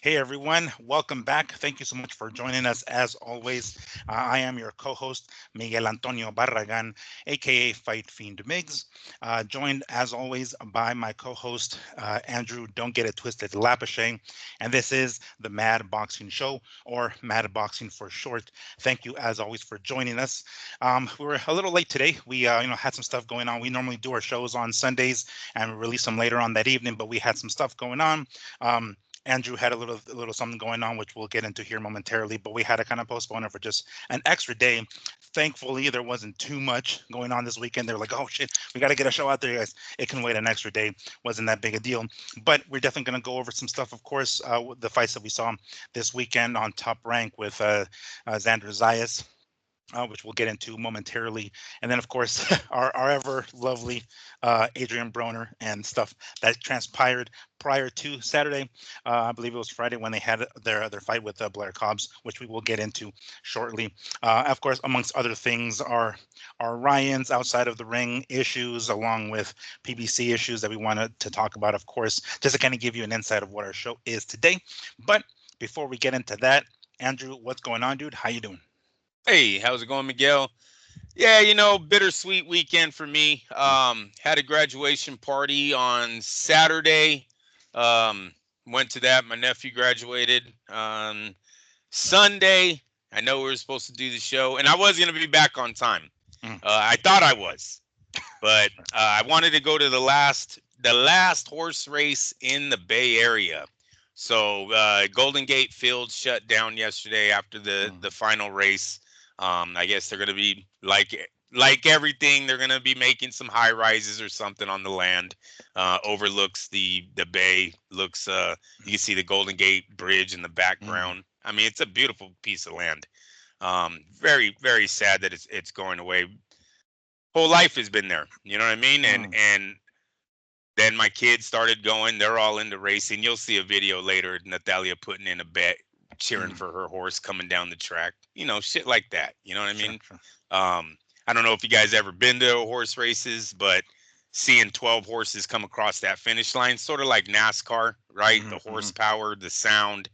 Hey everyone, welcome back. Thank you so much for joining us as always. I am your co-host Miguel Antonio Barragan, aka Fight Fiend Migs, joined as always by my co-host Andrew Don't Get It Twisted Lapachet, and this is the Mad Boxing Show, or Mad Boxing for short. Thank you as always for joining us. We were a little late today. We had some stuff going on. We normally do our shows on Sundays and we release them later on that evening, but we had some stuff going on. Andrew had a little something going on, which we'll get into here momentarily, but we had to kind of postpone it for just an extra day. Thankfully, there wasn't too much going on this weekend. They were like, "Oh shit, we got to get a show out there, guys. It can wait an extra day." Wasn't that big a deal, but we're definitely going to go over some stuff. Of course, the fights that we saw this weekend on Top Rank with Xander Zayas, which we'll get into momentarily. And then, of course, our ever lovely Adrian Broner and stuff that transpired prior to Saturday. I believe it was Friday when they had their fight with Blair Cobbs, which we will get into shortly. Of course, amongst other things, are Ryan's outside of the ring issues, along with PBC issues that we wanted to talk about, of course, just to kind of give you an insight of what our show is today. But before we get into that, Andrew, what's going on, dude? How you doing? Hey, how's it going, Miguel? Yeah, bittersweet weekend for me. Had a graduation party on Saturday. Um, Went to that. My nephew graduated on Sunday. I know we were supposed to do the show, and I was going to be back on time. Mm. I thought I was, but I wanted to go to the last horse race in the Bay Area. So Golden Gate Field shut down yesterday after the final race. I guess they're going to be like everything. They're going to be making some high rises or something on the land. Overlooks the bay. Looks you can see the Golden Gate Bridge in the Mm. background. I mean, it's a beautiful piece of land. Very very sad that it's going away. Whole life has been there. You know what I mean? And Mm. and then my kids started going. They're all into racing. You'll see a video later. Natalia putting in a bet, cheering Mm. for her horse coming down the track. Shit like that. You know what I Sure, mean? sure. I don't know if you guys ever been to horse races, but seeing 12 horses come across that finish line, sort of like NASCAR, right? The Hmm. Hmm. horsepower, the sound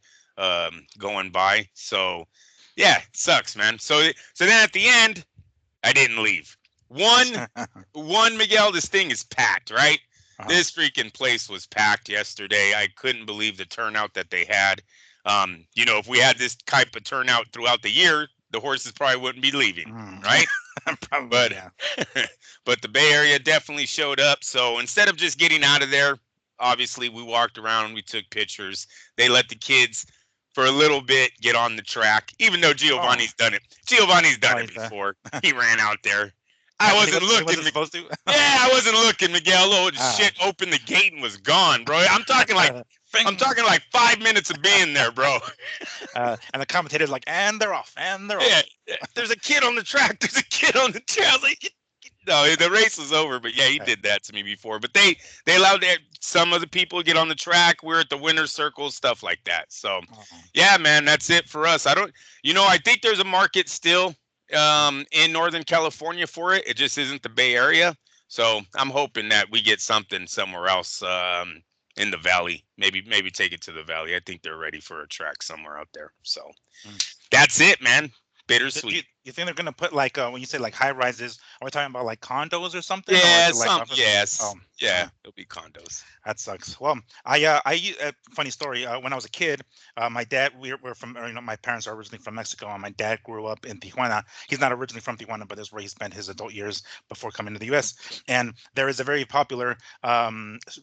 going by. So, yeah, it sucks, man. So then at the end, I didn't leave. One, one, Miguel, this thing is packed, right? Uh-huh. This freaking place was packed yesterday. I couldn't believe the turnout that they had. If we had this type of turnout throughout the year, the horses probably wouldn't be leaving, Mm. right? Probably, But yeah. but the Bay Area definitely showed up. So instead of just getting out of there, obviously we walked around and we took pictures. They let the kids for a little bit get on the track, even though Oh, Giovanni's done it. Giovanni's done oh, it he's before. He ran out there. I when wasn't he looking. wasn't supposed to. Yeah, I wasn't looking, Miguel. Oh, Ah, shit opened the gate and was gone, bro. I'm bing. talking like 5 minutes of being there, bro. And the commentator's like, and they're off, and they're Yeah, off. there's a kid on the track. There's a kid on the track. I was like, no, the race was over. But yeah, he Right. did that to me before. But they allowed some of the people to get on the track. We're at the winner's circle, stuff like that. So Oh, yeah, man, that's it for us. I think there's a market still in Northern California for it. It just isn't the Bay Area. So I'm hoping that we get something somewhere else in the valley. Maybe take it to the valley. I think they're ready for a track somewhere out there. So mm. that's it, man. Do Bittersweet. you think they're gonna put like when you say like high rises? Are we talking about like condos or something, or is Yeah, it like office? Oh, yes. Yeah, uh, it'll be condos. that sucks. Well, funny story. When I was a kid, my dad, we're from, my parents are originally from Mexico, and my dad grew up in Tijuana. He's not originally from Tijuana, but that's where he spent his adult years before coming to the U.S. And there is a very popular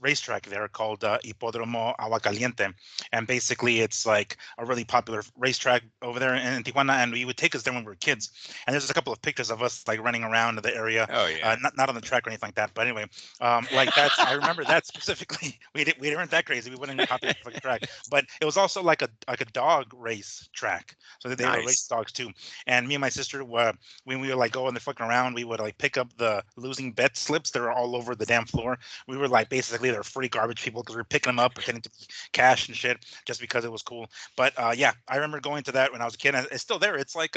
racetrack there called Hipódromo Agua Caliente, and basically it's like a really popular racetrack over there in Tijuana, and we would take us there when we were kids. And there's a couple of pictures of us like running around the area, Oh yeah. not on the track or anything like that, but anyway, like that's I remember that specifically. We weren't that crazy. We wouldn't hop in the fucking track, but it was also like a dog race track. So that they were race Nice. dogs too. And me and my sister, when we would like go and fucking around, we would like pick up the losing bet slips that were all over the damn floor. We were like basically they're free garbage people because we were picking them up, pretending to be cash and shit, just because it was cool. But yeah, I remember going to that when I was a kid. And it's still there. It's like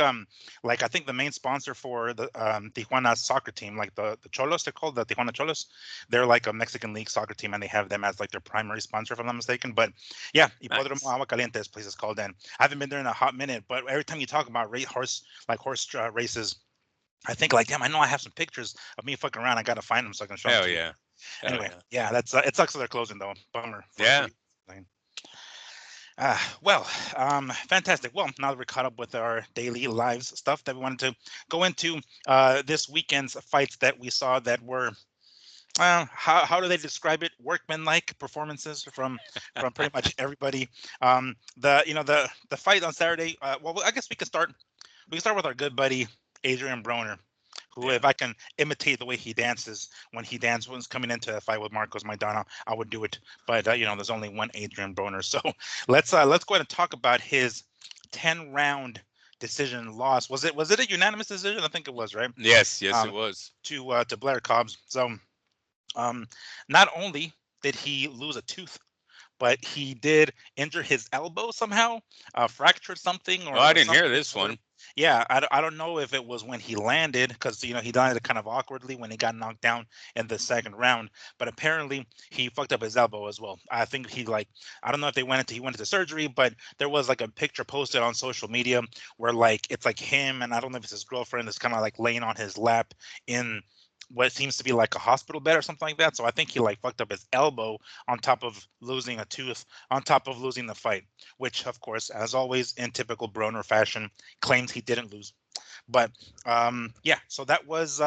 I think the main sponsor for the Tijuana soccer team, like the Cholos, they're called the Tijuana Cholos. They're like a Mexican league soccer team, and they have them as like their primary sponsor, if I'm not mistaken. But yeah, Hipódromo Nice. Agua Caliente, this place is called. And I haven't been there in a hot minute, but every time you talk about horse races, I think like, damn, I know I have some pictures of me fucking around. I gotta find them so I can show them Hell to you. yeah. Hell Anyway, yeah. yeah, that's it sucks that they're closing though. Bummer for Yeah. you. Well, fantastic. Well, now that we're caught up with our daily lives stuff that we wanted to go into this weekend's fights that we saw that were how do they describe it? Workmanlike performances from pretty much everybody. The fight on Saturday. Well, I guess we can start with our good buddy Adrian Broner, who, Yeah. if I can imitate the way he dances when was coming into a fight with Marcos Maidana, I would do it. But there's only one Adrian Broner, so let's go ahead and talk about his 10-round decision loss. Was it a unanimous decision? I think it was, right? Yes, yes, it Um, was. to Blair Cobbs. So um, not only did he lose a tooth, but he did injure his elbow somehow, fractured something Oh, I or didn't hear something. this Or one. yeah, I don't know if it was when he landed because he landed kind of awkwardly when he got knocked down in the second round. But apparently he fucked up his elbow as well. I think I don't know if he went into surgery, but there was like a picture posted on social media where like it's like him and I don't know if it's his girlfriend is kind of like laying on his lap in what seems to be like a hospital bed or something like that. So I think he like fucked up his elbow on top of losing a tooth, on top of losing the fight, which of course, as always in typical Broner fashion, claims he didn't lose. But yeah, so that was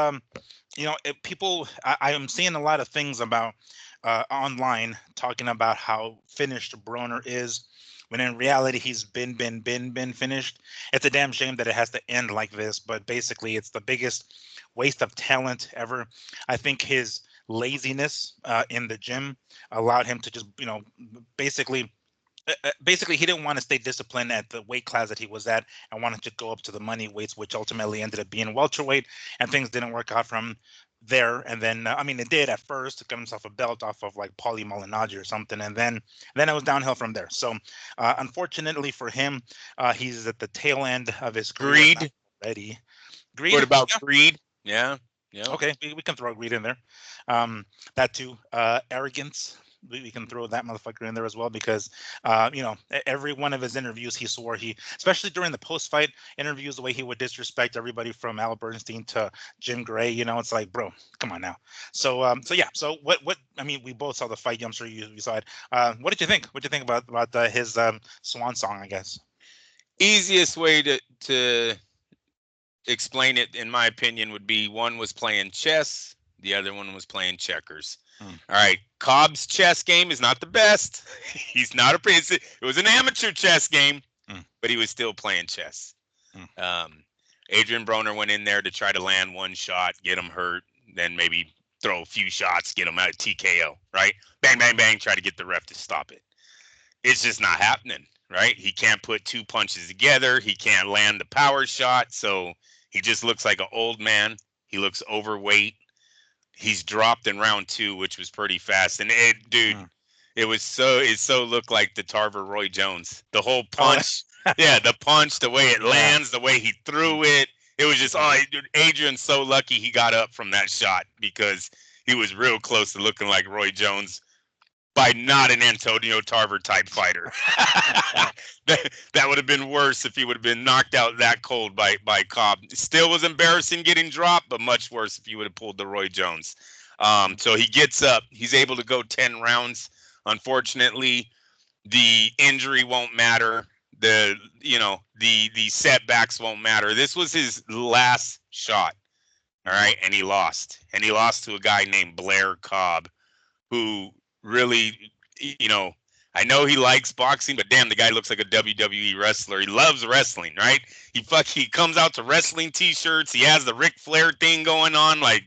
people. I am seeing a lot of things about online talking about how finished Broner is. When in reality he's been finished. It's a damn shame that it has to end like this, but basically it's the biggest waste of talent ever. I think his laziness in the gym allowed him to just basically basically he didn't want to stay disciplined at the weight class that he was at and wanted to go up to the money weights, which ultimately ended up being welterweight, and things didn't work out from there. And then I mean it did at first to get himself a belt off of like Paulie Malignaggi or something, and then it was downhill from there. So unfortunately for him, he's at the tail end of his career now Greed. already. What Greed. about greed? Yeah. Yep. Okay, we can throw greed in there. That too. Arrogance. We can throw that motherfucker in there as well because, every one of his interviews, he swore especially during the post-fight interviews, the way he would disrespect everybody from Al Bernstein to Jim Gray. It's like, bro, come on now. So yeah. So what? I mean, we both saw the fight. I'm sure you saw it. What did you think? What did you think about his swan song? I guess. Easiest way to explain it, in my opinion, would be one was playing chess, the other one was playing checkers. Hmm. All right, Cobb's chess game is not the best. He's not it was an amateur chess game, but he was still playing chess. Adrian Broner went in there to try to land one shot, get him hurt, then maybe throw a few shots, get him out TKO, right? Bang, bang, bang, try to get the ref to stop it. It's just not happening, right? He can't put two punches together. He can't land the power shot. So he just looks like an old man. He looks overweight. He's dropped in round 2, which was pretty fast. And it so looked like the Tarver Roy Jones. The whole punch, yeah, the punch, the way it lands, the way he threw it. It was just, Adrian's so lucky he got up from that shot because he was real close to looking like Roy Jones by not an Antonio Tarver type fighter. that would have been worse if he would have been knocked out that cold by Cobb. Still was embarrassing getting dropped, but much worse if he would have pulled the Roy Jones. So he gets up. He's able to go 10 rounds. Unfortunately, the injury won't matter. The setbacks won't matter. This was his last shot. All right, and he lost. And he lost to a guy named Blair Cobb, who really, I know he likes boxing, but damn, the guy looks like a WWE wrestler. He loves wrestling, right? He comes out to wrestling t-shirts. He has the Ric Flair thing going on. Like,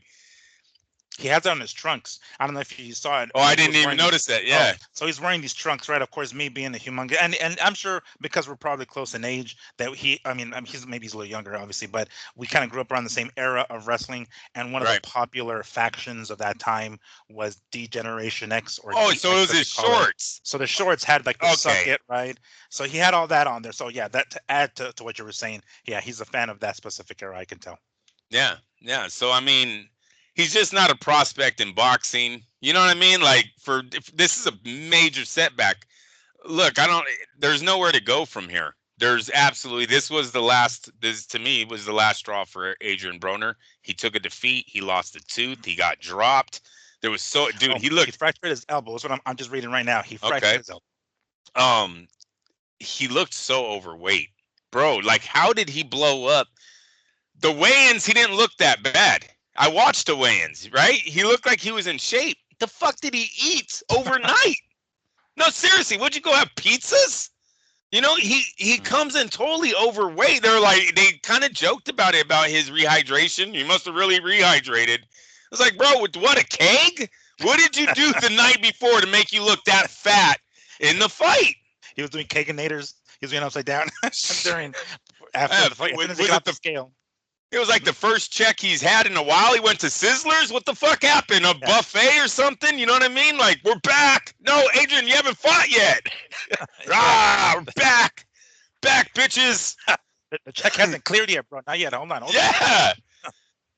He has it on his trunks. I don't know if you saw it. Oh, I He didn't was even wearing these. notice that. Oh, Yeah. so he's wearing these trunks, right? Of course, me being a humongous, and I'm sure because we're probably close in age that he's a little younger, obviously, but we kind of grew up around the same era of wrestling. And one of the Right. popular factions of that time was D-Generation X or Oh, so it DX was as they his call it. shorts. So the shorts had like the suck Okay. it, right? So he had all that on there. So yeah, that to add to what you were saying, yeah, he's a fan of that specific era. I can tell. Yeah. Yeah. So I mean, he's just not a prospect in boxing. You know what I mean? Like if this is a major setback. Look, I don't. There's nowhere to go from here. There's absolutely. This was the last. This to me was the last straw for Adrian Broner. He took a defeat. He lost a tooth. He got dropped. There was dude. Oh, He he looked fractured his elbow. That's what I'm just reading right now. He fractured okay. his elbow. Um, he looked so overweight, bro. Like, how did he blow up? The weigh-ins, he didn't look that bad. I watched the weigh-ins, right? He looked like he was in shape. The fuck did he eat overnight? No, seriously, would you go have pizzas? You know, he comes in totally overweight. They kind of joked about it, about his rehydration. You must have really rehydrated. I was like, bro, what, a keg? What did you do the night before to make you look that fat in the fight? He was doing keganators. He was doing upside down during after the fight. As soon as he got the scale. It was like the first check he's had in a while. He went to Sizzlers. What the fuck happened? A buffet or something? You know what I mean? Like, we're back. No, Adrian, you haven't fought yet. We're back. Back, bitches. The check hasn't cleared yet, bro. Not yet. Hold on. Yeah.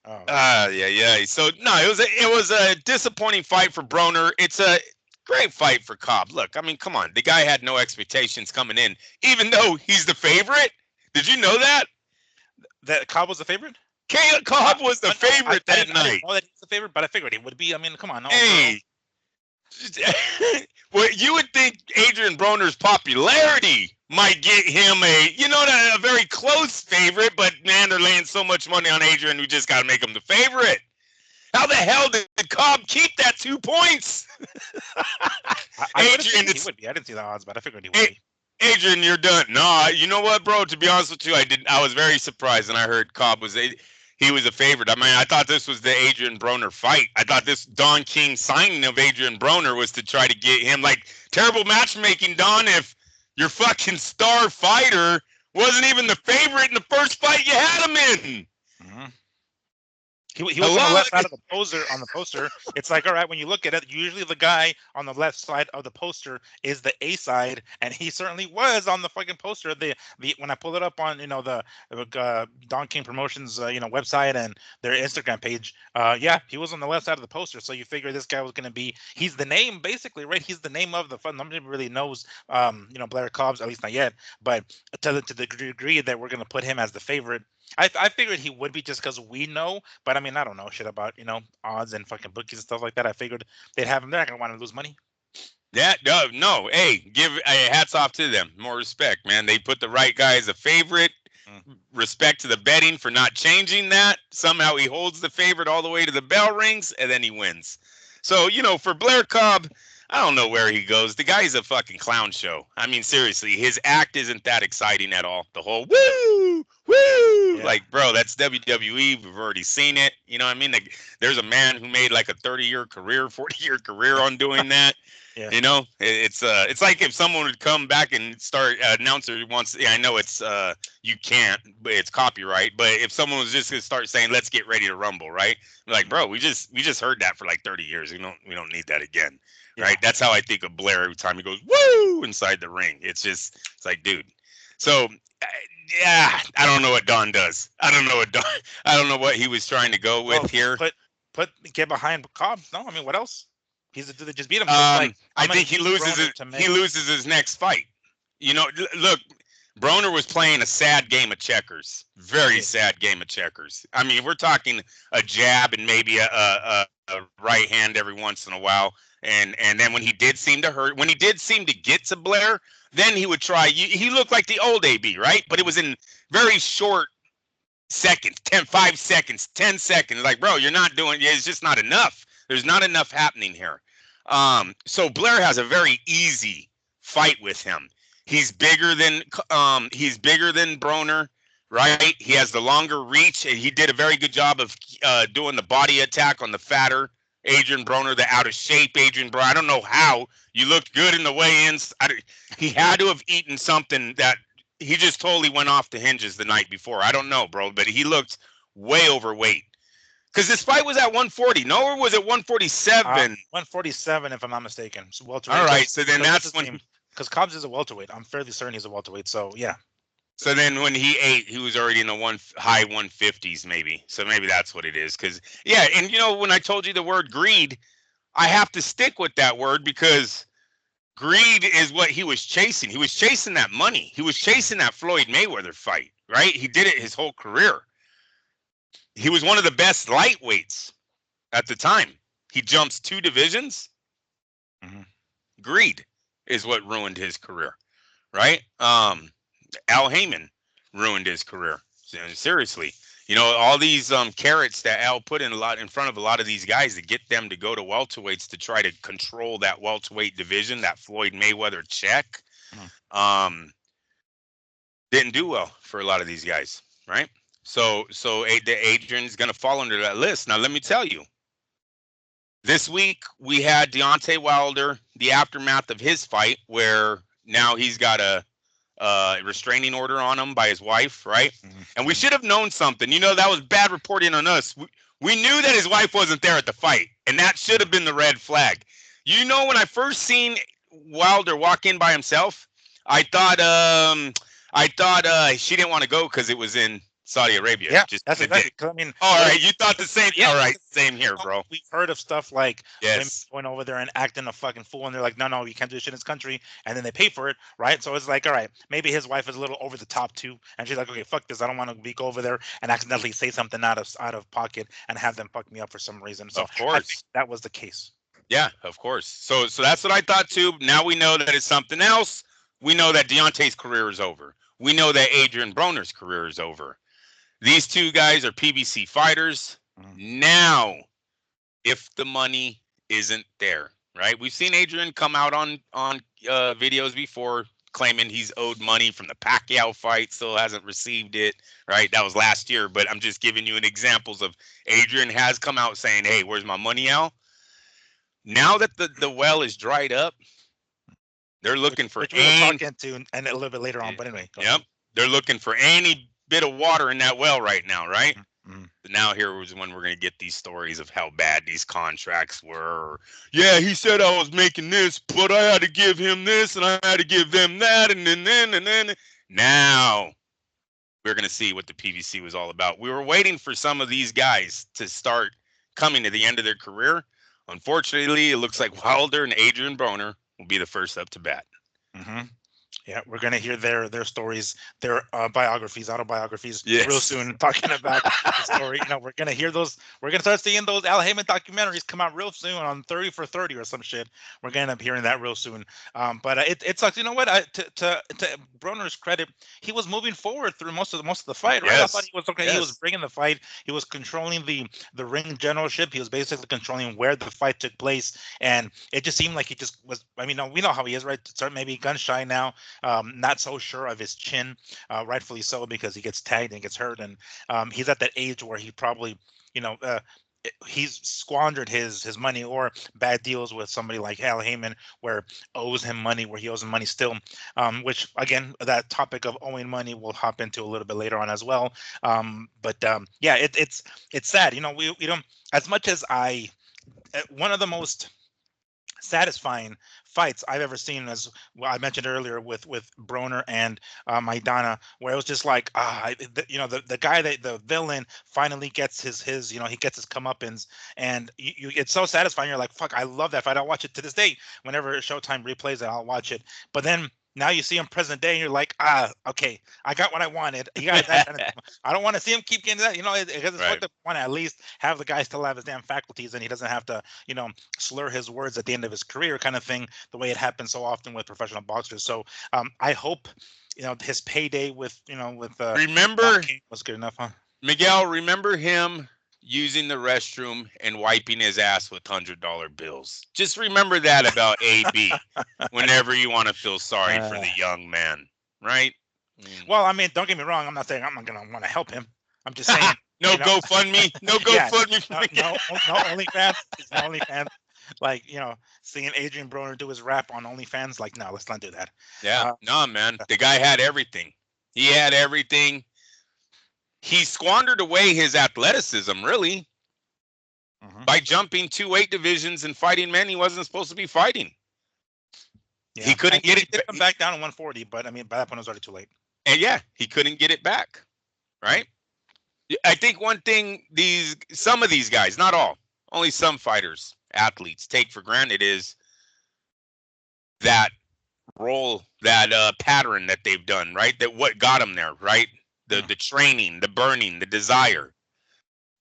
Oh. Yeah. So no, it was a disappointing fight for Broner. It's a great fight for Cobb. Look, I mean, come on. The guy had no expectations coming in, even though he's the favorite. Did you know that? That Cobb was the favorite? Cobb was the favorite that night. I didn't know that he was the favorite, but I figured he would be. I mean, come on. No, hey. Well, you would think Adrian Broner's popularity might get him a very close favorite, but man, they're laying so much money on Adrian, we just got to make him the favorite. How the hell did Cobb keep that 2 points? Adrian, he would be. I didn't see the odds, but I figured he would be. Adrian, you're done. No, you know what, bro? To be honest with you, I was very surprised when I heard Cobb he was a favorite. I mean, I thought this was the Adrian Broner fight. I thought this Don King signing of Adrian Broner was to try to get him. Like, terrible matchmaking, Don, if your fucking star fighter wasn't even the favorite in the first fight you had him in. Mm-hmm. He was on the left side of the poster. It's like, all right, when you look at it, usually the guy on the left side of the poster is the A side, and he certainly was on the fucking poster. When I pull it up on the Don King Promotions website and their Instagram page, he was on the left side of the poster. So you figure this guy was going to be, he's the name basically, right? He's the name of the fund. Nobody really knows Blair Cobbs, at least not yet, but to the degree that we're going to put him as the favorite. I figured he would be just because we know, but I mean, I don't know shit about, odds and fucking bookies and stuff like that. I figured they'd have him there. I don't want to lose money. Yeah, no. Hey, give hats off to them. More respect, man. They put the right guy as a favorite. Respect to the betting for not changing that. Somehow he holds the favorite all the way to the bell rings, and then he wins. So, for Blair Cobb, I don't know where he goes. The guy's a fucking clown show. I mean, seriously, his act isn't that exciting at all. The whole woo, yeah. Like, bro, that's WWE. We've already seen it. You know what I mean? Like, there's a man who made like a 30-year career, 40-year career on doing that. Yeah. It's like if someone would come back and start announcer wants. Yeah, I know it's you can't, but it's copyright. But if someone was just gonna start saying, "Let's get ready to rumble," right? Like, bro, we just heard that for like 30 years. We don't need that again. Right? That's how I think of Blair every time he goes woo inside the ring. It's like, dude. So yeah, I don't know what Don does. I don't know what he was trying to go with here. Get behind Cobb. No, I mean, what else? He's a dude that just beat him. I think he loses his next fight. Look, Broner was playing a sad game of checkers. Very sad game of checkers. I mean, we're talking a jab and maybe a right hand every once in a while. And then when he did seem to get to Blair, then he would try. He looked like the old AB, right? But it was in very short seconds, 5 seconds, 10 seconds. Like, bro, you're not doing. It's just not enough. There's not enough happening here. So Blair has a very easy fight with him. He's bigger than Broner, right? He has the longer reach, and he did a very good job of doing the body attack on the fatter Adrian Broner, the out of shape Adrian Broner. I don't know how. You looked good in the weigh-ins. He had to have eaten something that he just totally went off the hinges the night before. I don't know, bro, but he looked way overweight. Because this fight was at 140. No, or was it 147? 147, if I'm not mistaken. So welterweight. All right, so then that's when. Because Cobbs is a welterweight. I'm fairly certain he's a welterweight. So yeah. So then when he ate, he was already in the high 150s maybe. So maybe that's what it is. Because yeah, and you know when I told you the word greed, I have to stick with that word because greed is what he was chasing. He was chasing that money. He was chasing that Floyd Mayweather fight, right? He did it his whole career. He was one of the best lightweights at the time. He jumps 2 divisions. Mm-hmm. Greed is what ruined his career, right? Al Heyman ruined his career. Seriously, you know, all these carrots that Al put in front of a lot of these guys to get them to go to welterweights to try to control that welterweight division, that Floyd Mayweather check, didn't do well for a lot of these guys, right? So Adrian's going to fall under that list. Now, let me tell you, this week we had Deontay Wilder, the aftermath of his fight, where now he's got a restraining order on him by his wife, right? Mm-hmm. And we should have known something. You know, that was bad reporting on us. We knew that his wife wasn't there at the fight, and that should have been the red flag. You know, when I first seen Wilder walk in by himself, I thought she didn't want to go because it was in Saudi Arabia. Yeah, that's exactly. I mean, all right, you thought the same. Yeah, all right, same here, bro. We've heard of stuff like women going over there and acting a fucking fool, and they're like, no, you can't do this shit in this country, and then they pay for it, right? So it's like, all right, maybe his wife is a little over the top too, and she's like, okay, fuck this, I don't want to go over there and accidentally say something out of pocket and have them fuck me up for some reason. So of course, I think that was the case. Yeah, of course. So that's what I thought too. Now we know that it's something else. We know that Deontay's career is over. We know that Adrian Broner's career is over. These 2 guys are PBC fighters. Now, if the money isn't there, right? We've seen Adrian come out on videos before claiming he's owed money from the Pacquiao fight, still hasn't received it, right? That was last year, but I'm just giving you an examples of Adrian has come out saying, hey, where's my money, Al? Now that the well is dried up, they're looking for which we'll talk into and a little bit later on. But anyway, yep, they're looking for any bit of water in that well right now, right? Mm-hmm. But now here was when we're gonna get these stories of how bad these contracts were. Yeah, he said I was making this, but I had to give him this and I had to give them that, and then now we're gonna see what the PBC was all about. We were waiting for some of these guys to start coming to the end of their career. Unfortunately, it looks like Wilder and Adrian Broner will be the first up to bat. Mm-hmm. Yeah, we're gonna hear their stories, their biographies, autobiographies, real soon. Talking about the story, you know, we're gonna hear those. We're gonna start seeing those Al Heyman documentaries come out real soon on 30 for 30 or some shit. We're gonna end up hearing that real soon. But it sucks. You know what? To Broner's credit, he was moving forward through most of the fight. Right? I thought he was okay. Yes. He was bringing the fight. He was controlling the ring generalship. He was basically controlling where the fight took place, and it just seemed like he just was. I mean, we know how he is, right? Maybe gun shy now. Not so sure of his chin, rightfully so, because he gets tagged and gets hurt, and he's at that age where he probably, he's squandered his money or bad deals with somebody like Al Heyman, where owes him money, where he owes him money still. Which again, that topic of owing money we'll hop into a little bit later on as well. Yeah, it's sad. You know, we don't, as much as one of the most satisfying fights I've ever seen, as I mentioned earlier with Broner and Maidana, where it was just like the guy, the villain finally gets his he gets his comeuppance, and it's so satisfying. You're like, fuck, I love that fight. I'll watch it to this day. Whenever Showtime replays it, I'll watch it. But then now you see him present day, and you're like, okay, I got what I wanted. He got that. I don't want to see him keep getting that, because it's what I want to at least have the guy still have his damn faculties, and he doesn't have to, slur his words at the end of his career, kind of thing, the way it happens so often with professional boxers. So I hope, his payday with remember was good enough, huh? Miguel, remember him using the restroom and wiping his ass with $100 bills. Just remember that about AB whenever you want to feel sorry for the young man, right? Well, I mean, don't get me wrong. I'm not saying I'm not going to want to help him. I'm just saying No you know, GoFundMe. No yeah, GoFundMe for no, me. no OnlyFans, no OnlyFans. Like, seeing Adrian Broner do his rap on OnlyFans, like, no, let's not do that. Yeah, Uh, no, man. The guy had everything. He had everything. He squandered away his athleticism, really, mhm. by jumping 2 weight divisions and fighting men he wasn't supposed to be fighting. Yeah, He and couldn't get he it. did come back down to 140, but I mean, by that point, it was already too late. And yeah, he couldn't get it back. Right. I think one thing some of these guys, not all, only some fighters, athletes take for granted is that role, that pattern that they've done, right? That what got them there, right? The training, the burning, the desire.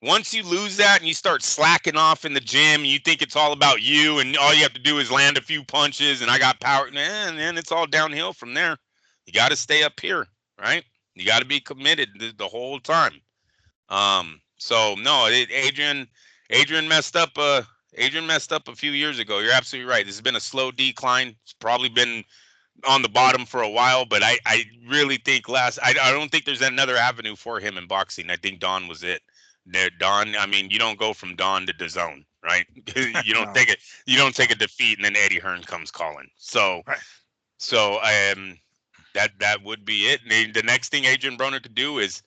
Once you lose that and you start slacking off in the gym, you think it's all about you and all you have to do is land a few punches and I got power, and then it's all downhill from there. You got to stay up here, right? You got to be committed the whole time. So no, Adrian messed up. Adrian messed up a few years ago. You're absolutely right. This has been a slow decline. It's probably been on the bottom for a while, but I really think I don't think there's another avenue for him in boxing. I think Don was it. Don, I mean, you don't go from Don to DAZN, right? You don't No. take a defeat and then Eddie Hearn comes calling. So Right. so that would be it. And the next thing Adrian Broner could do is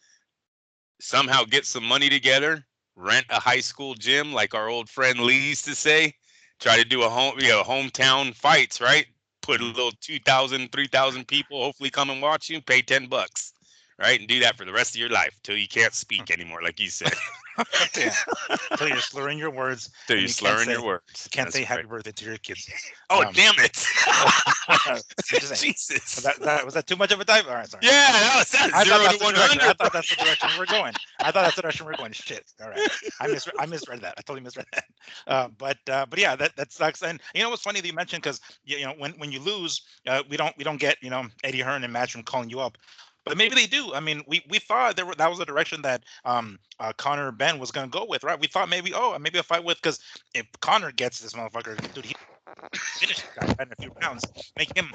somehow get some money together, rent a high school gym, like our old friend Lee used to say. Try to do hometown fights, right? Put a little 2,000, 3,000 people, hopefully come and watch you, pay $10, right? And do that for the rest of your life till you can't speak anymore, like you said. Yeah. Until you're slurring your words. Till and you're slurring your words. You can't That's say happy right. birthday to your kids. Oh, damn it. Just saying. Jesus. Was that too much of a type? All right, sorry. Yeah, that was I thought 0 that's to the direction. 100. I thought that's the direction we're going. I thought that's the direction we're going. Shit. All right. I misread that. I totally misread that. But yeah, that sucks. And you know what's funny that you mentioned, because when you lose, we don't get Eddie Hearn and Matchroom calling you up. But maybe they do. I mean, we thought that was the direction that Connor Ben was going to go with, right? We thought maybe a fight with, because if Connor gets this motherfucker, dude, he finish this guy in a few rounds. Make him.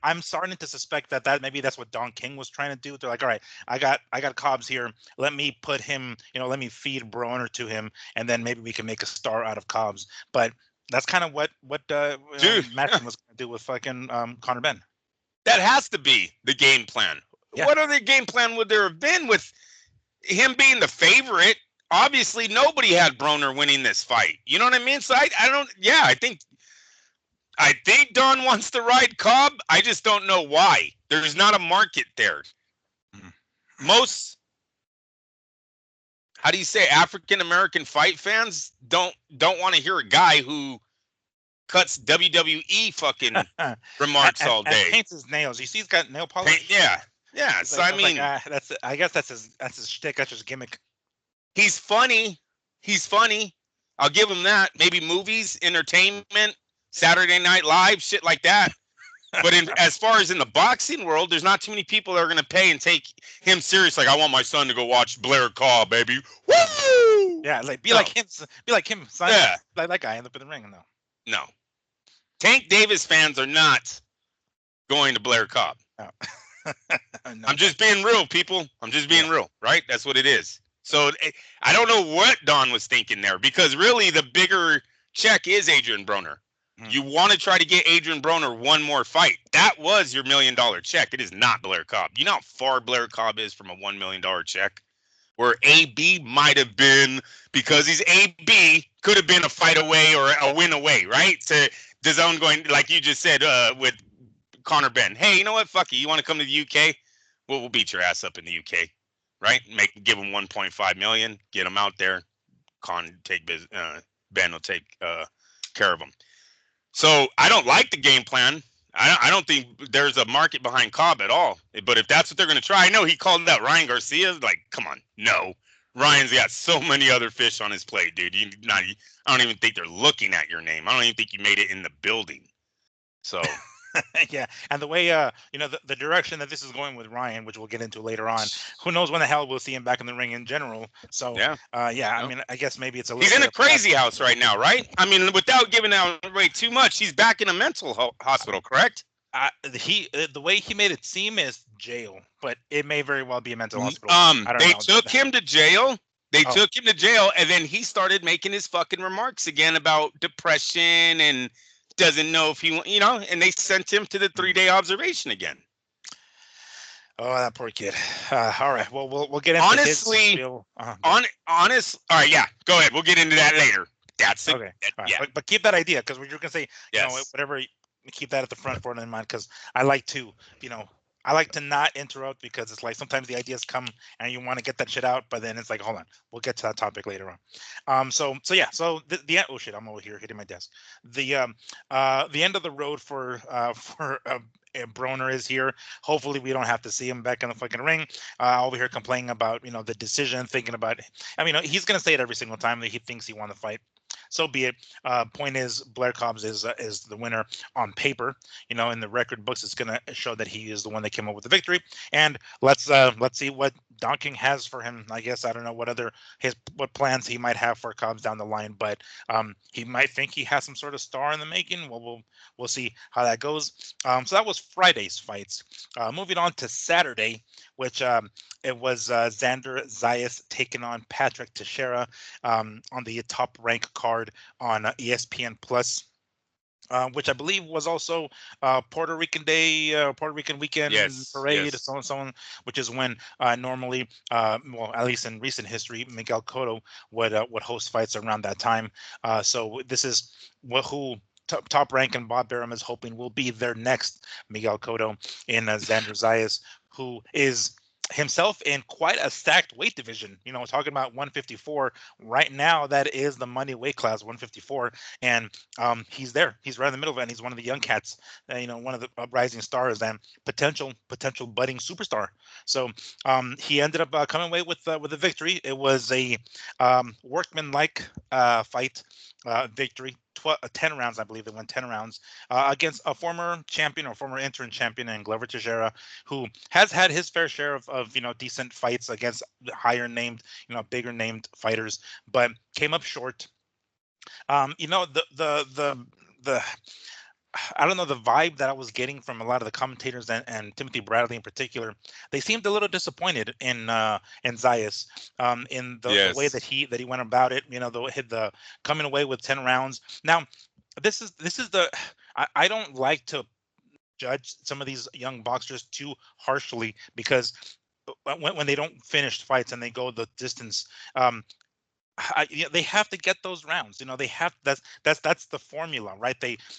I'm starting to suspect that maybe that's what Don King was trying to do. They're like, all right, I got Cobbs here. Let me put him. Let me feed Broner to him, and then maybe we can make a star out of Cobbs. But that's kind of what Matchroom was going to do with fucking Connor Ben. That has to be the game plan. Yeah. What other game plan would there have been with him being the favorite? Obviously, nobody had Broner winning this fight. You know what I mean? So I don't. Yeah, I think Don wants to ride Cobb. I just don't know why. There's not a market there. Most, how do you say, African American fight fans don't want to hear a guy who cuts WWE fucking remarks all day. And paints his nails. You see, he's got nail polish. Yeah. So I mean, I guess that's his shtick. That's his gimmick. He's funny. I'll give him that. Maybe movies, entertainment, Saturday Night Live, shit like that. But as far as in the boxing world, there's not too many people that are going to pay and take him serious. Like, I want my son to go watch Blair Cobb, baby. Woo! Yeah, like be like him, son. Yeah, like that guy in the ring. No. Tank Davis fans are not going to Blair Cobb. No. No. I'm just being real, people. I'm just being real, right? That's what it is. So I don't know what Don was thinking there, because really the bigger check is Adrian Broner. You want to try to get Adrian Broner one more fight. That was your $1 million check. It is not Blair Cobb. You know how far Blair Cobb is from a $1 million check? Where AB might have been, because he's AB, could have been a fight away or a win away, right? To DAZN going, like you just said, with Connor Ben. Hey, you know what? Fuck you. You want to come to the UK? We'll beat your ass up in the UK, right? Give him 1.5 million, get him out there. Ben will take care of him. So I don't like the game plan. I don't think there's a market behind Cobb at all. But if that's what they're going to try, I know he called out Ryan Garcia. Like, come on, no. Ryan's got so many other fish on his plate, dude. I don't even think they're looking at your name. I don't even think you made it in the building. So. Yeah, and the way the direction that this is going with Ryan, which we'll get into later on, who knows when the hell we'll see him back in the ring in general. So I mean, I guess maybe it's a little. He's in a crazy house right now, right? I mean, without giving out away too much, he's back in a mental hospital, correct? The way he made it seem is jail, but it may very well be a mental hospital. They took him to jail They Oh, took him to jail, and then he started making his fucking remarks again about depression and doesn't know if and they sent him to the mm. 3-day observation again. Oh, that poor kid. All right. Well, we'll get into his Honestly, spiel. Go ahead. honest. All right, yeah, go ahead. We'll get into that later. That's it. Okay. All right. Yeah. But keep that idea because you're gonna say, Yes. whatever. Keep that at the front for in mind because I like to, you know, I like to not interrupt because it's like sometimes the ideas come and you want to get that shit out, but then it's like, hold on, we'll get to that topic later on. So yeah, so the oh shit, I'm over here hitting my desk. The end of the road for Broner is here. Hopefully, we don't have to see him back in the fucking ring. Over here complaining about the decision, thinking about. I mean, he's gonna say it every single time that he thinks he won the fight. So be it. Point is, Blair Cobbs is the winner on paper. In the record books, it's gonna show that he is the one that came up with the victory. And let's see what Don King has for him. I guess I don't know what plans he might have for Cobbs down the line, but he might think he has some sort of star in the making. Well, we'll see how that goes. So that was Friday's fights. Moving on to Saturday, which it was Xander Zayas taking on Patrick Teixeira on the top rank card on ESPN Plus. Which I believe was also Puerto Rican Day, Puerto Rican Weekend Yes. Parade, Yes. so on, which is when normally, well, at least in recent history, Miguel Cotto would host fights around that time. So this is who Top Rank and Bob Arum is hoping will be their next Miguel Cotto in Xander Zayas, who is himself in quite a stacked weight division. Talking about 154 right now, that is the money weight class, 154, and he's there. He's right in the middle of it, and he's one of the young cats. One of the rising stars and potential budding superstar. So he ended up coming away with a victory. It was a workman-like fight victory. 10 rounds, I believe they went 10 rounds against a former champion or former interim champion in Glover Teixeira, who has had his fair share of decent fights against higher named, bigger named fighters, but came up short. The I don't know, the vibe that I was getting from a lot of the commentators and Timothy Bradley in particular. They seemed a little disappointed in Zayas, in the way that Yes. he went about it. The coming away with 10 rounds. Now, this is the I don't like to judge some of these young boxers too harshly because when they don't finish fights and they go the distance, they have to get those rounds. They have that's the formula, right?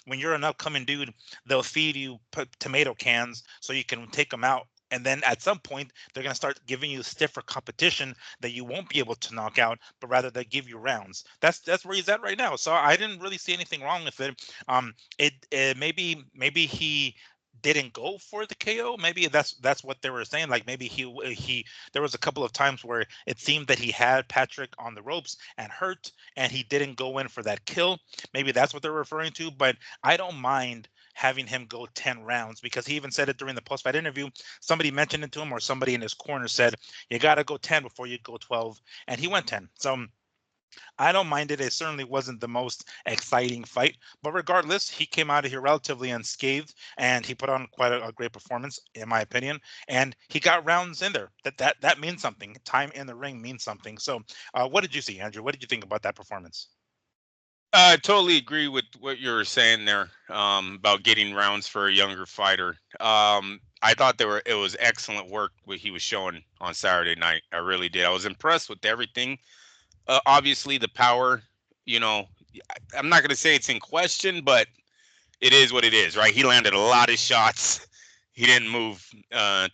When you're an upcoming dude, they'll feed you tomato cans so you can take them out. And then at some point, they're going to start giving you stiffer competition that you won't be able to knock out, but rather they give you rounds. That's where he's at right now. So I didn't really see anything wrong with it. Maybe he didn't go for the KO. Maybe that's what they were saying. Like maybe he there was a couple of times where it seemed that he had Patrick on the ropes and hurt, and he didn't go in for that kill. Maybe that's what they're referring to. But I don't mind having him go 10 rounds because he even said it during the post-fight interview. Somebody mentioned it to him, or somebody in his corner said, you got to go 10 before you go 12. And he went 10. So I don't mind it. It certainly wasn't the most exciting fight, but regardless, he came out of here relatively unscathed, and he put on quite a great performance, in my opinion. And he got rounds in there. That means something. Time in the ring means something. So, what did you see, Andrew? What did you think about that performance? I totally agree with what you were saying there, about getting rounds for a younger fighter. I thought it was excellent work what he was showing on Saturday night. I really did. I was impressed with everything. Obviously, the power. You know, I'm not going to say it's in question, but it is what it is, right? He landed a lot of shots. He didn't move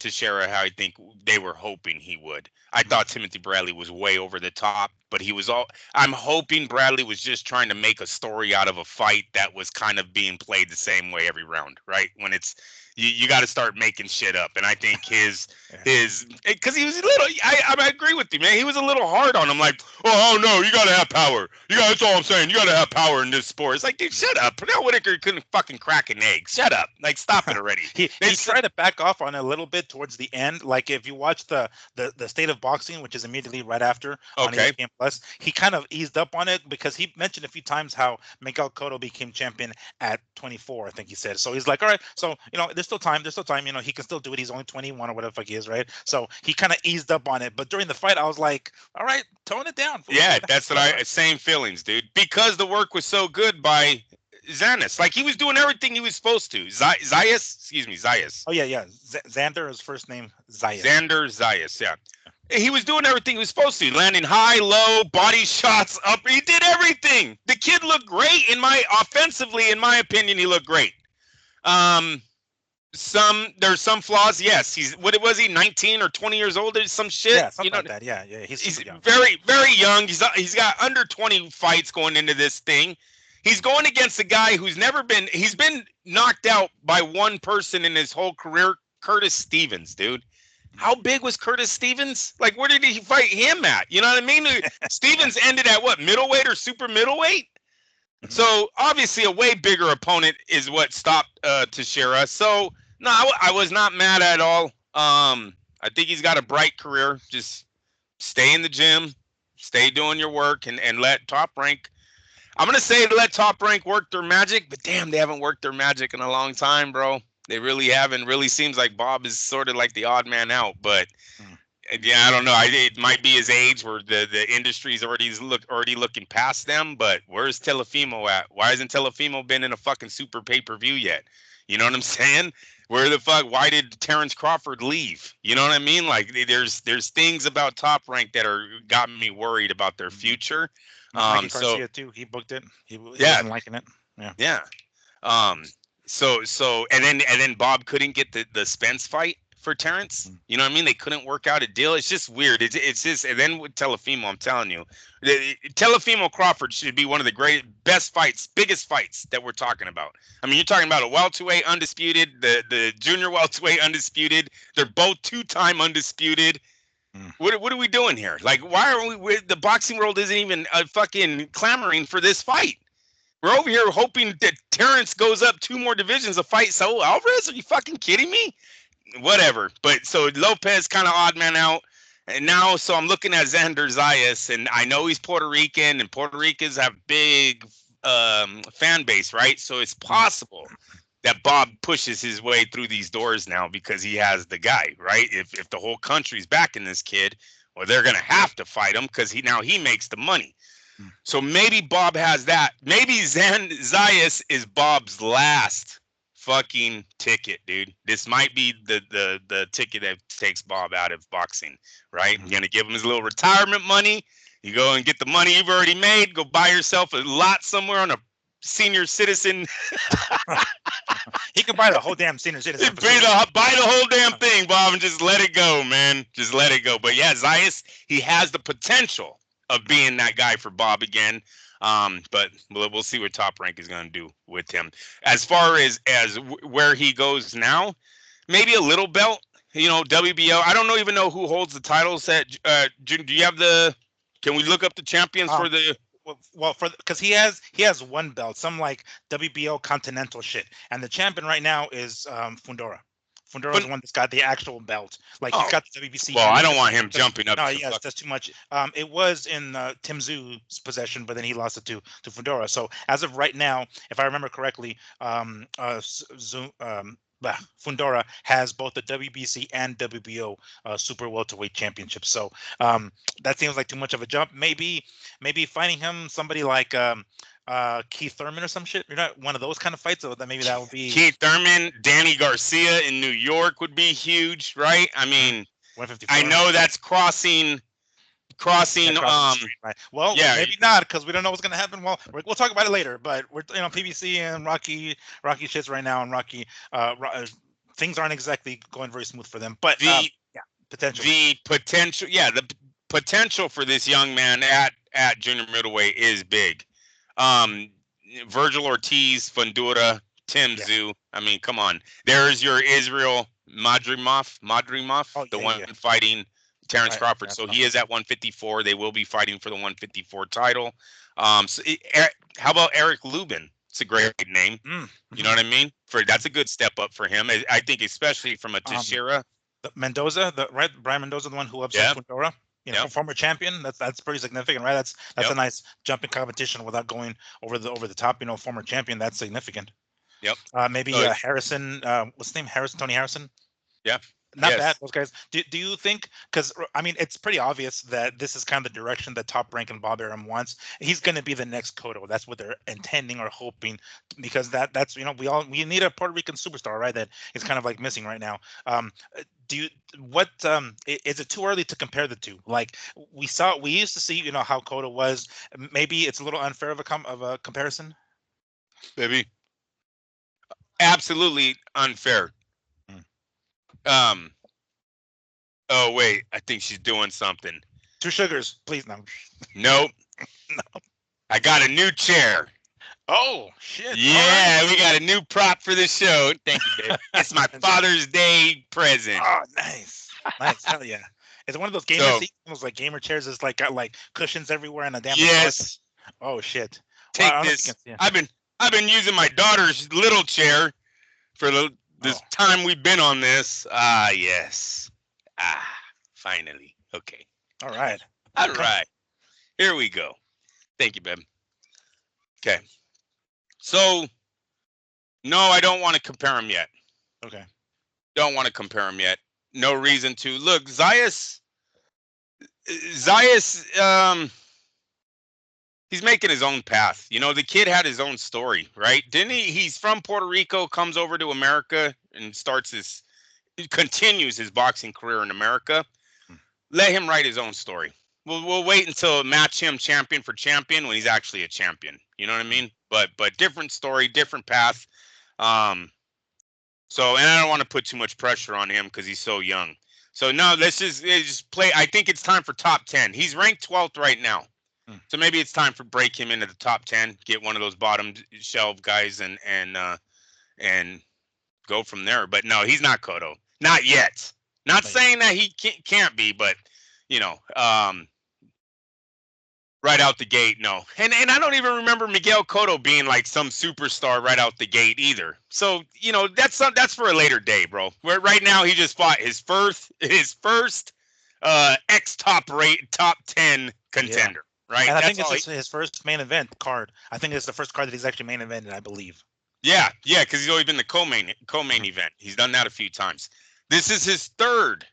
Teixeira how I think they were hoping he would. I Mhm. thought Timothy Bradley was way over the top, but he was all. I'm hoping Bradley was just trying to make a story out of a fight that was kind of being played the same way every round, right? When it's you got to start making shit up, and I think Yeah. his because he was a little. I agree with you, man. He was a little hard on him, like, oh no, you got to have power. That's all I'm saying. You got to have power in this sport. It's like, dude, shut up. Pernell Whitaker couldn't fucking crack an egg. Shut up. Like, stop it already. They He tried to back off on it a little bit towards the end. Like if you watch the State of Boxing, which is immediately right after on okay. ESPN plus. He kind of eased up on it because he mentioned a few times how Miguel Cotto became champion at 24, I think he said. So he's like, all right, so there's still time. There's still time. He can still do it. He's only 21 or whatever the fuck he is, right? So he kind of eased up on it. But during the fight, I was like, all right, tone it down. Yeah, that's what same feelings, dude. Because the work was so good by Zanis. Like, he was doing everything he was supposed to. Zayas, excuse me, Zayas. Oh yeah. Xander, his first name, Zayas. Xander Zayas, yeah. He was doing everything he was supposed to. Landing high, low, body shots up. He did everything. The kid looked great. Offensively, in my opinion, he looked great. There's some flaws. Yes, what was he, 19 or 20 years old? There's some shit. Yeah, something like that. Yeah. He's young. very, very young. He's got under 20 fights going into this thing. He's going against a guy who's he's been knocked out by one person in his whole career, Curtis Stevens, dude. How big was Curtis Stevens? Like, where did he fight him at? You know what I mean? Stevens ended at what, middleweight or super middleweight? So obviously a way bigger opponent is what stopped Teixeira. So no, I was not mad at all. I think he's got a bright career. Just stay in the gym, stay doing your work, and let Top Rank. I'm gonna say let Top Rank work their magic, but damn, they haven't worked their magic in a long time, bro. They really haven't. Really seems like Bob is sort of like the odd man out, but yeah, I don't know. It might be his age where the industry's already looking past them. But where's Telefimo at? Why hasn't Telefimo been in a fucking super pay-per-view yet? You know what I'm saying? Where the fuck? Why did Terrence Crawford leave? You know what I mean? Like, there's things about Top Rank that got me worried about their future. Garcia too. He booked it. He wasn't liking it. Yeah. So and then Bob couldn't get the Spence fight for Terrence. You know what I mean? They couldn't work out a deal. It's just weird. It's just, and then with Telefimo, I'm telling you, Telefimo Crawford should be one of the biggest fights that we're talking about. I mean, you're talking about a welterweight undisputed, the junior welterweight undisputed. They're both 2-time undisputed. What are we doing here? Like, why are we? The boxing world isn't even fucking clamoring for this fight. We're over here hoping that Terrence goes up 2 more divisions to fight Saul Alvarez. Are you fucking kidding me? Whatever. But so Lopez kind of odd man out. And now, so I'm looking at Xander Zayas, and I know he's Puerto Rican, and Puerto Ricans have big fan base, right? So it's possible that Bob pushes his way through these doors now because he has the guy, right? If the whole country's backing this kid, well, they're going to have to fight him because he makes the money. So maybe Bob has that. Maybe Zayas is Bob's last fucking ticket, dude. This might be the ticket that takes Bob out of boxing, right? You're gonna give him his little retirement money. You go and get the money you've already made. Go buy yourself a lot somewhere on a senior citizen. He can buy the whole damn senior citizen. Buy the whole damn thing, Bob, and just let it go, man. Just let it go. But yeah, Zayas, he has the potential of being that guy for Bob again. But we'll see what Top Rank is going to do with him. As far as where he goes now, maybe a little belt, WBO. I don't even know who holds the titles. Do you have can we look up the champions for the? Well, because he has one belt, some like WBO Continental shit, and the champion right now is Fundora. Fundora is the one that's got the actual belt. Like, he's got the WBC. Well, I don't want him jumping up. No, yes, that's too much. It was in Tim Tszú's possession, but then he lost it to Fundora. So as of right now, if I remember correctly, Fundora has both the WBC and WBO super welterweight championships. So that seems like too much of a jump. Maybe fighting him, somebody like Keith Thurman or some shit. You're not one of those kind of fights, so that maybe that would be Keith Thurman. Danny Garcia in New York would be huge, right? I mean, I know that's crossing. Right. Well, yeah, maybe not, because we don't know what's gonna happen. Well, we'll talk about it later. But we're PBC and Rocky shits right now, and Rocky things aren't exactly going very smooth for them. But the potential for this young man at junior middleweight is big. Virgil Ortiz, Fundora, Tim Tszú. I mean, come on. There's your Israel Madrimov, one fighting Terrence Crawford. So he is at 154. They will be fighting for the 154 title. How about Eric Lubin? It's a great name. You know what I mean? That's a good step up for him. I think, especially from a Teixeira. Mendoza, Brian Mendoza, the one who upset Fundora. Yep. former champion. That's pretty significant, right? That's Yep. a nice jump in competition without going over the top. Former champion. That's significant. Yep. Maybe So Harrison. What's his name? Tony Harrison. yeah. Not bad, Yes. those guys. Do you think? Because I mean, it's pretty obvious that this is kind of the direction that Top Rank and Bob Arum wants. He's going to be the next Cotto. That's what they're intending or hoping, because that's we need a Puerto Rican superstar, right? That is kind of like missing right now. Do you what is it too early to compare the two? Like we used to see, how Cotto was. Maybe it's a little unfair of a comparison. Baby. Absolutely unfair. Mm. Um. Oh wait, I think she's doing something. 2 sugars, please. No. Nope. No. I got a new chair. Oh shit! Yeah, All right. we got a new prop for the show. Thank you, babe. It's my Father's Day present. Oh, nice, nice, hell yeah! It's one of those gamer So seats, those like gamer chairs. It's like got like cushions everywhere and a damn massage. yes, Oh shit! Well, I take don't know if you this. can. Yeah. I've been using my daughter's little chair for this Oh, time we've been on this. Ah, yes. Ah, finally. Okay. all right. All Okay. right. Here we go. Thank you, babe. Okay. So, no, I don't want to compare them yet. Okay. Don't want to compare them yet. No reason to. Look, Zayas, he's making his own path. The kid had his own story, right? Didn't he? He's from Puerto Rico, comes over to America and continues his boxing career in America. Hmm. Let him write his own story. We'll wait until match him champion for champion when he's actually a champion. You know what I mean? But different story, different path. So, and I don't want to put too much pressure on him because he's so young. So no, let's just play. I think it's time for top 10. He's ranked 12th right now. Hmm. So maybe it's time for break him into the top 10, get one of those bottom shelf guys and go from there. But no, he's not Cotto. Not yet. Not saying that he can't be, but right out the gate, no. And I don't even remember Miguel Cotto being like some superstar right out the gate either. So, that's for a later day, bro. Where right now he just fought his first ex top 10 contender, right? And I think That's all. it's his first main event card. I think it's the first card that he's actually main evented, I believe. Yeah, because he's always been the co-main event. He's done that a few times. This is his third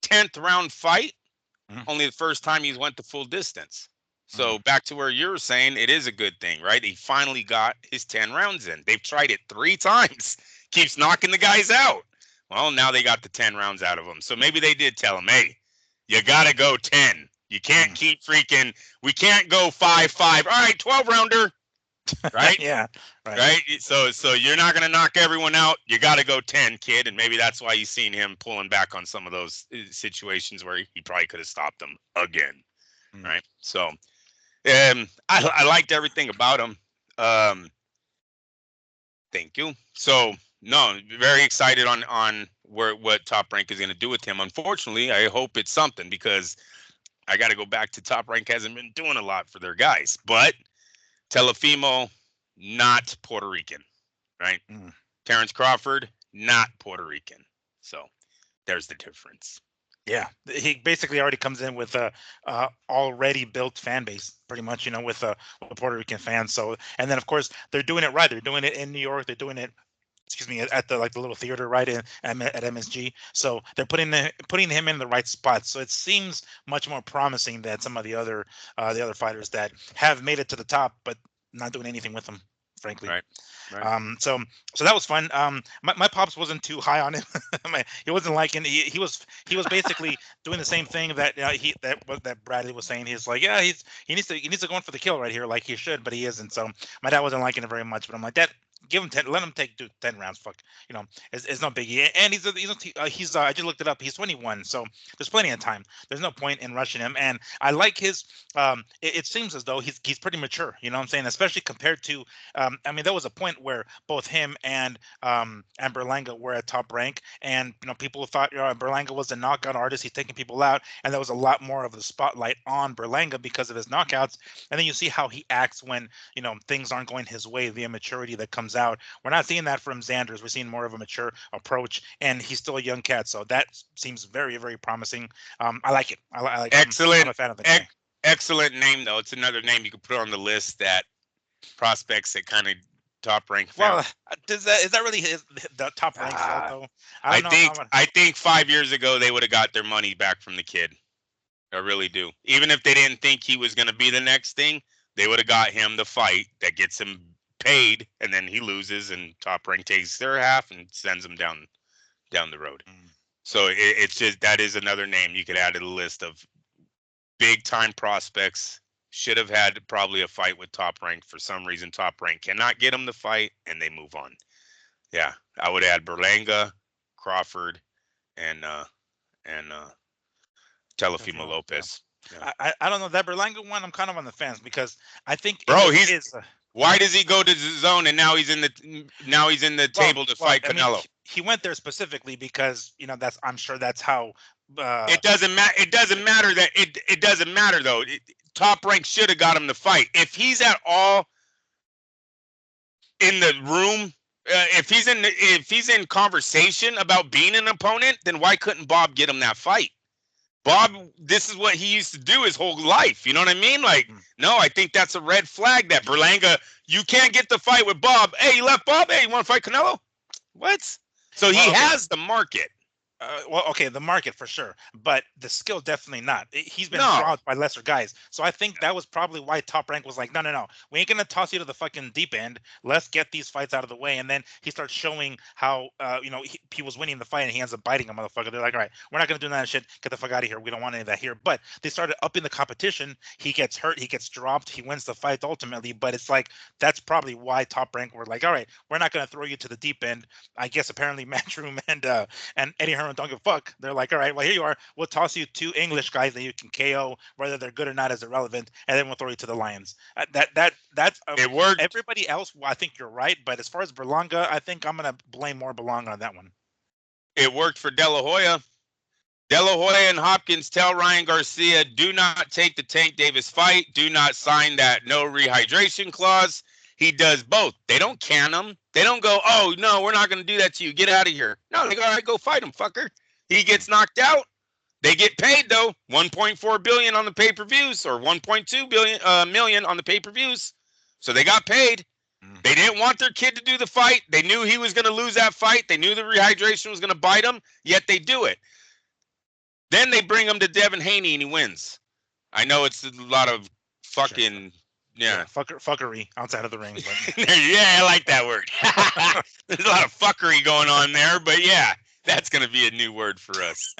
10th round fight. Mhm. Only the first time he's went the full distance. So back to where you were saying, it is a good thing, right? He finally got his 10 rounds in. They've tried it 3 times. Keeps knocking the guys out. Well, now they got the 10 rounds out of him. So maybe they did tell him, hey, you got to go 10. You can't keep freaking, we can't go 5-5. All right, 12 rounder. Right? Yeah. Right. So you're not going to knock everyone out. You got to go 10, kid. And maybe that's why you've seen him pulling back on some of those situations where he probably could have stopped them again. Right. So I liked everything about him. Thank you. So no, very excited on what Top Rank is going to do with him. Unfortunately, I hope it's something because I got to go back to Top Rank hasn't been doing a lot for their guys. But Telefimo, not Puerto Rican, right? Terrence Crawford, not Puerto Rican. So there's the difference. Yeah, he basically already comes in with a already built fan base, pretty much, with a Puerto Rican fans. So, and then of course they're doing it right. They're doing it in New York. They're doing it, excuse me, at the little theater right at MSG. So they're putting him in the right spot. So it seems much more promising than some of the other fighters that have made it to the top, but not doing anything with them, frankly. Right. So that was fun. My pops wasn't too high on him. He wasn't liking. He was basically doing the same thing that that Bradley was saying. He's like, yeah, he needs to go in for the kill right here, like he should, but he isn't. So my dad wasn't liking it very much. But I'm like, Dad, give him 10. Let him take 10 rounds. Fuck, it's no biggie. And he's I just looked it up. He's 21, so there's plenty of time. There's no point in rushing him. And I like his. It seems as though he's pretty mature. You know what I'm saying? Especially compared to. I mean, there was a point where both him and Berlanga were at Top Rank, and people thought Berlanga was a knockout artist. He's taking people out, and there was a lot more of the spotlight on Berlanga because of his knockouts. And then you see how he acts when things aren't going his way, the immaturity that comes out. We're not seeing that from Xanders. We're seeing more of a mature approach, and he's still a young cat, so that seems very, very promising. I like it. I like. I'm Excellent, a fan of the guy. excellent name though. It's another name you could put on the list that prospects that kind of top rank found. Well, is that really the top rank fault though? I I don't know if I'm think gonna, I think 5 years ago they would have got their money back from the kid. I really do. Even if they didn't think he was going to be the next thing, they would have got him the fight that gets him paid, and then he loses, and Top Rank takes their half and sends him down the road. So it's just that is another name you could add to the list of big time prospects. Should have had probably a fight with Top Rank. For some reason, Top Rank cannot get him the fight, and they move on. Yeah, I would add Berlanga, Crawford, and Telefimo Lopez. Yeah. I don't know that Berlanga one. I'm kind of on the fence because I think bro, why does he go to the zone and now he's in the table to fight Canelo? I mean, he went there specifically because I'm sure that's how. It doesn't matter. It doesn't matter that it doesn't matter though. Top Rank should have got him the fight if he's at all in the room. If he's in conversation about being an opponent, then why couldn't Bob get him that fight? Bob, this is what he used to do his whole life. You know what I mean? Like, no, I think that's a red flag that Berlanga, you can't get the fight with Bob. Hey, you left Bob. Hey, you want to fight Canelo? What? So he has the market. Okay, the market for sure, but the skill definitely not. He's been dropped by lesser guys, so I think that was probably why Top Rank was like, no, we ain't gonna toss you to the fucking deep end. Let's get these fights out of the way, and then he starts showing how he was winning the fight, and he ends up biting a motherfucker. They're like, all right, we're not gonna do that shit. Get the fuck out of here. We don't want any of that here. But they started upping the competition. He gets hurt. He gets dropped. He wins the fight ultimately. But it's like that's probably why Top Rank were like, all right, we're not gonna throw you to the deep end. I guess apparently Matchroom and Eddie Herman don't give a fuck. They're like, all right, well, here you are. We'll toss you 2 English guys that you can KO, whether they're good or not is irrelevant, and then we'll throw you to the Lions. That's it worked. Everybody else, well, I think you're right, but as far as Berlanga, I think I'm gonna blame more Berlanga on that one. It worked for De La Hoya. De La Hoya and Hopkins tell Ryan Garcia, do not take the Tank Davis fight. Do not sign that no rehydration clause. He does both. They don't can him. They don't go, oh, no, we're not going to do that to you. Get out of here. No, they go, all right, go fight him, fucker. He gets knocked out. They get paid, though. $1.4 billion on the pay-per-views or $1.2 million on the pay-per-views. So they got paid. They didn't want their kid to do the fight. They knew he was going to lose that fight. They knew the rehydration was going to bite him, yet they do it. Then they bring him to Devin Haney, and he wins. I know it's a lot of fucking... Yeah, fuckery outside of the ring. But... yeah, I like that word. There's a lot of fuckery going on there, but yeah, that's gonna be a new word for us.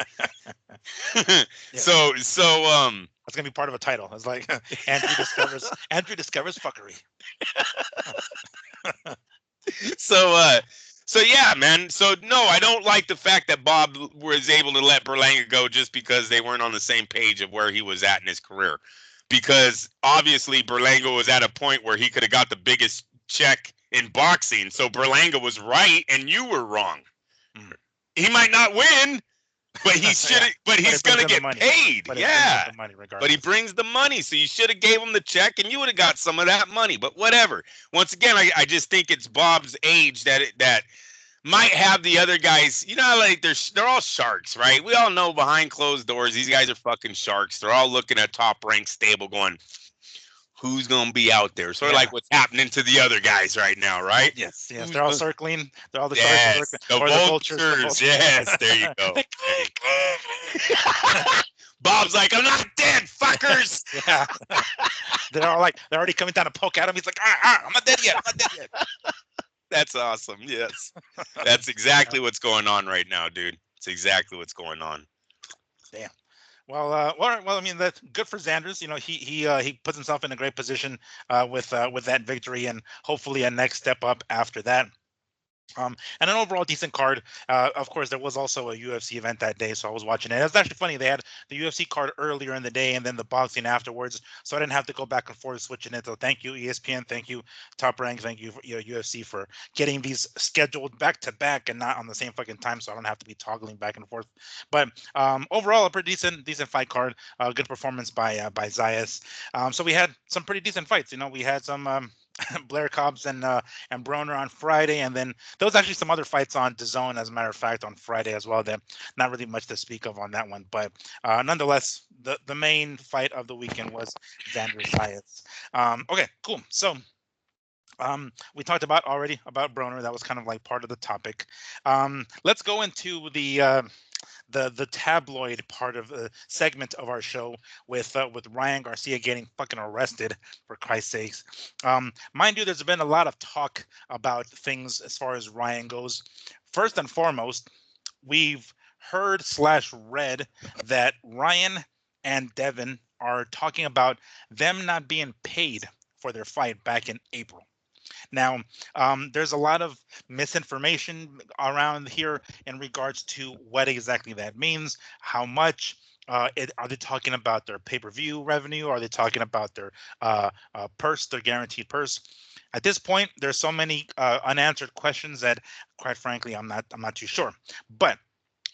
So that's gonna be part of a title. It's like Andrew discovers fuckery. So yeah, man. So no, I don't like the fact that Bob was able to let Berlanga go just because they weren't on the same page of where he was at in his career. Because obviously Berlanga was at a point where he could have got the biggest check in boxing. So Berlanga was right and you were wrong. He might not win, but he should. But he's gonna get paid. But but he brings the money. So you should have gave him the check and you would have got some of that money. But whatever. Once again, I just think it's Bob's age that might have the other guys, like they're all sharks, right? We all know behind closed doors, these guys are fucking sharks. They're all looking at Top Rank stable going, who's going to be out there? Sort of like what's happening to the other guys right now, right? Yes. They're all circling. They're all the sharks circling. The vultures. Yes, there you go. Bob's like, I'm not dead, fuckers. Yeah. They're already coming down to poke at him. He's like, I'm not dead yet. That's awesome. Yes. That's exactly what's going on right now, dude. It's exactly what's going on. Damn. Well, I mean, that's good for Xanders. He puts himself in a great position with that victory, and hopefully a next step up after that. And an overall decent card. Of course, there was also a UFC event that day, so I was watching it. It was actually funny. They had the UFC card earlier in the day and then the boxing afterwards, so I didn't have to go back and forth switching it. So thank you, ESPN. Thank you, Top Rank. Thank you, UFC, for getting these scheduled back to back and not on the same fucking time, so I don't have to be toggling back and forth. But overall, a pretty decent fight card. Good performance by Zayas. So we had some pretty decent fights. We had some. Blair Cobbs and Broner on Friday, and then there was actually some other fights on DAZN, as a matter of fact, on Friday as well. That not really much to speak of on that one, but nonetheless, the main fight of the weekend was Xander Zayas. Okay, cool. So we talked about already about Broner. That was kind of like part of the topic. Let's go into the tabloid part of the segment of our show with Ryan Garcia getting fucking arrested, for Christ's sakes. Mind you, there's been a lot of talk about things as far as Ryan goes. First and foremost, we've heard slash read that Ryan and Devin are talking about them not being paid for their fight back in April. Now, there's a lot of misinformation around here in regards to what exactly that means, how much. Are they talking about their pay-per-view revenue? Are they talking about their purse, their guaranteed purse? At this point, there's so many unanswered questions that, quite frankly, I'm not too sure. But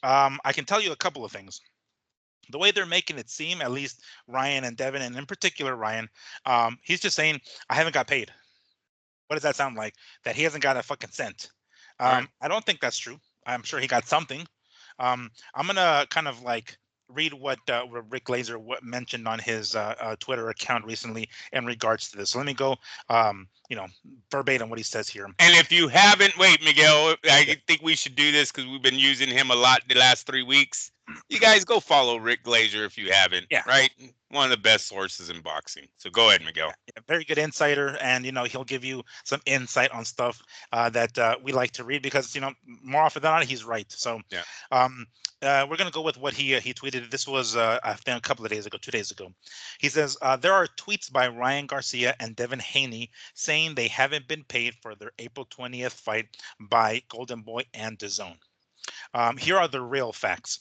I can tell you a couple of things. The way they're making it seem, at least Ryan and Devin, and in particular Ryan, he's just saying, "I haven't got paid." What does that sound like? That he hasn't got a fucking cent. Right. I don't think that's true. I'm sure he got something. I'm gonna kind of like read what Rick Glazer mentioned on his Twitter account recently in regards to this. So let me go, verbatim what he says here. And if you haven't, wait, Miguel, Yeah. I think we should do this because we've been using him a lot the last 3 weeks. You guys go follow Rick Glazer if you haven't, Yeah. right? One of the best sources in boxing. So go ahead, Miguel. Yeah, very good insider, and he'll give you some insight on stuff that we like to read because more often than not he's right. So Yeah. we're gonna go with what he tweeted. This was I think a couple of days ago, 2 days ago. He says there are tweets by Ryan Garcia and Devin Haney saying they haven't been paid for their April 20th fight by Golden Boy and DAZN. Here are the real facts.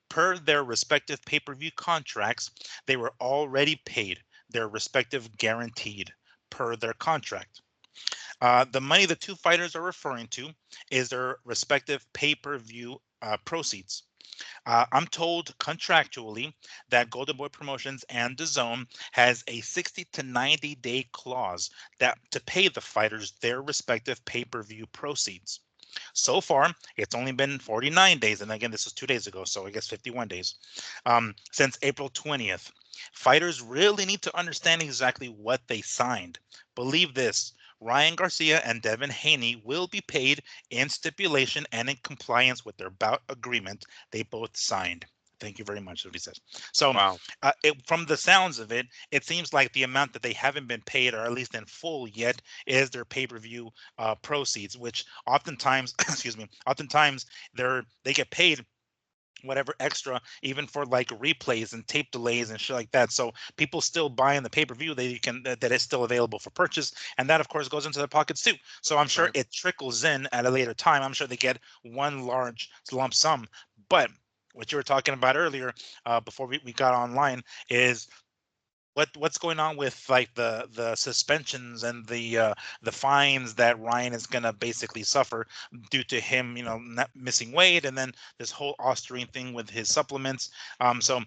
Per their respective pay-per-view contracts, they were already paid their respective guaranteed per their contract. The money the two fighters are referring to is their respective pay-per-view proceeds. I'm told contractually that Golden Boy Promotions and DAZN has a 60 to 90 day clause that to pay the fighters their respective pay-per-view proceeds. So far, it's only been 49 days, and again, this was 2 days ago, so I guess 51 days since April 20th. Fighters really need to understand exactly what they signed. Believe this. Ryan Garcia and Devin Haney will be paid in stipulation and in compliance with their bout agreement they both signed. Thank you very much, what he says. So, Wow. from the sounds of it, it seems like the amount that they haven't been paid, or at least in full yet, is their pay-per-view proceeds, which oftentimes, excuse me, oftentimes they get paid whatever extra, even for like replays and tape delays and shit like that. So people still buying the pay-per-view that is still available for purchase, and that of course goes into their pockets too. So I'm sure Right. it trickles in at a later time. I'm sure they get one large lump sum. But what you were talking about earlier, before we got online, is what's going on with like the suspensions and the fines that Ryan is gonna basically suffer due to him, not missing weight, and then this whole Ostarine thing with his supplements. So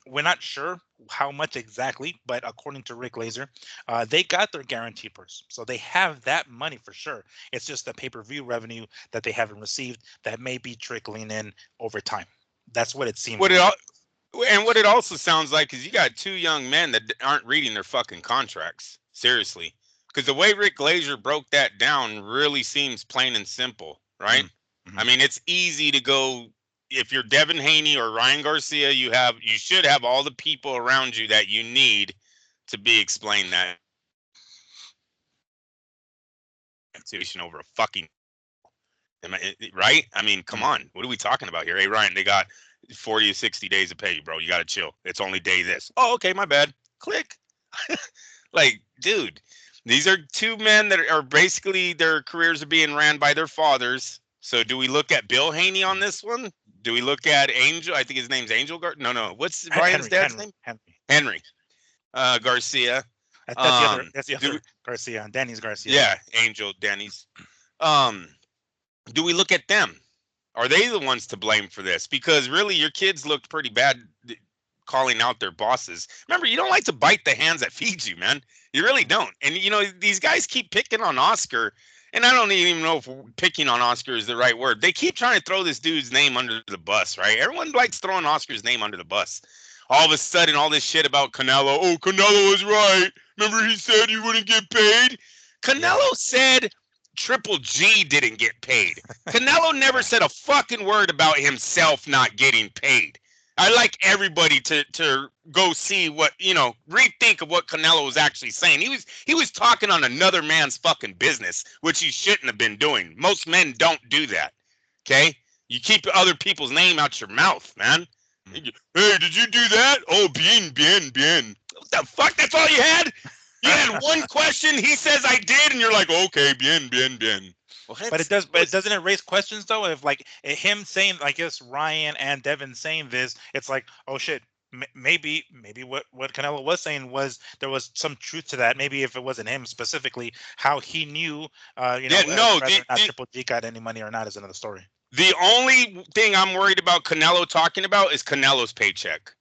we're not sure how much exactly, but according to Rick Laser, they got their guarantee purse, so they have that money for sure. It's just the pay-per-view revenue that they haven't received that may be trickling in over time. That's what it seems What it like. And what it also sounds like is you got two young men that aren't reading their fucking contracts. Seriously. Because the way Rick Glazer broke that down really seems plain and simple, right? Mm-hmm. I mean, it's easy to go. If you're Devin Haney or Ryan Garcia, you should have all the people around you that you need to be explained that situation over a fucking right? I mean, come on. What are we talking about here? Hey, Ryan, they got 40 to 60 days of pay, bro. You got to chill. It's only day this. Oh, okay, my bad. Click. Like, dude, these are two men that are basically their careers are being ran by their fathers. So do we look at Bill Haney on this one? Do we look at Angel? I think his name's Angel No. What's Ryan's dad's name? Henry. Garcia. That's the other. That's the Do other Garcia, and Danny's Garcia. yeah, Angel Denny's. Do we look at them? Are they the ones to blame for this? Because really, your kids looked pretty bad calling out their bosses. Remember, you don't like to bite the hands that feed you, man. You really don't. And these guys keep picking on Oscar, and I don't even know if picking on Oscar is the right word. They keep trying to throw this dude's name under the bus, right? Everyone likes throwing Oscar's name under the bus. All of a sudden, all this shit about Canelo. Oh, Canelo was right. Remember, he said you wouldn't get paid. Canelo said Triple G didn't get paid. Canelo never said a fucking word about himself not getting paid. I like everybody to go see what, rethink of what Canelo was actually saying. He was talking on another man's fucking business, which he shouldn't have been doing. Most men don't do that. Okay? You keep other people's name out your mouth, man. Hey, did you do that? Oh, bien. What the fuck? That's all you had? You had one question. He says I did, and you're like, okay, bien. Well, but it does. But doesn't it raise questions though? If like him saying, I guess Ryan and Devin saying this, it's like, oh shit. Maybe what Canelo was saying was there was some truth to that. Maybe if it wasn't him specifically, how he knew, whether or not Triple G got any money or not is another story. The only thing I'm worried about Canelo talking about is Canelo's paycheck.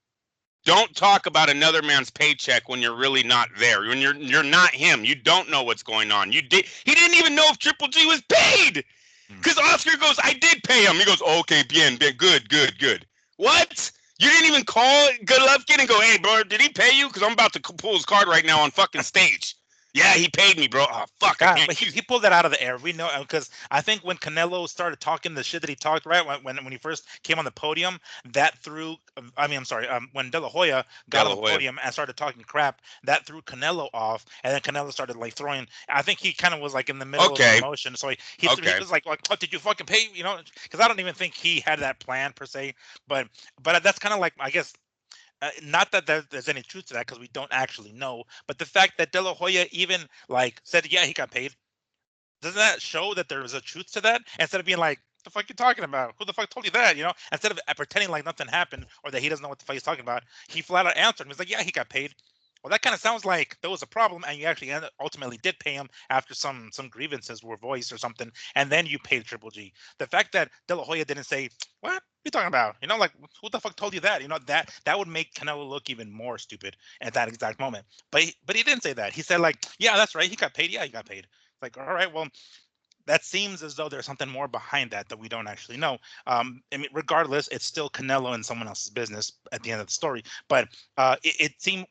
Don't talk about another man's paycheck when you're really not there. When you're not him. You don't know what's going on. He didn't even know if Triple G was paid. Because Oscar goes, I did pay him. He goes, okay, bien, good. What? You didn't even call Golovkin and go, hey, bro, did he pay you? Because I'm about to pull his card right now on fucking stage. Yeah, he paid me, bro. Oh, fuck. God, but he pulled that out of the air. We know, because I think when Canelo started talking the shit that he talked, right, when he first came on the podium, that threw, when De La Hoya got on the podium and started talking crap, that threw Canelo off, and then Canelo started like throwing, I think he kind of was like in the middle of the emotion, so he was like, what, did you fucking pay, because I don't even think he had that plan per se, but that's kind of like, I guess, not that there's any truth to that because we don't actually know, but the fact that De La Hoya even like said, yeah, he got paid, doesn't that show that there is a truth to that? Instead of being like, the fuck you talking about? Who the fuck told you that? Instead of pretending like nothing happened or that he doesn't know what the fuck he's talking about, he flat out answered him. He's like, yeah, he got paid. Well, that kind of sounds like there was a problem, and you actually ultimately did pay him after some grievances were voiced or something, and then you paid Triple G. The fact that De La Hoya didn't say, what are you talking about? Like, who the fuck told you that? That would make Canelo look even more stupid at that exact moment. But he didn't say that. He said like, yeah, that's right. He got paid. Yeah, he got paid. It's like, all right, well, that seems as though there's something more behind that we don't actually know. I mean, regardless, it's still Canelo and someone else's business at the end of the story. But it seemed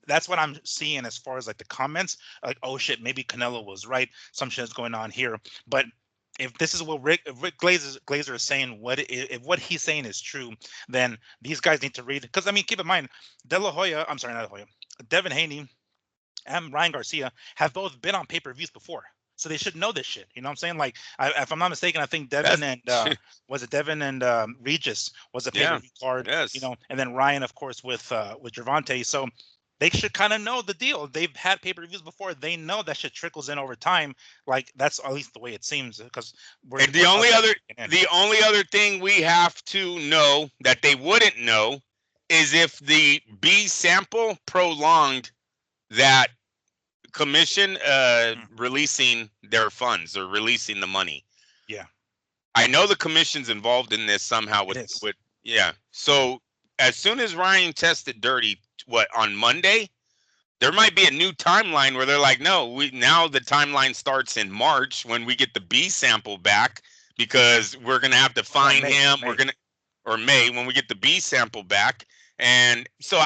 that's what I'm seeing as far as like the comments, like, oh shit, maybe Canelo was right. Some shit is going on here. But if this is what Rick Glazer is saying, if what he's saying is true, then these guys need to read. Because I mean, keep in mind, not De La Hoya, Devin Haney and Ryan Garcia have both been on pay-per-views before. So they should know this shit. You know what I'm saying? Like, if I'm not mistaken, I think Devin and Regis was a pay-per-view card. Yes. And then Ryan, of course, with Gervonta. So they should kind of know the deal. They've had pay-per-views before. They know that shit trickles in over time. Like, that's at least the way it seems. Because the only other thing we have to know that they wouldn't know is if the B sample prolonged that commission releasing their funds or releasing the money. Yeah, I know the commission's involved in this somehow with so as soon as Ryan tested dirty on Monday, there might be a new timeline where they're like, no, now the timeline starts in March when we get the B sample back, because we're gonna have to find him. May. We're gonna, or May, when we get the B sample back. And so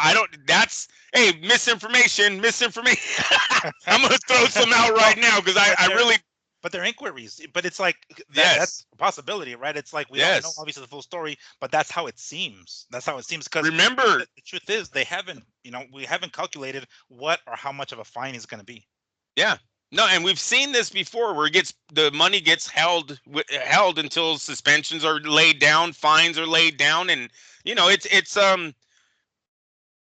hey, misinformation. I'm going to throw some out right now because I really. But they're inquiries. But it's like, that's a possibility, right? It's like, we don't know obviously the full story, but that's how it seems. Because remember, the truth is we haven't calculated what or how much of a fine is going to be. Yeah. No, and we've seen this before where the money gets held until suspensions are laid down, fines are laid down. And, it's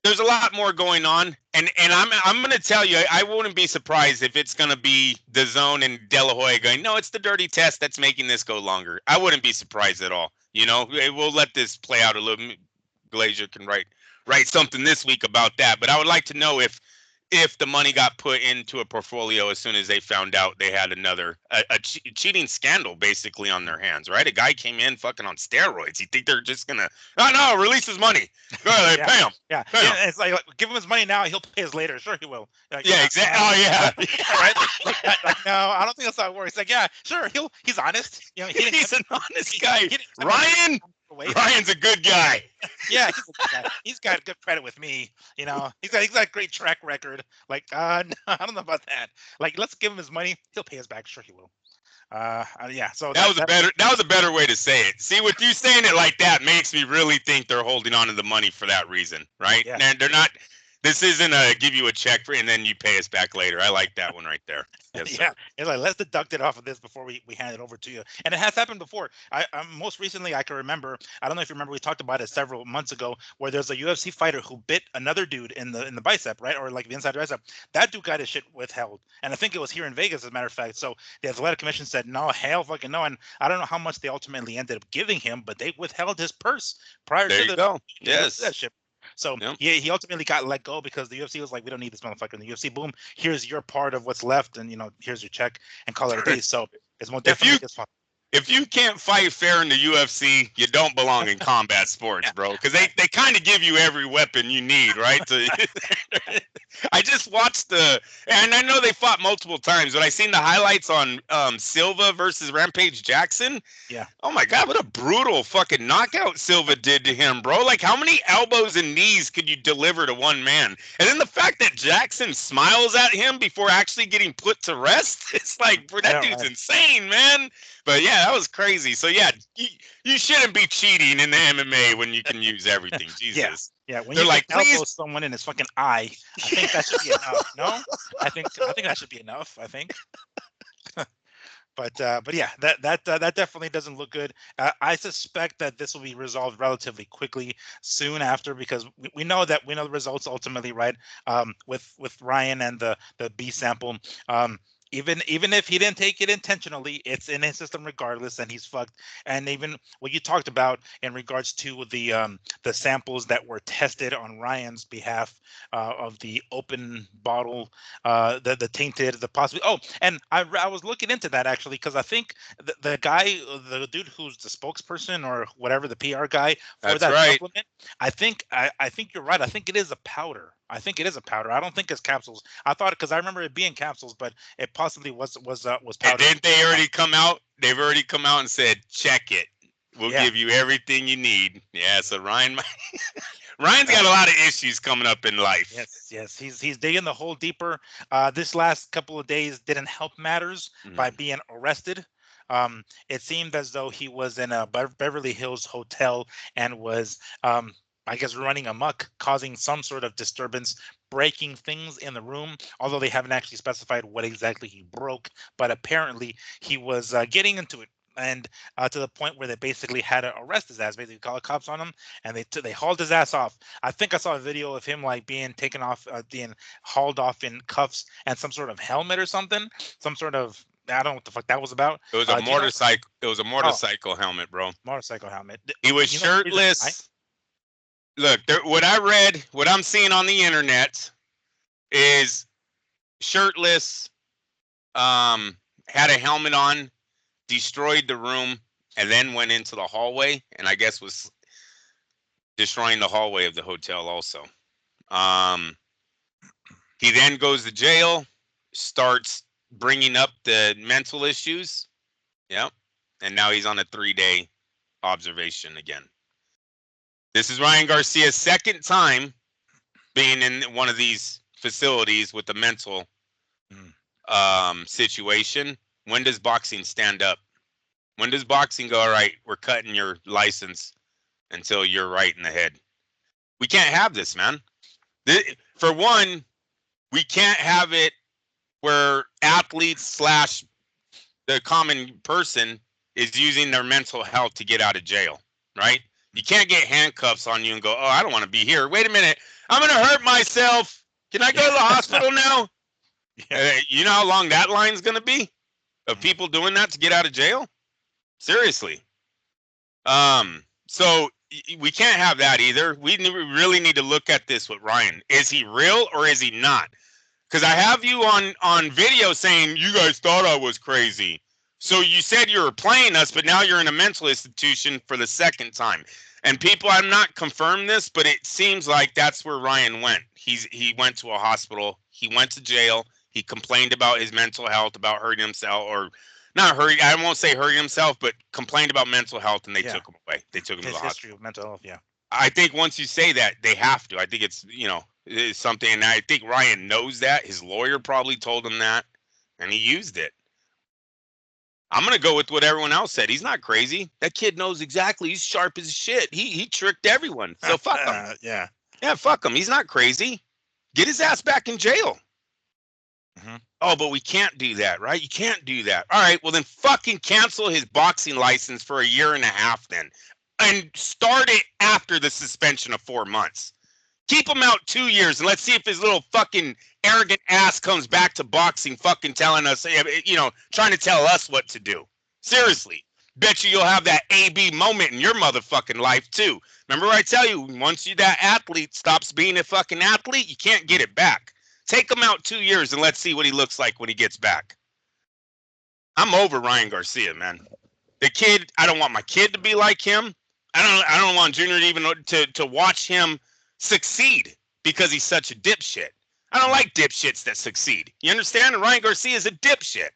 there's a lot more going on, and I'm going to tell you, I wouldn't be surprised if it's going to be the Zone and De La Hoya going, no, it's the dirty test that's making this go longer. I wouldn't be surprised at all. We'll let this play out a little. Glazer can write something this week about that, but I would like to know if if the money got put into a portfolio as soon as they found out they had another cheating scandal basically on their hands, right? A guy came in fucking on steroids. You think they're just gonna release his money? Go ahead, Yeah. pay him. Yeah. Pay him. It's like give him his money now. He'll pay us later. Sure, he will. Like, Yeah, exactly. Oh yeah. Right. Like, no, I don't think that's how it works. Like, yeah, sure. He's honest. You know, He's an honest guy. he didn't come Ryan. away. Ryan's a good guy. Yeah, he's a good guy. He's got good credit with me. You know, he's got a great track record. Like, no, I don't know about that. Like, let's give him his money. He'll pay us back. Sure, he will. Yeah. So that was a better way to say it. See, with you saying it like that makes me really think they're holding on to the money for that reason, right? Yeah. And they're not. This isn't a give you a check for and then you pay us back later. I like that one right there. Yes, Yeah, sir. it's like let's deduct it off of this before we hand it over to you. And it has happened before. I most recently I can remember. I don't know if you remember. We talked about it several months ago, where there's a UFC fighter who bit another dude in the bicep, right, or like the inside bicep. That dude got his shit withheld, and I think it was here in Vegas, as a matter of fact. So the athletic commission said no, hell, fucking no. And I don't know how much they ultimately ended up giving him, but they withheld his purse prior There to you the go. Yes. that shit. So Yep. he ultimately got let go because the UFC was like, we don't need this motherfucker. And the UFC, boom, here's your part of what's left, and here's your check, and call it a day. So it's more definitely his fault. If you can't fight fair in the UFC, you don't belong in combat sports, bro. Because they kind of give you every weapon you need, right? I just watched and I know they fought multiple times, but I seen the highlights on Silva versus Rampage Jackson. Yeah. Oh my God, what a brutal fucking knockout Silva did to him, bro. Like, how many elbows and knees could you deliver to one man? And then the fact that Jackson smiles at him before actually getting put to rest, it's like, bro, that dude's insane, man. But yeah, that was crazy. So yeah, you shouldn't be cheating in the MMA when you can use everything. Jesus. Yeah. When they're you like, elbow please, someone in his fucking eye, I think that should be enough. No, I think that should be enough. I think. But yeah, that definitely doesn't look good. I suspect that this will be resolved relatively quickly soon after, because we know the results ultimately, right? With Ryan and the B sample. Even if he didn't take it intentionally, it's in his system regardless, and he's fucked. And even what you talked about in regards to the samples that were tested on Ryan's behalf of the open bottle, the tainted, the possibly. Oh, and I was looking into that actually, because I think the guy, the dude who's the spokesperson or whatever, the PR guy for that's that right. supplement, I think you're right. I think it is a powder. I don't think it's capsules. I thought, because I remember it being capsules, but it possibly was powder. And didn't they already come out? They've already come out and said, check it. We'll give you everything you need. Yeah, so Ryan's got a lot of issues coming up in life. Yes. He's digging the hole deeper. This last couple of days didn't help matters by being arrested. It seemed as though he was in a Beverly Hills hotel and was I guess running amok, causing some sort of disturbance, breaking things in the room, although they haven't actually specified what exactly he broke. But apparently he was getting into it, and to the point where they basically had to arrest his ass, basically call the cops on him, and they hauled his ass off. I think I saw a video of him like being taken off, being hauled off in cuffs and some sort of helmet or something, some sort of, I don't know what the fuck that was about. It was a motorcycle. It was a motorcycle helmet, bro. Motorcycle helmet. He was shirtless. Look, what I'm seeing on the internet is shirtless, had a helmet on, destroyed the room, and then went into the hallway, and I guess was destroying the hallway of the hotel also. He then goes to jail, starts bringing up the mental issues. Yep. And now he's on a 3-day observation again. This is Ryan Garcia's second time being in one of these facilities with a mental situation. When does boxing stand up? When does boxing go, all right, we're cutting your license until you're right in the head? We can't have this, man. For one, we can't have it where athletes / the common person is using their mental health to get out of jail, right? You can't get handcuffs on you and go, oh, I don't want to be here. Wait a minute. I'm going to hurt myself. Can I go to the hospital now? You know how long that line's going to be of people doing that to get out of jail? Seriously. So we can't have that either. We really need to look at this with Ryan. Is he real or is he not? Because I have you on video saying you guys thought I was crazy. So you said you were playing us, but now you're in a mental institution for the second time. And people, I'm not confirmed this, but it seems like that's where Ryan went. He went to a hospital. He went to jail. He complained about his mental health, about hurting himself, or not hurting. I won't say hurting himself, but complained about mental health, and they took him away. They took him to the His history hospital. of mental health, yeah. I think once you say that, they have to. I think it's it's something, and I think Ryan knows that. His lawyer probably told him that, and he used it. I'm gonna go with what everyone else said. He's not crazy. That kid knows exactly. He's sharp as shit. He tricked everyone. So fuck him. Yeah. Yeah, fuck him. He's not crazy. Get his ass back in jail. Mm-hmm. Oh, but we can't do that, right? You can't do that. All right, well then fucking cancel his boxing license for a year and a half then. And start it after the suspension of 4 months. Keep him out 2 years and let's see if his little fucking arrogant ass comes back to boxing fucking telling us, trying to tell us what to do. Seriously. Bet you'll have that AB moment in your motherfucking life too. Remember I tell you, once that athlete stops being a fucking athlete, you can't get it back. Take him out 2 years and let's see what he looks like when he gets back. I'm over Ryan Garcia, man. The kid, I don't want my kid to be like him. I don't want Junior to even to watch him succeed because he's such a dipshit. I don't like dipshits that succeed. You understand? And Ryan Garcia is a dipshit.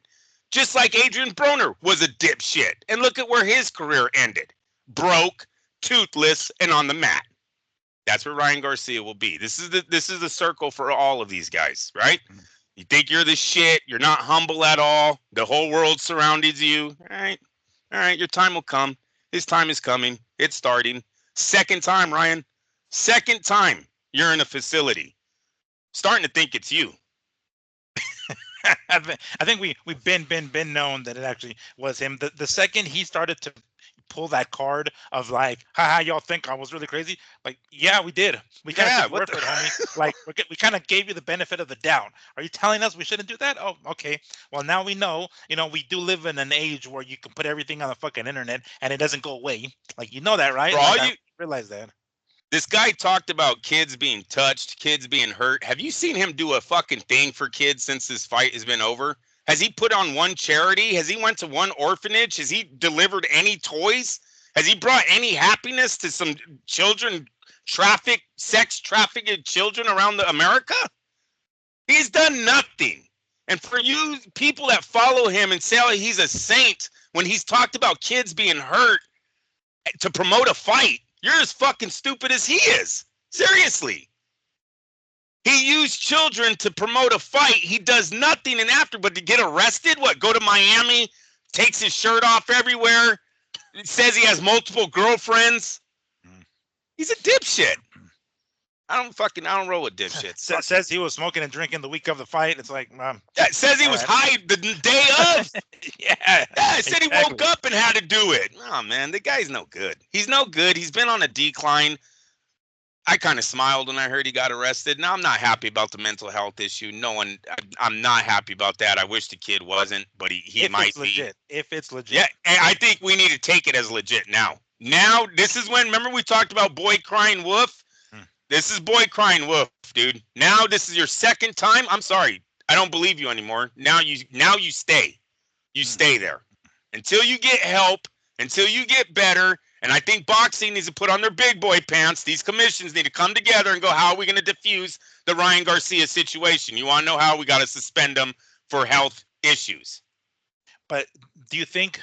Just like Adrian Broner was a dipshit. And look at where his career ended. Broke, toothless, and on the mat. That's where Ryan Garcia will be. This is the circle for all of these guys, right? You think you're the shit. You're not humble at all. The whole world surrounds you. All right, your time will come. His time is coming. It's starting. Second time, Ryan. Second time you're in a facility. Starting to think it's you. I think we've been known that it actually was him. The second he started to pull that card of like, haha, y'all think I was really crazy? Like, yeah, we did. We kind of took word for it, homie. Like, we kind of gave you the benefit of the doubt. Are you telling us we shouldn't do that? Oh, okay. Well, now we know. We do live in an age where you can put everything on the fucking internet and it doesn't go away. Like, you know that, right? For like, all you realize that. This guy talked about kids being touched, kids being hurt. Have you seen him do a fucking thing for kids since this fight has been over? Has he put on one charity? Has he went to one orphanage? Has he delivered any toys? Has he brought any happiness to some children, sex trafficked children around America? He's done nothing. And for you people that follow him and say, oh, he's a saint when he's talked about kids being hurt to promote a fight, you're as fucking stupid as he is. Seriously. He used children to promote a fight. He does nothing and after but to get arrested. What? Go to Miami, takes his shirt off everywhere, says he has multiple girlfriends. He's a dipshit. I don't roll with dipshits. Says he was smoking and drinking the week of the fight. It's like, says he was high the day of. Yeah. Said he woke up and had to do it. Oh man, the guy's no good. He's no good. He's been on a decline. I kind of smiled when I heard he got arrested. Now I'm not happy about the mental health issue. I'm not happy about that. I wish the kid wasn't, but he might be. Legit. If it's legit. Yeah, and I think we need to take it as legit now. Now, this is when, remember we talked about boy crying wolf? This is boy crying wolf, dude. Now this is your second time. I'm sorry. I don't believe you anymore. Now you stay. You stay there until you get help, until you get better. And I think boxing needs to put on their big boy pants. These commissions need to come together and go, how are we going to diffuse the Ryan Garcia situation? You want to know how? We got to suspend him for health issues. But do you think,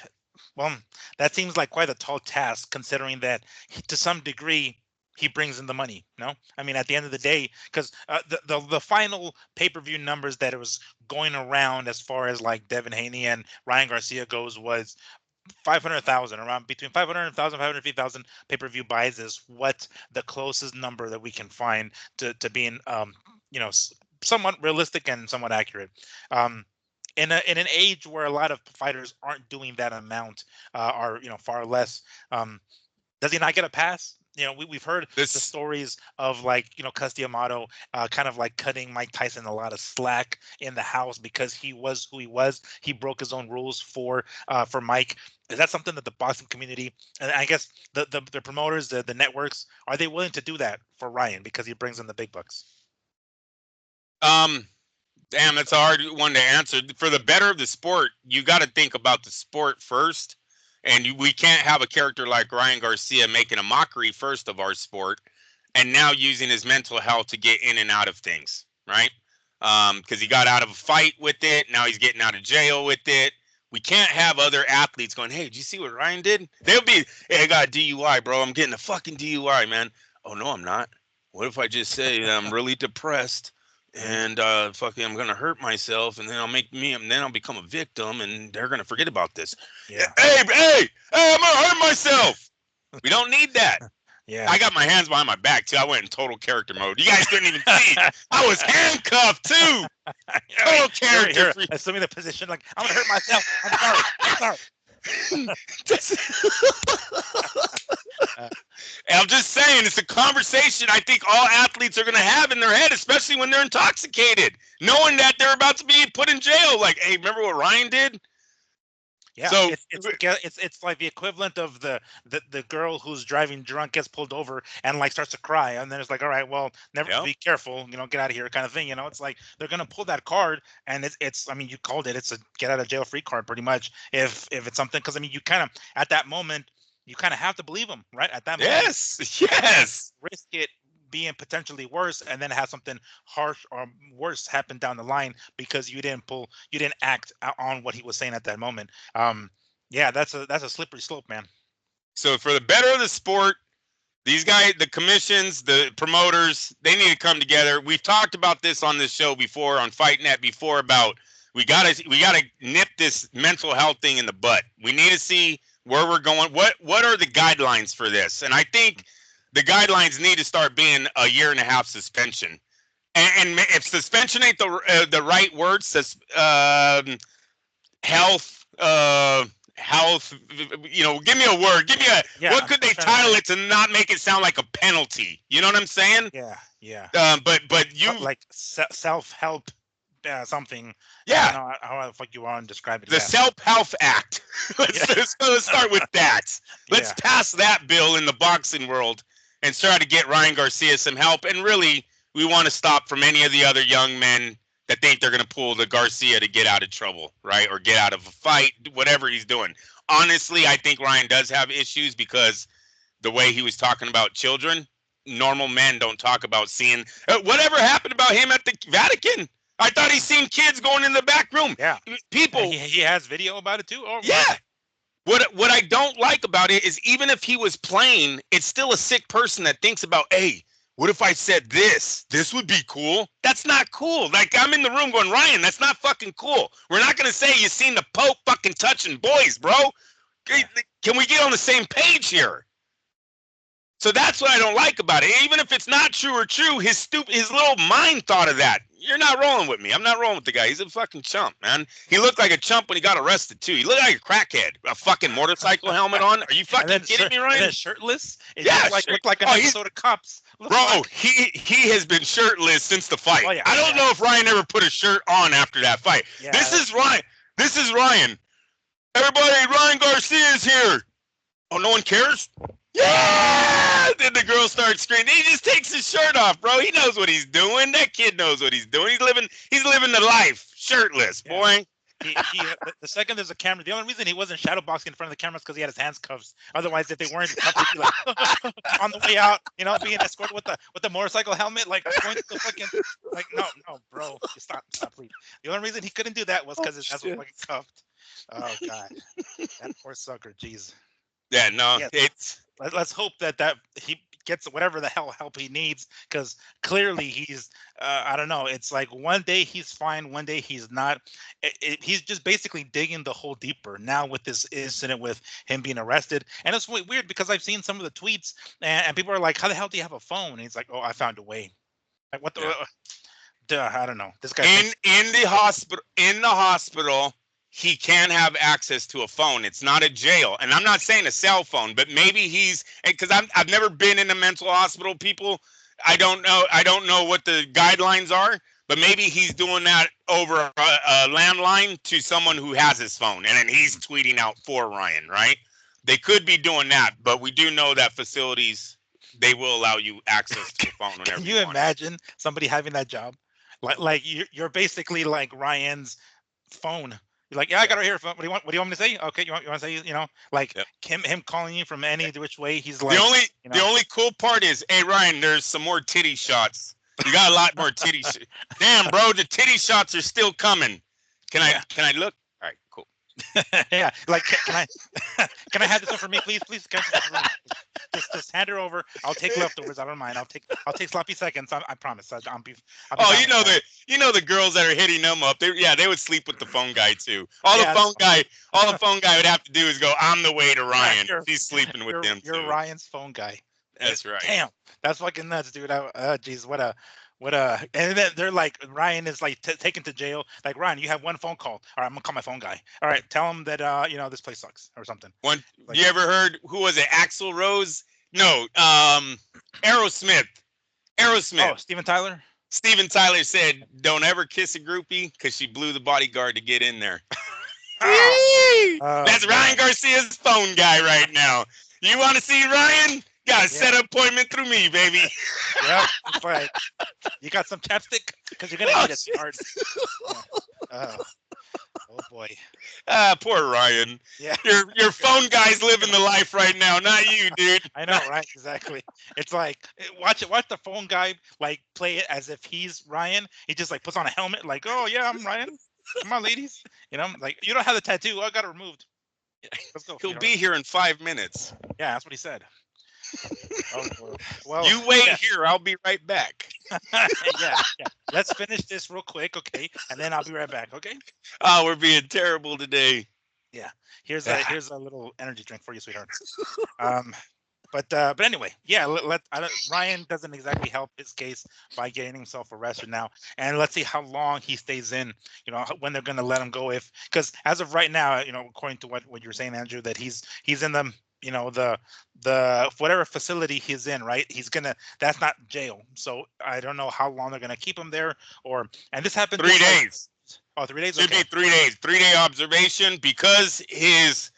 well, that seems like quite a tall task considering that to some degree he brings in the money, no? I mean, at the end of the day, because the final pay-per-view numbers that it was going around as far as like Devin Haney and Ryan Garcia goes was 500,000, around between 500,000 550,000 pay-per-view buys is what the closest number that we can find to being somewhat realistic and somewhat accurate. In an age where a lot of fighters aren't doing that amount, are far less, does he not get a pass? We've heard the stories of like, Cus D'Amato kind of like cutting Mike Tyson a lot of slack in the house because he was who he was. He broke his own rules for Mike. Is that something that the boxing community, and I guess the promoters, the networks, are they willing to do that for Ryan because he brings in the big bucks? Damn, that's a hard one to answer. For the better of the sport, you got to think about the sport first. And we can't have a character like Ryan Garcia making a mockery first of our sport and now using his mental health to get in and out of things, right? Because he got out of a fight with it. Now he's getting out of jail with it. We can't have other athletes going, hey, did you see what Ryan did? They'll be, hey, I got a DUI, bro. I'm getting a fucking DUI, man. Oh, no, I'm not. What if I just say that I'm really depressed and fucking I'm gonna hurt myself and then I'll become a victim and they're gonna forget about this. Yeah. Hey, I'm gonna hurt myself. We don't need that. Yeah. I got my hands behind my back too. I went in total character mode. You guys couldn't even see. I was handcuffed too. Total character. Here, assuming the position, like I'm gonna hurt myself. I'm sorry. I'm just saying, it's a conversation I think all athletes are going to have in their head, especially when they're intoxicated, knowing that they're about to be put in jail. Like, hey, remember what Ryan did? Yeah, so it's like the equivalent of the girl who's driving drunk gets pulled over and like starts to cry, and then it's like, all right, well, be careful, get out of here, kind of thing. It's like they're gonna pull that card, and it's I mean, you called it, it's a get out of jail free card, pretty much. If it's something, because I mean, you kind of at that moment, you kind of have to believe them, right? At that moment, yes, risk it being potentially worse, and then have something harsh or worse happen down the line because you didn't act on what he was saying at that moment. Yeah, that's a slippery slope, man. So for the better of the sport, these guys, the commissions, the promoters, they need to come together. We've talked about this on this show before, on FightNet before, about we gotta nip this mental health thing in the butt. We need to see where we're going. What are the guidelines for this? And I think the guidelines need to start being a 1.5 year suspension. And if suspension ain't the right word, health, give me a word. Give me what could they title it to not make it sound like a penalty? You know what I'm saying? Yeah. But you like self-help something. Yeah. I don't know how the fuck you want to describe it. The Self-Help Act. Let's start with that. Let's pass that bill in the boxing world and try to get Ryan Garcia some help. And really, we want to stop from any of the other young men that think they're going to pull the Garcia to get out of trouble, right? Or get out of a fight, whatever he's doing. Honestly, I think Ryan does have issues because the way he was talking about children, normal men don't talk about seeing whatever happened about him at the Vatican. I thought he seen kids going in the back room. Yeah. People. He has video about it too? Yeah. What I don't like about it is even if he was playing, it's still a sick person that thinks about, hey, what if I said this? This would be cool. That's not cool. Like, I'm in the room going, Ryan, that's not fucking cool. We're not going to say you seen the Pope fucking touching boys, bro. Can we get on the same page here? So that's what I don't like about it. Even if it's not true or true, his little mind thought of that. You're not rolling with me. I'm not rolling with the guy. He's a fucking chump, man. He looked like a chump when he got arrested, too. He looked like a crackhead. A fucking motorcycle helmet on. Are you fucking kidding me, Ryan? And then shirtless? Yeah. Looked like an episode of Cops. He has been shirtless since the fight. Oh, yeah. I don't know if Ryan ever put a shirt on after that fight. Yeah, This is Ryan. Everybody, Ryan Garcia is here. Oh, no one cares? Yeah! Then the girl starts screaming. He just takes his shirt off, bro. He knows what he's doing. That kid knows what he's doing. He's living the life, shirtless, boy. The second there's a camera, the only reason he wasn't shadowboxing in front of the camera is because he had his hands cuffs. Otherwise, if they weren't cuffed, he'd be like on the way out, being escorted with the motorcycle helmet, like going to the fucking no, bro, stop, please. The only reason he couldn't do that was because his hands were fucking cuffed. Oh God, that poor sucker. Jeez. Yeah, no, let's hope that he gets whatever the hell help he needs, because clearly he's I don't know, it's like one day he's fine, one day he's not. He's just basically digging the hole deeper now with this incident with him being arrested. And it's really weird because I've seen some of the tweets and people are like, how the hell do you have a phone? And he's like, oh, I found a way. Like, what the I don't know, this guy in the hospital he can have access to a phone. It's not a jail. And I'm not saying a cell phone, but maybe because I've never been in a mental hospital, people. I don't know what the guidelines are, but maybe he's doing that over a landline to someone who has his phone, and then he's tweeting out for Ryan, right? They could be doing that, but we do know that facilities, they will allow you access to a phone whenever Can you imagine somebody having that job? Like you're basically like Ryan's phone. You're like, yeah, I got her here. What do you want? What do you want me to say? Okay, you want to say, like Yep. him calling you from any which way. He's The like, only you the know, only cool part is, hey Ryan, there's some more titty shots. You got a lot more titty. Damn, bro, the titty shots are still coming. yeah, Can I look? All right, cool. yeah. Like, can I can I have this one for me, please? Please, can I have this one for me? Just hand her over. I'll take leftovers. I don't mind. I'll take sloppy seconds. I promise. I'll be Oh, down with that. you know the girls that are hitting them up. They would sleep with the phone guy too. Yeah, All the phone guy would have to do is go, I'm the way to yeah, Ryan. She's sleeping with them you're too. Ryan's phone guy. That's right. Damn, that's fucking nuts, dude. Geez, what a. And then they're like, Ryan is like taken to jail. Like, Ryan, you have one phone call. All right, I'm gonna call my phone guy. All right, tell him that this place sucks or something. One, Like, you ever heard, who was it? Axl Rose? No, Aerosmith. oh, Aerosmith. Steven Tyler. Steven Tyler said, "Don't ever kiss a groupie because she blew the bodyguard to get in there." Oh, That's Ryan man. Garcia's phone guy right now. You want to see Ryan? Got a Yeah. set appointment through me, baby. Yeah, it's like, you got some chapstick because you're gonna Oh, need it shit. hard. Yeah. Oh boy. Ah, poor Ryan. Yeah. Your phone guy's living the life right now, not you, dude. I know, right? Exactly. It's like, watch the phone guy like play it as if he's Ryan. He just like puts on a helmet, like, oh yeah, I'm Ryan. Come on, ladies. Like, you don't have the tattoo. Oh, I got it removed. Let's go. He'll sweetheart. be here in 5 minutes. Yeah, that's what he said. Oh boy. Well, You wait yeah. here. I'll be right back. yeah. Let's finish this real quick, okay? And then I'll be right back, okay? Oh, we're being terrible today. Yeah. Here's a little energy drink for you, sweetheart. But anyway, yeah. Ryan doesn't exactly help his case by getting himself arrested now, and let's see how long he stays in. When they're going to let him go, because as of right now, according to what you're saying, Andrew, that he's in the whatever facility he's in, right? That's not jail, so I don't know how long they're going to keep him there, and this happened 3 days. Oh, 3 days. Should Okay. be 3 days. 3-day observation because his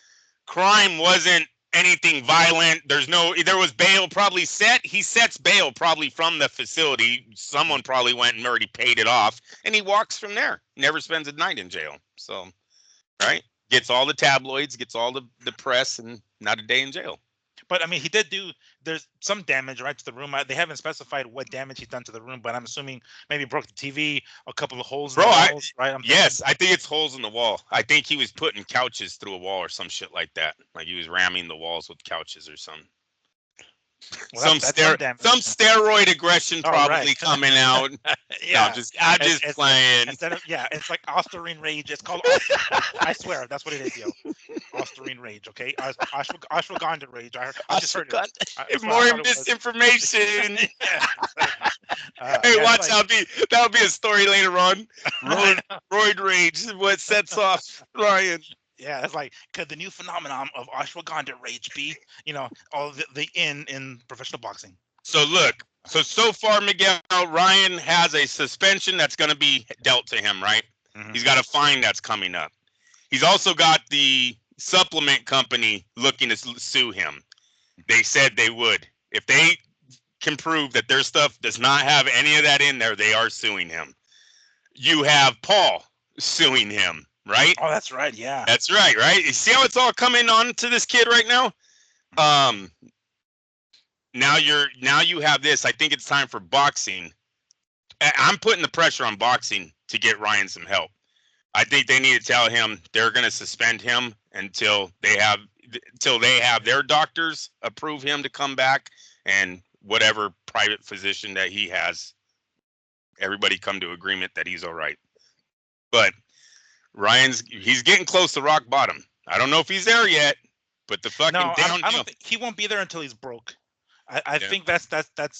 crime wasn't anything violent. There was bail probably set. He sets bail probably from the facility. Someone probably went and already paid it off, and he walks from there. Never spends a night in jail. So, right? Gets all the tabloids, gets all the press, and not a day in jail. But I mean, he did do. There's some damage right to the room. They haven't specified what damage he's done to the room, but I'm assuming maybe broke the TV, a couple of holes in the walls, right? Yes, I think it's holes in the wall. I think he was putting couches through a wall or some shit like that. Like he was ramming the walls with couches or something. Well, some steroid aggression probably right. coming out. Yeah, No, I'm just playing. Instead of it's like Ostarine rage. It's called Ostarine. I swear, that's what it is, yo. Ostarine rage, okay? Ashwagandha rage. I just heard it. More misinformation. Yeah. Hey, watch, that'll be a story later on. Roid rage is what sets off Ryan. Yeah, it's like, could the new phenomenon of ashwagandha rage be, all the in professional boxing? So look, so far, Miguel, Ryan has a suspension that's going to be dealt to him, right? Mm-hmm. He's got a fine that's coming up. He's also got the supplement company looking to sue him. They said they would. If they can prove that their stuff does not have any of that in there, they are suing him. You have Paul suing him. Right? Oh, that's right. Yeah. That's right. You see how it's all coming on to this kid right now? Now you have this. I think it's time for boxing. I'm putting the pressure on boxing to get Ryan some help. I think they need to tell him they're going to suspend him until they have their doctors approve him to come back, and whatever private physician that he has, everybody come to agreement that he's all right. But he's getting close to rock bottom. I don't know if he's there yet, but the fucking I don't think he won't be there until he's broke. I think that's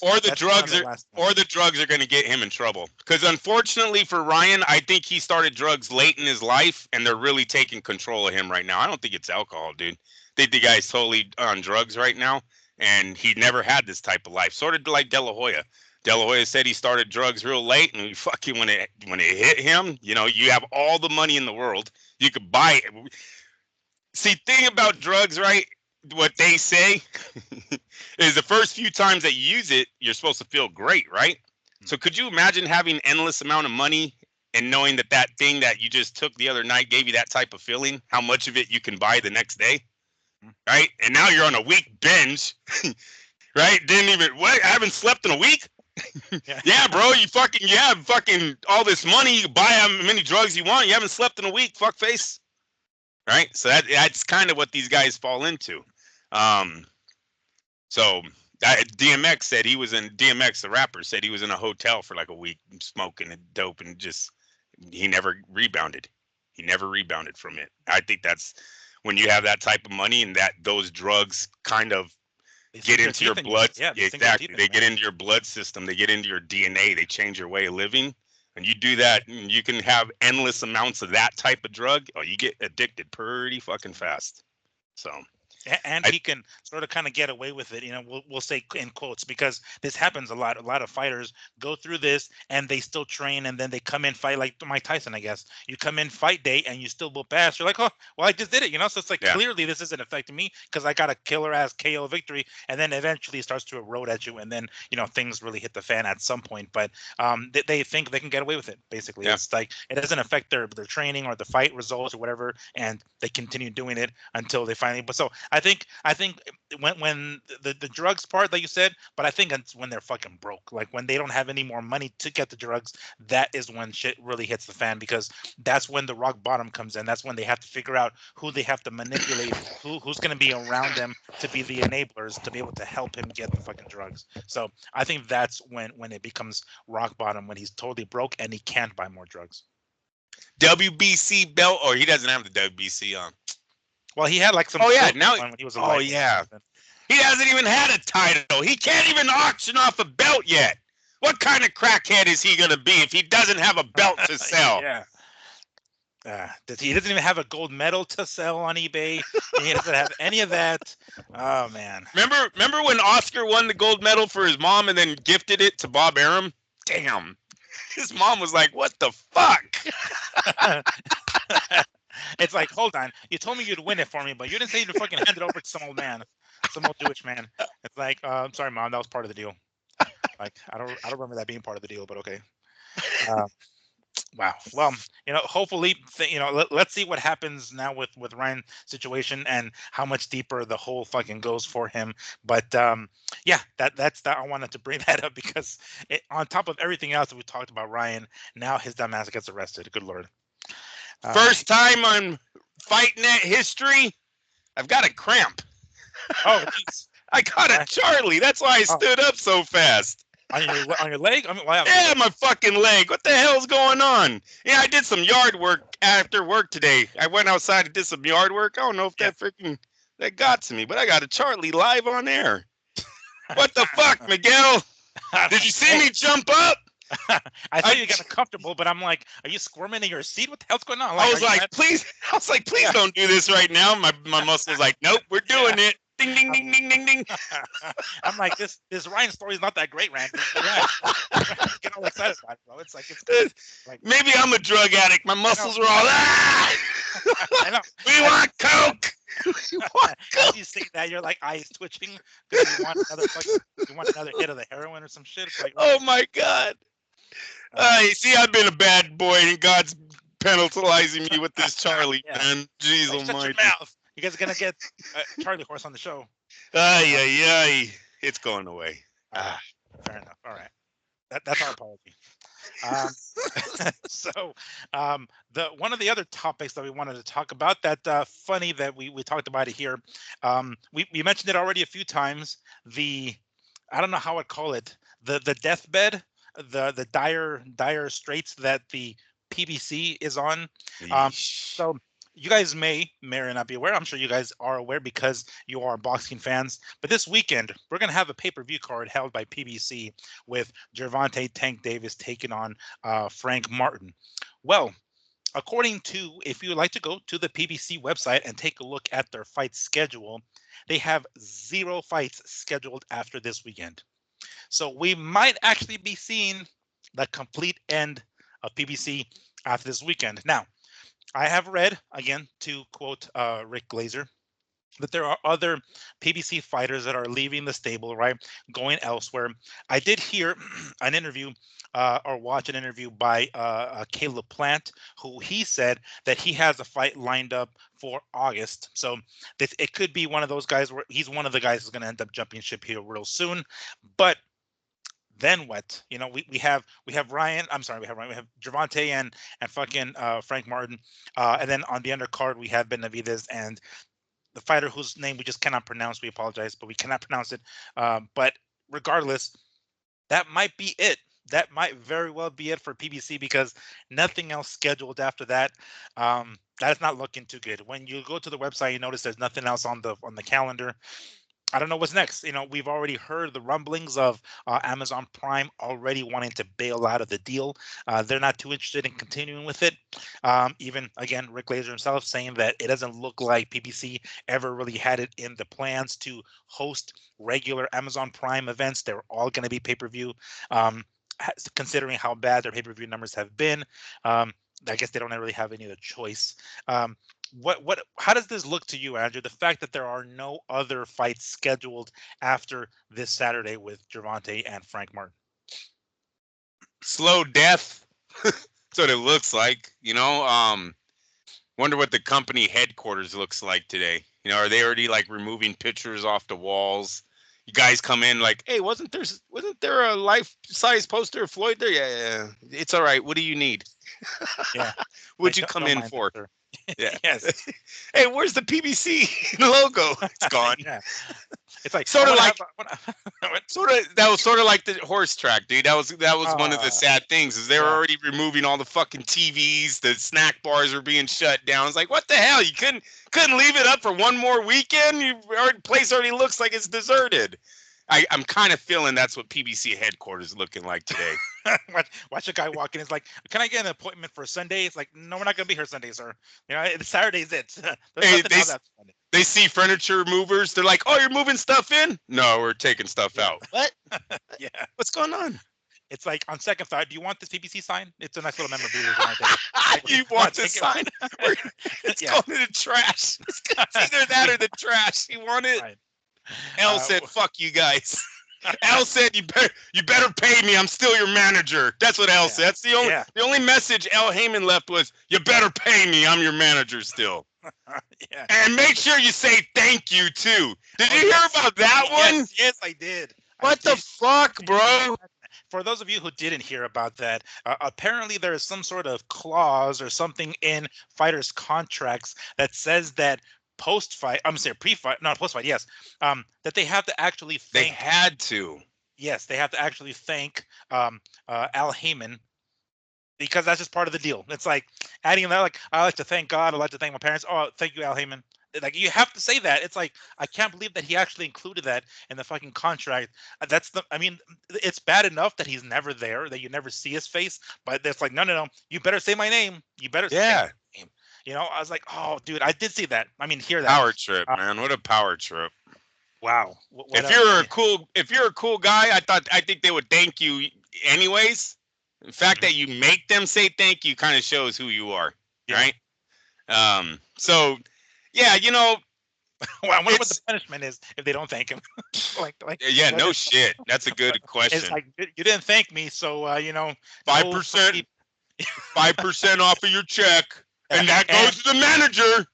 or the drugs are going to get him in trouble. Because unfortunately for Ryan, I think he started drugs late in his life, and they're really taking control of him right now. I don't think it's alcohol, dude. I think the guy's totally on drugs right now, and he never had this type of life. Sort of like De La Hoya. De La Hoya said he started drugs real late, and fucking when it hit him, you have all the money in the world, you could buy it. See, thing about drugs, right? What they say is the first few times that you use it, you're supposed to feel great, right? So could you imagine having endless amount of money and knowing that that thing that you just took the other night gave you that type of feeling? How much of it you can buy the next day, right? And now you're on a week binge, right? Didn't even what? I haven't slept in a week. Yeah. Yeah, bro, you have fucking all this money. You buy how many drugs you want. You haven't slept in a week. Fuck face, right? So that's kind of what these guys fall into. Um, so DMX said he was in DMX, the rapper, said he was in a hotel for like a week smoking and dope and just he never rebounded. He never rebounded from it. I think that's when you have that type of money and that those drugs kind of get into your blood. Yeah, Exactly. They get into your blood system. They get into your DNA. They change your way of living. And you do that, and you can have endless amounts of that type of drug. Oh, you get addicted pretty fucking fast. So. And he can sort of kind of get away with it, we'll say in quotes, because this happens a lot. A lot of fighters go through this and they still train, and then they come in fight, like Mike Tyson, I guess. You come in fight day and you still whoop ass. You're like, oh, well, I just did it, so it's like, clearly this isn't affecting me because I got a killer ass KO victory, and then eventually it starts to erode at you, and then things really hit the fan at some point. But they think they can get away with it. Basically, it's like it doesn't affect their training or the fight results or whatever, and they continue doing it until they finally. But so I think when the drugs part that you said, but I think it's when they're fucking broke, like when they don't have any more money to get the drugs, that is when shit really hits the fan, because that's when the rock bottom comes in. That's when they have to figure out who they have to manipulate, who's going to be around them to be the enablers to be able to help him get the fucking drugs. So I think that's when it becomes rock bottom, when he's totally broke and he can't buy more drugs. WBC belt, or he doesn't have the WBC on. Well, he had like some. Oh yeah, now when he was oh yeah, he hasn't even had a title. He can't even auction off a belt yet. What kind of crackhead is he gonna be if he doesn't have a belt to sell? Yeah. He doesn't even have a gold medal to sell on eBay. He doesn't have any of that. Oh man. Remember when Oscar won the gold medal for his mom and then gifted it to Bob Arum? Damn. His mom was like, "What the fuck?" It's like, hold on, you told me you'd win it for me, but you didn't say you'd fucking hand it over to some old man, some old Jewish man. It's like, I'm sorry, Mom, that was part of the deal. Like, I don't remember that being part of the deal, but okay. Wow. Well, hopefully, let's see what happens now with Ryan's situation and how much deeper the whole fucking goes for him. But yeah, that's that. I wanted to bring that up because on top of everything else that we talked about, Ryan, now his dumbass gets arrested. Good Lord. First time on Fight Net history, I've got a cramp. Oh, geez. I got a Charlie. That's why I stood up so fast. On your leg? I mean, yeah, my fucking leg. What the hell's going on? Yeah, I did some yard work after work today. I went outside and did some yard work. I don't know if that got to me, but I got a Charlie live on air. What the fuck, Miguel? Did you see me jump up? I thought you got comfortable, but I'm like, are you squirming in your seat? What the hell's going on? I was like, please don't do this right now. My muscle's like, nope, we're doing it. Ding, ding, ding, ding, ding, ding. I'm like, this Ryan story is not that great, Randy. Get all excited about it, bro. It's like maybe I'm a drug addict. My muscles are all I know. We want coke. As you say that, you're like eyes twitching because you want another hit of the heroin or some shit. It's like, oh my god. You see, I've been a bad boy, and God's penalizing me with this Charlie, man. Jeez almighty. Shut your mouth. You guys are going to get Charlie Horse on the show. Ay. It's going away. Fair enough. All right. That's our apology. So one of the other topics that we wanted to talk about, that funny that we talked about it here. We mentioned it already a few times. I don't know how I'd call it. The deathbed, the dire straits that the PBC is on. So you guys may or not be aware. I'm sure you guys are aware because you are boxing fans. But this weekend, we're going to have a pay-per-view card held by PBC with Gervonta Tank Davis taking on Frank Martin. Well, according to, if you would like to go to the PBC website and take a look at their fight schedule, they have 0 fights scheduled after this weekend. So we might actually be seeing the complete end of PBC after this weekend. Now, I have read, again, to quote Rick Glazer, that there are other PBC fighters that are leaving the stable, right, going elsewhere. I did hear an interview or watch an interview by Caleb Plant, who he said that he has a fight lined up for August. So it could be one of those guys where he's one of the guys who's going to end up jumping ship here real soon. But then what? You know, we have Ryan. I'm sorry, we have Ryan. We have Gervonta and fucking Frank Martin, and then on the undercard we have Benavidez and the fighter whose name we just cannot pronounce. We apologize, but we cannot pronounce it. But regardless, that might be it. That might very well be it for PBC because nothing else scheduled after that. That is not looking too good. When you go to the website, you notice there's nothing else on the calendar. I don't know what's next. You know, we've already heard the rumblings of Amazon Prime already wanting to bail out of the deal. They're not too interested in continuing with it. Even again, Rick Glazer himself saying that it doesn't look like PBC ever really had it in the plans to host regular Amazon Prime events. They're all going to be pay-per-view. Considering how bad their pay-per-view numbers have been, I guess they don't really have any other choice. How does this look to you, Andrew? The fact that there are no other fights scheduled after this Saturday with Gervonta and Frank Martin. Slow death. That's what it looks like. Wonder what the company headquarters looks like today. Are they already like removing pictures off the walls? You guys come in like, hey, wasn't there a life-size poster of Floyd there? Yeah. It's all right. What do you need? Yeah. What'd you come in for? Yeah. Yes. Hey, where's the PBC logo? It's gone. Yeah. It's like sort of like that was sort of like the horse track, dude. That was one of the sad things is they were already removing all the fucking TVs. The snack bars were being shut down. It's like, what the hell? You couldn't leave it up for one more weekend? Place already looks like it's deserted. I'm kind of feeling that's what PBC headquarters looking like today. watch a guy walk in. It's like, can I get an appointment for Sunday? It's like, no, we're not gonna be here Sunday, sir. Saturday's it. Hey, they see furniture movers. They're like, oh, you're moving stuff in? No, we're taking stuff out. What? Yeah. What's going on? It's like, on second thought, do you want this PBC sign? It's a nice little memorabilia. You want this sign? It's going to the trash. It's either that or the trash. You want it? Right. Al said, fuck you guys. Al said, you better pay me. I'm still your manager. That's what Al said. That's the only message Al Heyman left was, you better pay me. I'm your manager still. Yeah. And make sure you say thank you, too. Did you hear about that one? Yes, I did. What the fuck, bro? For those of you who didn't hear about that, apparently there is some sort of clause or something in fighters' contracts that says that post-fight, I'm sorry, pre-fight, not post-fight, yes, that they have to actually thank. They had to. Yes, they have to actually thank Al Heyman because that's just part of the deal. It's like adding that, like, I like to thank God, I like to thank my parents. Oh, thank you, Al Heyman. Like, you have to say that. It's like, I can't believe that he actually included that in the fucking contract. It's bad enough that he's never there, that you never see his face, but it's like, no, you better say my name. You better say my name. I was like, oh, dude, I did see that. I mean, hear that. Power trip, man. What a power trip. Wow. If you're a cool guy, I think they would thank you anyways. The fact that you make them say thank you kind of shows who you are, right? So, yeah, well, I wonder what the punishment is if they don't thank him. No shit. That's a good question. It's like, you didn't thank me, so 5% off of your check, and that goes to the manager.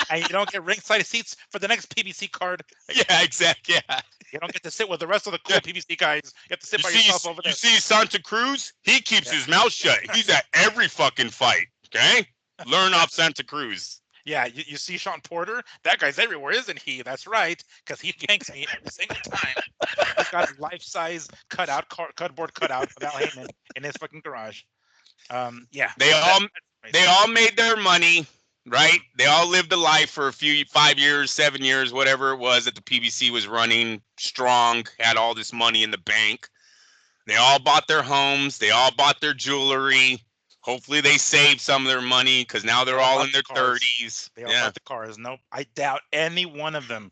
And you don't get ringside seats for the next PBC card. Yeah, exactly. Yeah. You don't get to sit with the rest of the cool PBC guys. You have to sit by yourself over there. You see Santa Cruz? He keeps his mouth shut. He's at every fucking fight. Okay? Learn off Santa Cruz. Yeah, you see Sean Porter? That guy's everywhere, isn't he? That's right, because he thanks me every single time. He's got a life-size cardboard cutout of Al Heyman in his fucking garage. Yeah. They all made their money, right? They all lived a life for 5 years, 7 years, whatever it was that the PBC was running strong, had all this money in the bank. They all bought their homes. They all bought their jewelry. Hopefully they saved some of their money because now they're all in their 30s. They all bought the cars. Nope. I doubt any one of them.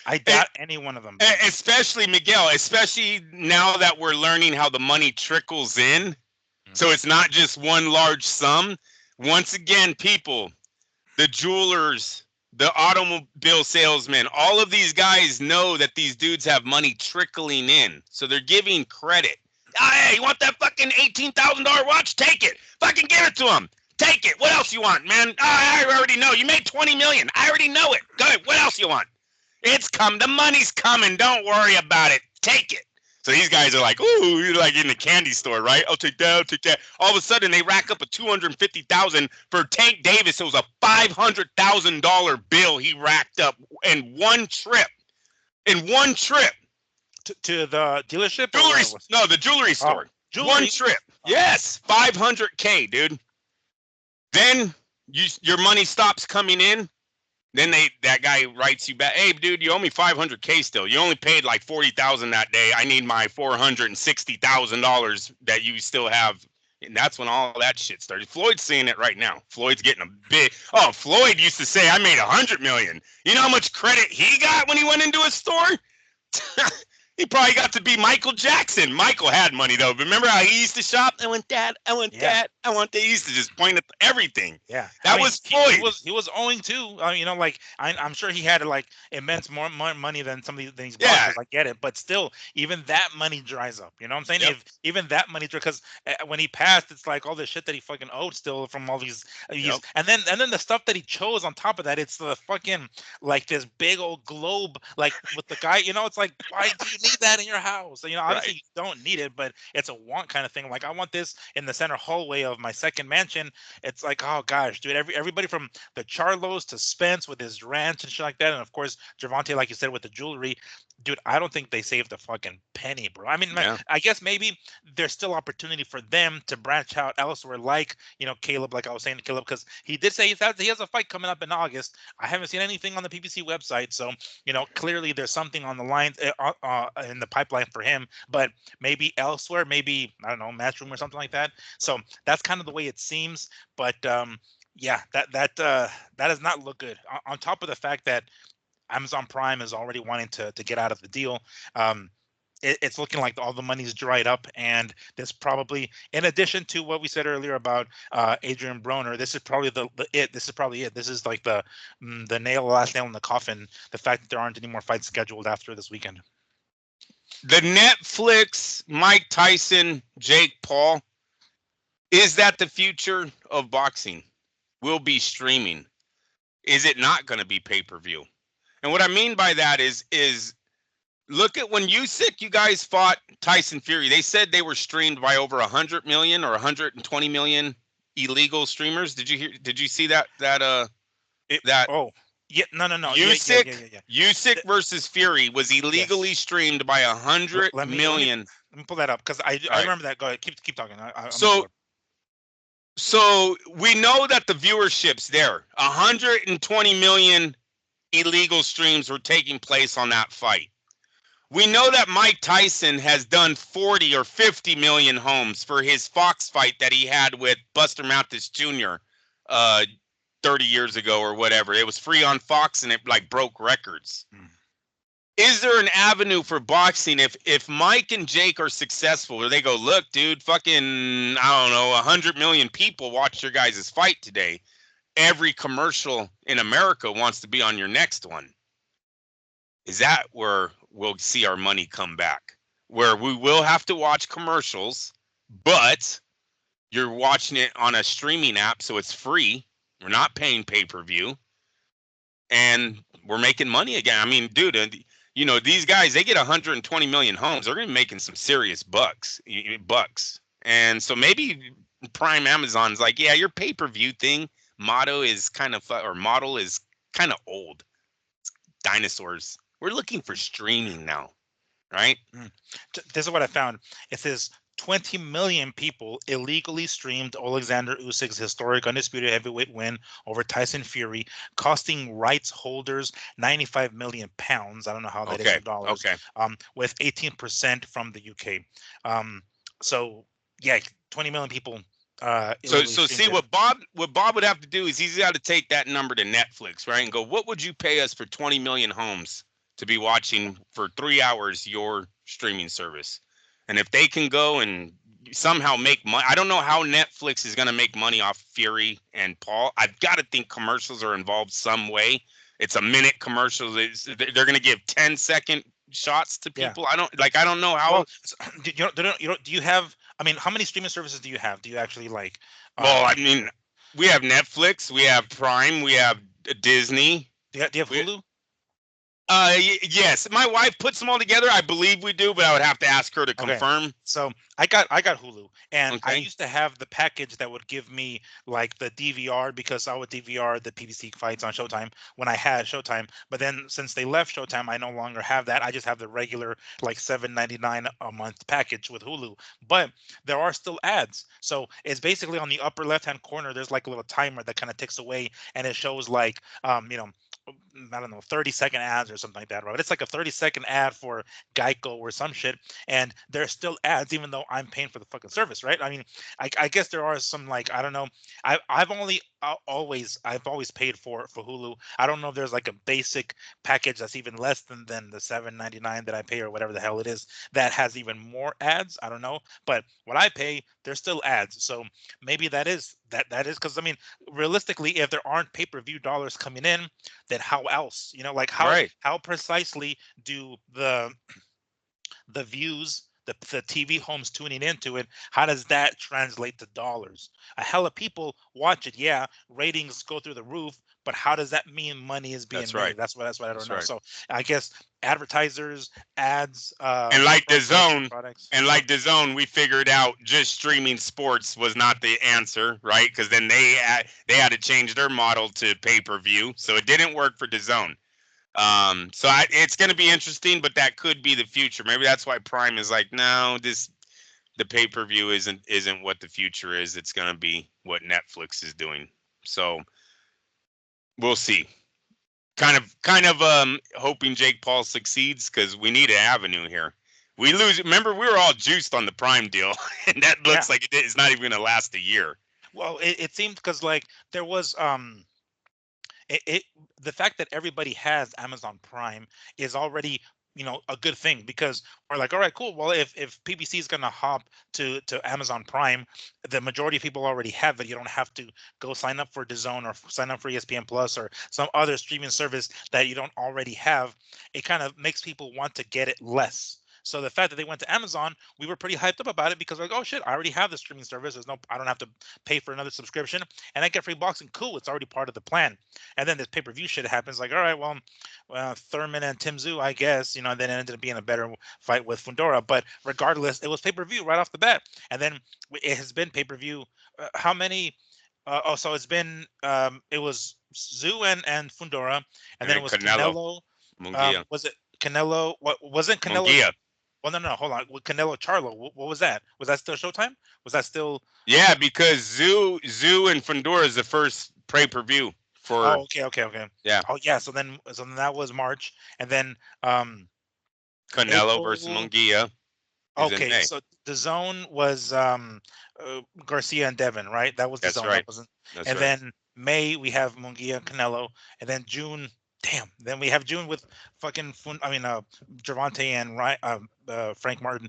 Especially Miguel, especially now that we're learning how the money trickles in. Mm-hmm. So it's not just one large sum. Once again, people, the jewelers the automobile salesman, all of these guys know that these dudes have money trickling in. So they're giving credit. Oh, hey, you want that fucking $18,000 watch? Take it. Fucking give it to him. Take it. What else you want, man? Oh, I already know. You made $20 million. I already know it. Good. What else you want? It's come. The money's coming. Don't worry about it. Take it. So these guys are like, ooh, you're like in the candy store, right? I'll take that. I'll take that. All of a sudden, they rack up a $250,000 for Tank Davis. It was a $500,000 bill he racked up in one trip. In one trip. To the dealership? Jewelry? No, the jewelry store. Oh, jewelry? One trip. Yes, $500K, dude. Then your money stops coming in. Then that guy writes you back, hey, dude, you owe me $500K still. You only paid like $40,000 that day. I need my $460,000 that you still have. And that's when all that shit started. Floyd's seeing it right now. Floyd's getting a big. Oh, Floyd used to say, I made $100 million. You know how much credit he got when he went into a store? He probably got to be Michael Jackson. Michael had money, though. Remember how he used to shop? I want that. I want that. I want that. He used to just point at everything. Yeah. That was Floyd. He was owing, too. You know, like, I'm sure he had, like, immense more money than some of these bosses. I get it. But still, even that money dries up. You know what I'm saying? Yep. If even that money, because when he passed, it's like all the shit that he fucking owed still from all these. Yep. And then the stuff that he chose on top of that, it's the fucking, like, this big old globe, like, with the guy. You know, it's like, why do you need that in your house? So, you know, obviously you don't need it, but it's a want kind of thing. Like, I want this in the center hallway of my second mansion. It's like, oh gosh, dude, everybody from the Charlos to Spence with his ranch and shit like that, and of course Gervonta, like you said, with the jewelry. Dude, I don't think they saved a fucking penny, bro. I mean, I guess maybe there's still opportunity for them to branch out elsewhere, like, you know, Caleb, like I was saying to Caleb, because he did say he has a fight coming up in August. I haven't seen anything on the PBC website, so, you know, clearly there's something on the lines in the pipeline for him, but maybe elsewhere, maybe, I don't know, Matchroom or something like that. So that's kind of the way it seems, but yeah, that does not look good. On top of the fact that Amazon Prime is already wanting to get out of the deal. It's looking like all the money's dried up, and there's probably, in addition to what we said earlier about Adrian Broner, this is probably This is probably it. This is like the last nail in the coffin. The fact that there aren't any more fights scheduled after this weekend. The Netflix Mike Tyson, Jake Paul, is that the future of boxing? Will be streaming. Is it not going to be pay-per-view? And what I mean by that is look at when you guys fought Tyson Fury. They said they were streamed by over 100 million or 120 million illegal streamers. Did you see that? Oh, yeah, no. Usyk versus Fury was illegally streamed by 100 million. Let me pull that up because I remember that. Go ahead, keep talking. So we know that the viewership's there. 120 million illegal streams were taking place on that fight. We know that Mike Tyson has done 40 or 50 million homes for his Fox fight that he had with Buster Mathis Jr. 30 years ago or whatever. It was free on Fox and it like broke records. Is there an avenue for boxing if Mike and Jake are successful where they go, look, dude, fucking, I don't know, 100 million people watched your guys' fight today. Every commercial in America wants to be on your next one. Is that where we'll see our money come back? Where we will have to watch commercials, but you're watching it on a streaming app, so it's free. We're not paying pay-per-view. And we're making money again. I mean, dude, you know, these guys, they get 120 million homes. They're going to be making some serious bucks. And so maybe Prime Amazon's like, yeah, your pay-per-view thing, model is kind of old. It's dinosaurs. We're looking for streaming now, right? This is what I found. It says 20 million people illegally streamed Alexander Usyk's historic undisputed heavyweight win over Tyson Fury, costing rights holders 95 million pounds. I don't know how that is in dollars. Okay. With 18% from the UK. So yeah, 20 million people. So see what Bob would have to do is he's got to take that number to Netflix, right, and go, what would you pay us for 20 million homes to be watching for 3 hours your streaming service? And if they can go and somehow make money, I don't know how Netflix is going to make money off Fury and Paul. I've got to think commercials are involved some way. It's a minute commercial. They're going to give 10-second shots to Yeah. people. I don't know how. Well, do you have? I mean, how many streaming services do you have? Do you actually like? Well, I mean, we have Netflix, we have Prime, we have Disney. Do you have We, Hulu? yes, my wife puts them all together. I believe we do, but I would have to ask her to Okay. confirm. So I got Hulu, and I Okay. used to have the package that would give me like the DVR because I would DVR the PBC fights on Showtime when I had Showtime. But then since they left Showtime, I no longer have that. I just have the regular like 7.99 a month package with Hulu. But there are still ads. So it's basically on the upper left hand corner. There's like a little timer that kind of ticks away, and it shows like I don't know, 30-second ads or something like that, right? It's like a 30-second ad for Geico or some shit, and there's still ads even though I'm paying for the fucking service, right? I mean, I guess there are some like I don't know. I've only I've always paid for Hulu. I don't know if there's like a basic package that's even less than the 7.99 that I pay or whatever the hell it is that has even more ads. I don't know, but what I pay, there's still ads. So maybe that is because I mean, realistically, if there aren't pay-per-view dollars coming in, then how else? Like how Right. how precisely do the views, the TV homes tuning into it, how does that translate to dollars? A hell of people watch it, yeah, ratings go through the roof, but how does that mean money is being That's right. made? That's what I don't That's know. right. So I guess advertisers, ads, And like the promotion zone, products. and like the zone, we figured out just streaming sports was not the answer, right? Because then they had to change their model to pay per view, so it didn't work for the zone. It's going to be interesting, but that could be the future. Maybe that's why Prime is like, no, the pay per view isn't what the future is. It's going to be what Netflix is doing. So we'll see. Kind of hoping Jake Paul succeeds because we need an avenue here. We lose. Remember, we were all juiced on the Prime deal, and that Yeah. looks like it's not even going to last a year. Well, it seemed because like there was it the fact that everybody has Amazon Prime is already a good thing because we're like, all right, cool. Well, if PBC is gonna hop to Amazon Prime, the majority of people already have it. You don't have to go sign up for DAZN or sign up for ESPN Plus or some other streaming service that you don't already have. It kind of makes people want to get it less. So the fact that they went to Amazon, we were pretty hyped up about it because we're like, oh shit, I already have the streaming service. I don't have to pay for another subscription, and I get free boxing. Cool, it's already part of the plan. And then this pay-per-view shit happens. Like, all right, well, Thurman and Tim Tszyu, I guess, and then it ended up being a better fight with Fundora. But regardless, it was pay-per-view right off the bat. And then it has been pay-per-view. How many? So it's been it was Tszyu and Fundora, and And then it then was Canelo, Canelo. Munguia, Was it Canelo? What wasn't Canelo? Munguia. Well, no, hold on. With Canelo Charlo, what was that? Was that still Showtime? Was that still? Yeah, because Zoo and Fundora is the first pay per view for. Oh, okay. Yeah, Oh, yeah. So then that was March, and then Canelo versus April. Munguia is in Okay, May. so the zone was Garcia and Devin, right? That was the That's zone. That right. wasn't. That's And right. then May we have Munguia and Canelo, and then June. Damn. Then we have June with fucking Gervonta and Frank Martin.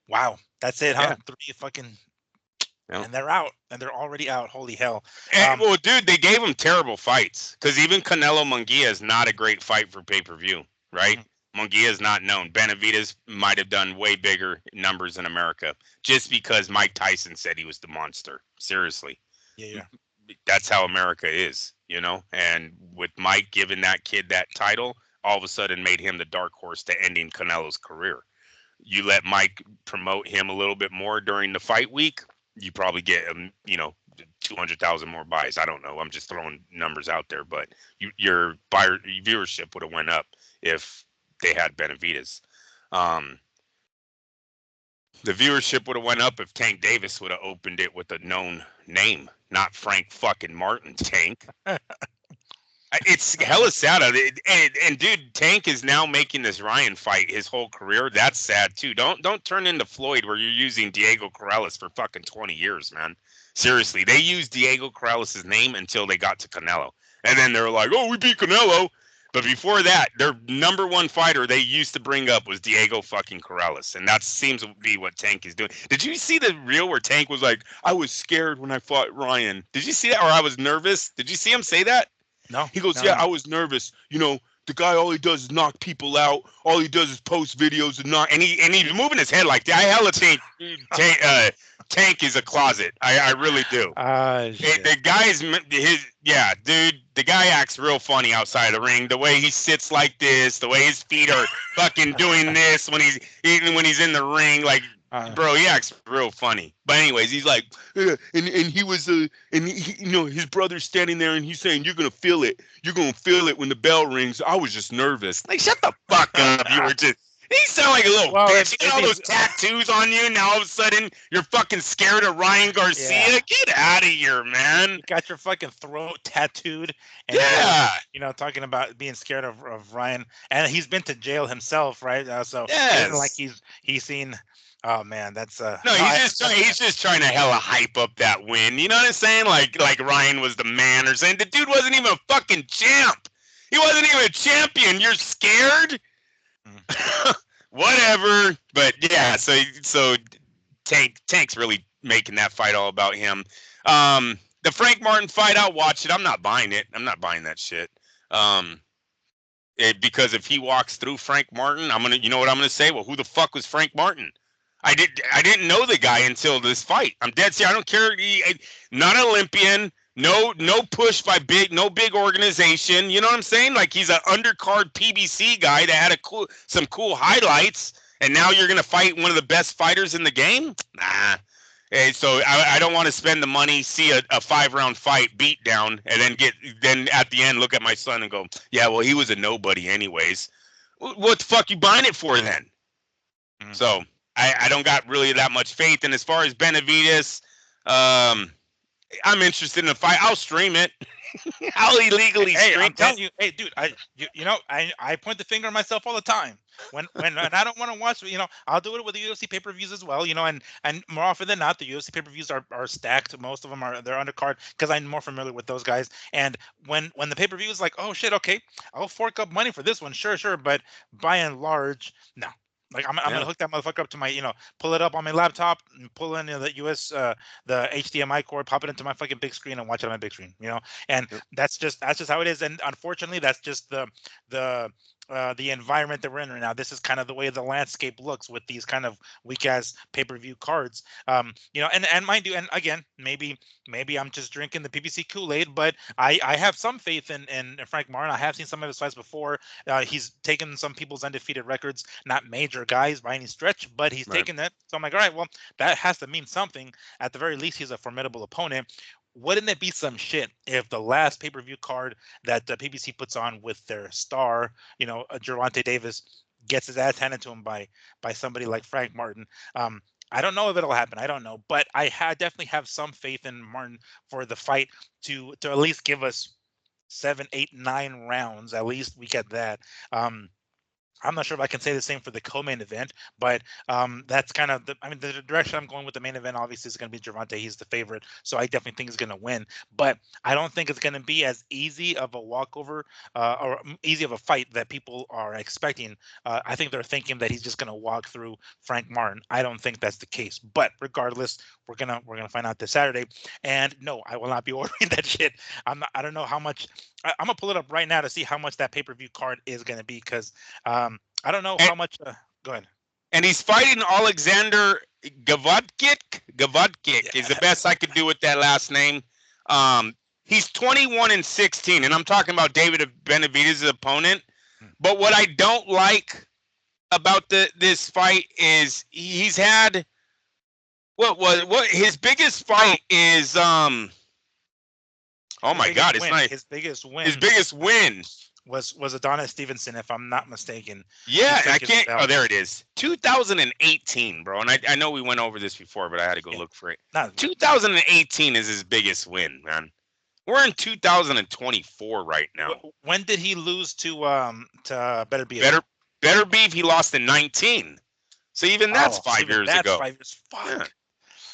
Wow, that's it, huh? Yeah. Three fucking, Yeah. and they're out, and they're already out. Holy hell. Well, dude, they gave him terrible fights because even Canelo Munguia is not a great fight for pay per view, right? Mhm. Munguia is not known. Benavidez might have done way bigger numbers in America just because Mike Tyson said he was the monster. Seriously, Yeah. that's how America is, you know. And with Mike giving that kid that title, all of a sudden made him the dark horse to ending Canelo's career. You let Mike promote him a little bit more during the fight week, you probably get 200,000 more buys. I don't know. I'm just throwing numbers out there, but your viewership would have went up if they had Benavidez. The viewership would have went up if Tank Davis would have opened it with a known name, not Frank fucking Martin Tank. It's hella sad. And dude, Tank is now making this Ryan fight his whole career. That's sad too. Don't turn into Floyd where you're using Diego Corrales for fucking 20 years, man. Seriously, they used Diego Corrales' name until they got to Canelo. And then they're like, oh, we beat Canelo. But before that, their number one fighter they used to bring up was Diego fucking Corrales. And that seems to be what Tank is doing. Did you see the reel where Tank was like, I was scared when I fought Ryan? Did you see that? Or I was nervous? Did you see him say that? No, He goes, no, yeah, no. I was nervous. The guy, all he does is knock people out. All he does is post videos and not, and he's moving his head like that. I hella think Tank is a closet. I really do. Ah, shit. The guy's yeah, dude. The guy acts real funny outside the ring. The way he sits like this, the way his feet are fucking doing this when he's even when he's in the ring, like, bro, he acts real funny. But anyways, he's like, and he was and his brother's standing there and he's saying, "You're gonna feel it. You're gonna feel it when the bell rings." I was just nervous. Like, shut the fuck up. You were just. You sound like a little Well, bitch. You got all those tattoos on you. Now all of a sudden you're fucking scared of Ryan Garcia. Yeah. Get out of here, man. You got your fucking throat tattooed, and Yeah. talking about being scared of Ryan, and he's been to jail himself, right? So it isn't like Yes. he's seen. Oh man, that's No, he's just trying to hella hype up that win. You know what I'm saying? Like Ryan was the man or saying the dude wasn't even a fucking champ. He wasn't even a champion. You're scared? Whatever. But yeah, so Tank's really making that fight all about him. The Frank Martin fight, I'll watch it. I'm not buying it. I'm not buying that shit. Because if he walks through Frank Martin, you know what I'm gonna say? Well, who the fuck was Frank Martin? I didn't know the guy until this fight. I'm dead serious. I don't care. Not Olympian. No push by no big organization. You know what I'm saying? Like, he's an undercard PBC guy that had some cool highlights, and now you're gonna fight one of the best fighters in the game? Nah. Hey, so I don't want to spend the money, see a 5-round fight beat down, and then at the end look at my son and go, yeah, well, he was a nobody anyways. What the fuck you buying it for then? So I don't got really that much faith. And as far as Benavidez, I'm interested in the fight. I'll stream it. I'll illegally stream. I'm telling you, hey, dude, I point the finger at myself all the time. When I don't want to watch, I'll do it with the UFC pay-per-views as well, and more often than not, the UFC pay-per-views are stacked. Most of them they're undercard because I'm more familiar with those guys. And when the pay-per-view is like, oh shit, okay, I'll fork up money for this one, sure, but by and large, no. Like, I'm gonna hook that motherfucker up to my, pull it up on my laptop, and pull in the the HDMI cord, pop it into my fucking big screen, and watch it on my big screen. And that's just how it is. And unfortunately, that's just the environment that we're in right now. This is kind of the way the landscape looks with these kind of weak ass pay-per-view cards. And mind you, and again, maybe I'm just drinking the PBC Kool-Aid, but I have some faith in Frank Martin. I have seen some of his fights before. He's taken some people's undefeated records, not major guys by any stretch, but he's taken that. So I'm like, all right, well, that has to mean something. At the very least, he's a formidable opponent. Wouldn't it be some shit if the last pay-per-view card that the PBC puts on with their star, Gervonta Davis, gets his ass handed to him by somebody like Frank Martin? I don't know if it'll happen. I don't know, but I definitely have some faith in Martin for the fight to at least give us 7, 8, 9 rounds. At least we get that. I'm not sure if I can say the same for the co-main event, but that's kind of the direction I'm going with the main event. Obviously, is going to be Gervonta. He's the favorite, so I definitely think he's going to win. But I don't think it's going to be as easy of a walkover or easy of a fight that people are expecting. I think they're thinking that he's just going to walk through Frank Martin. I don't think that's the case. But regardless, we're gonna find out this Saturday. And no, I will not be ordering that shit. I don't know how much. I'm gonna pull it up right now to see how much that pay-per-view card is gonna be, because I don't know how much. Go ahead. And he's fighting Alexander Gavotkic. Gavotkic is the best I could do with that last name. He's 21-16, and I'm talking about David Benavidez' opponent. But what I don't like about this fight is he's had what his biggest fight is. Oh my God! It's not his biggest win. His biggest win was Adonis Stevenson, if I'm not mistaken. Yeah, I can't. Oh, there it is. 2018, bro. And I know we went over this before, but I had to go look for it. 2018 is his biggest win, man. We're in 2024 right now. When did he lose to Better Beef? Better Beef. He lost in 19. So even that's 5 years ago. 5 years. Fuck.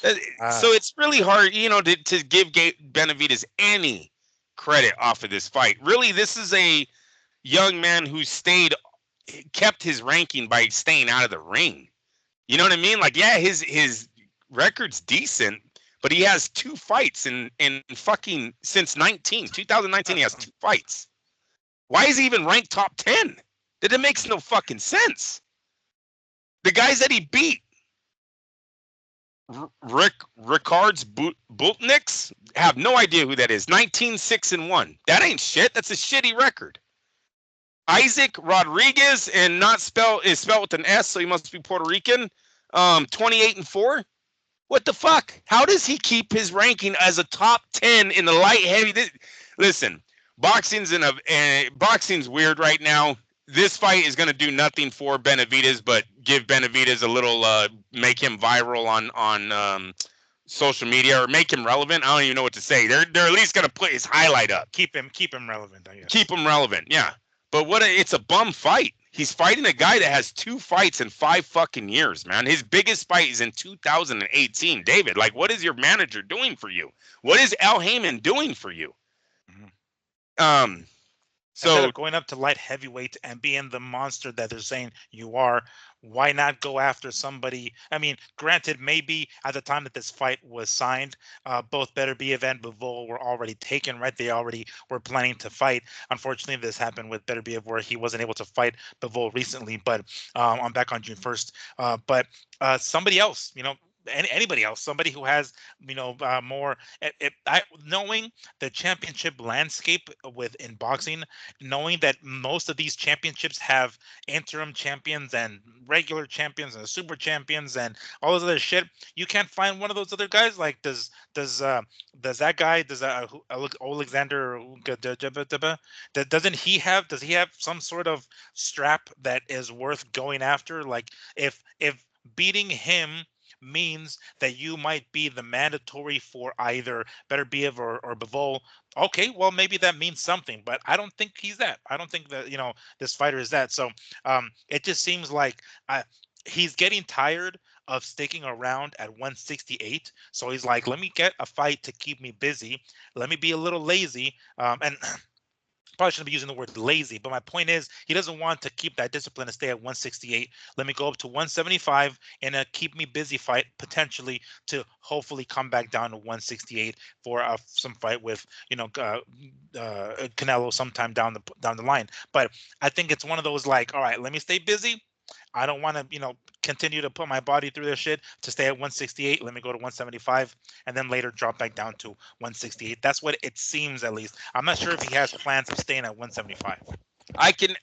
Yeah. So it's really hard, to give Benavidez any credit off of this fight. Really, this is a young man who kept his ranking by staying out of the ring. You know what I mean? Like, yeah, his record's decent, but he has 2 fights in fucking since 2019. He has 2 fights. Why is he even ranked top 10? That makes no fucking sense. The guys that he beat, Ricard's Bultniks, have no idea who that is. 19-6-1. That ain't shit. That's a shitty record. Isaac Rodriguez, and not is spelled with an S, so he must be Puerto Rican. 28-4. What the fuck? How does he keep his ranking as a top 10 in the light heavy? Listen, boxing's weird right now. This fight is going to do nothing for Benavidez, but give Benavidez a little, make him viral on social media, or make him relevant. I don't even know what to say. They're at least going to put his highlight up. Keep him relevant, I guess. Keep him relevant, yeah. But it's a bum fight. He's fighting a guy that has 2 fights in 5 fucking years, man. His biggest fight is in 2018. David, like, what is your manager doing for you? What is Al Heyman doing for you? Mm-hmm. So instead of going up to light heavyweight and being the monster that they're saying you are, why not go after somebody? I mean, granted, maybe at the time that this fight was signed, both Beterbiev and Bivol were already taken, right? They already were planning to fight. Unfortunately, this happened with Beterbiev where he wasn't able to fight Bivol recently, but I'm back on June 1st. But somebody else, anybody else, somebody who has, more, knowing the championship landscape in boxing, knowing that most of these championships have interim champions and regular champions and super champions and all this other shit, you can't find one of those other guys. Like, does that guy, Alexander, does he have some sort of strap that is worth going after? Like, if beating him means that you might be the mandatory for either Beterbiev or Bivol, okay, well, maybe that means something, but I don't think he's that. I don't think that, this fighter is that. So it just seems like he's getting tired of sticking around at 168. So he's like, let me get a fight to keep me busy. Let me be a little lazy. And probably shouldn't be using the word lazy, but my point is he doesn't want to keep that discipline and stay at 168. Let me go up to 175 in a keep me busy fight, potentially, to hopefully come back down to 168 for some fight with Canelo sometime down the line. But I think it's one of those, like, all right, let me stay busy. I don't want to, continue to put my body through this shit to stay at 168. Let me go to 175 and then later drop back down to 168. That's what it seems, at least. I'm not sure if he has plans of staying at 175. I can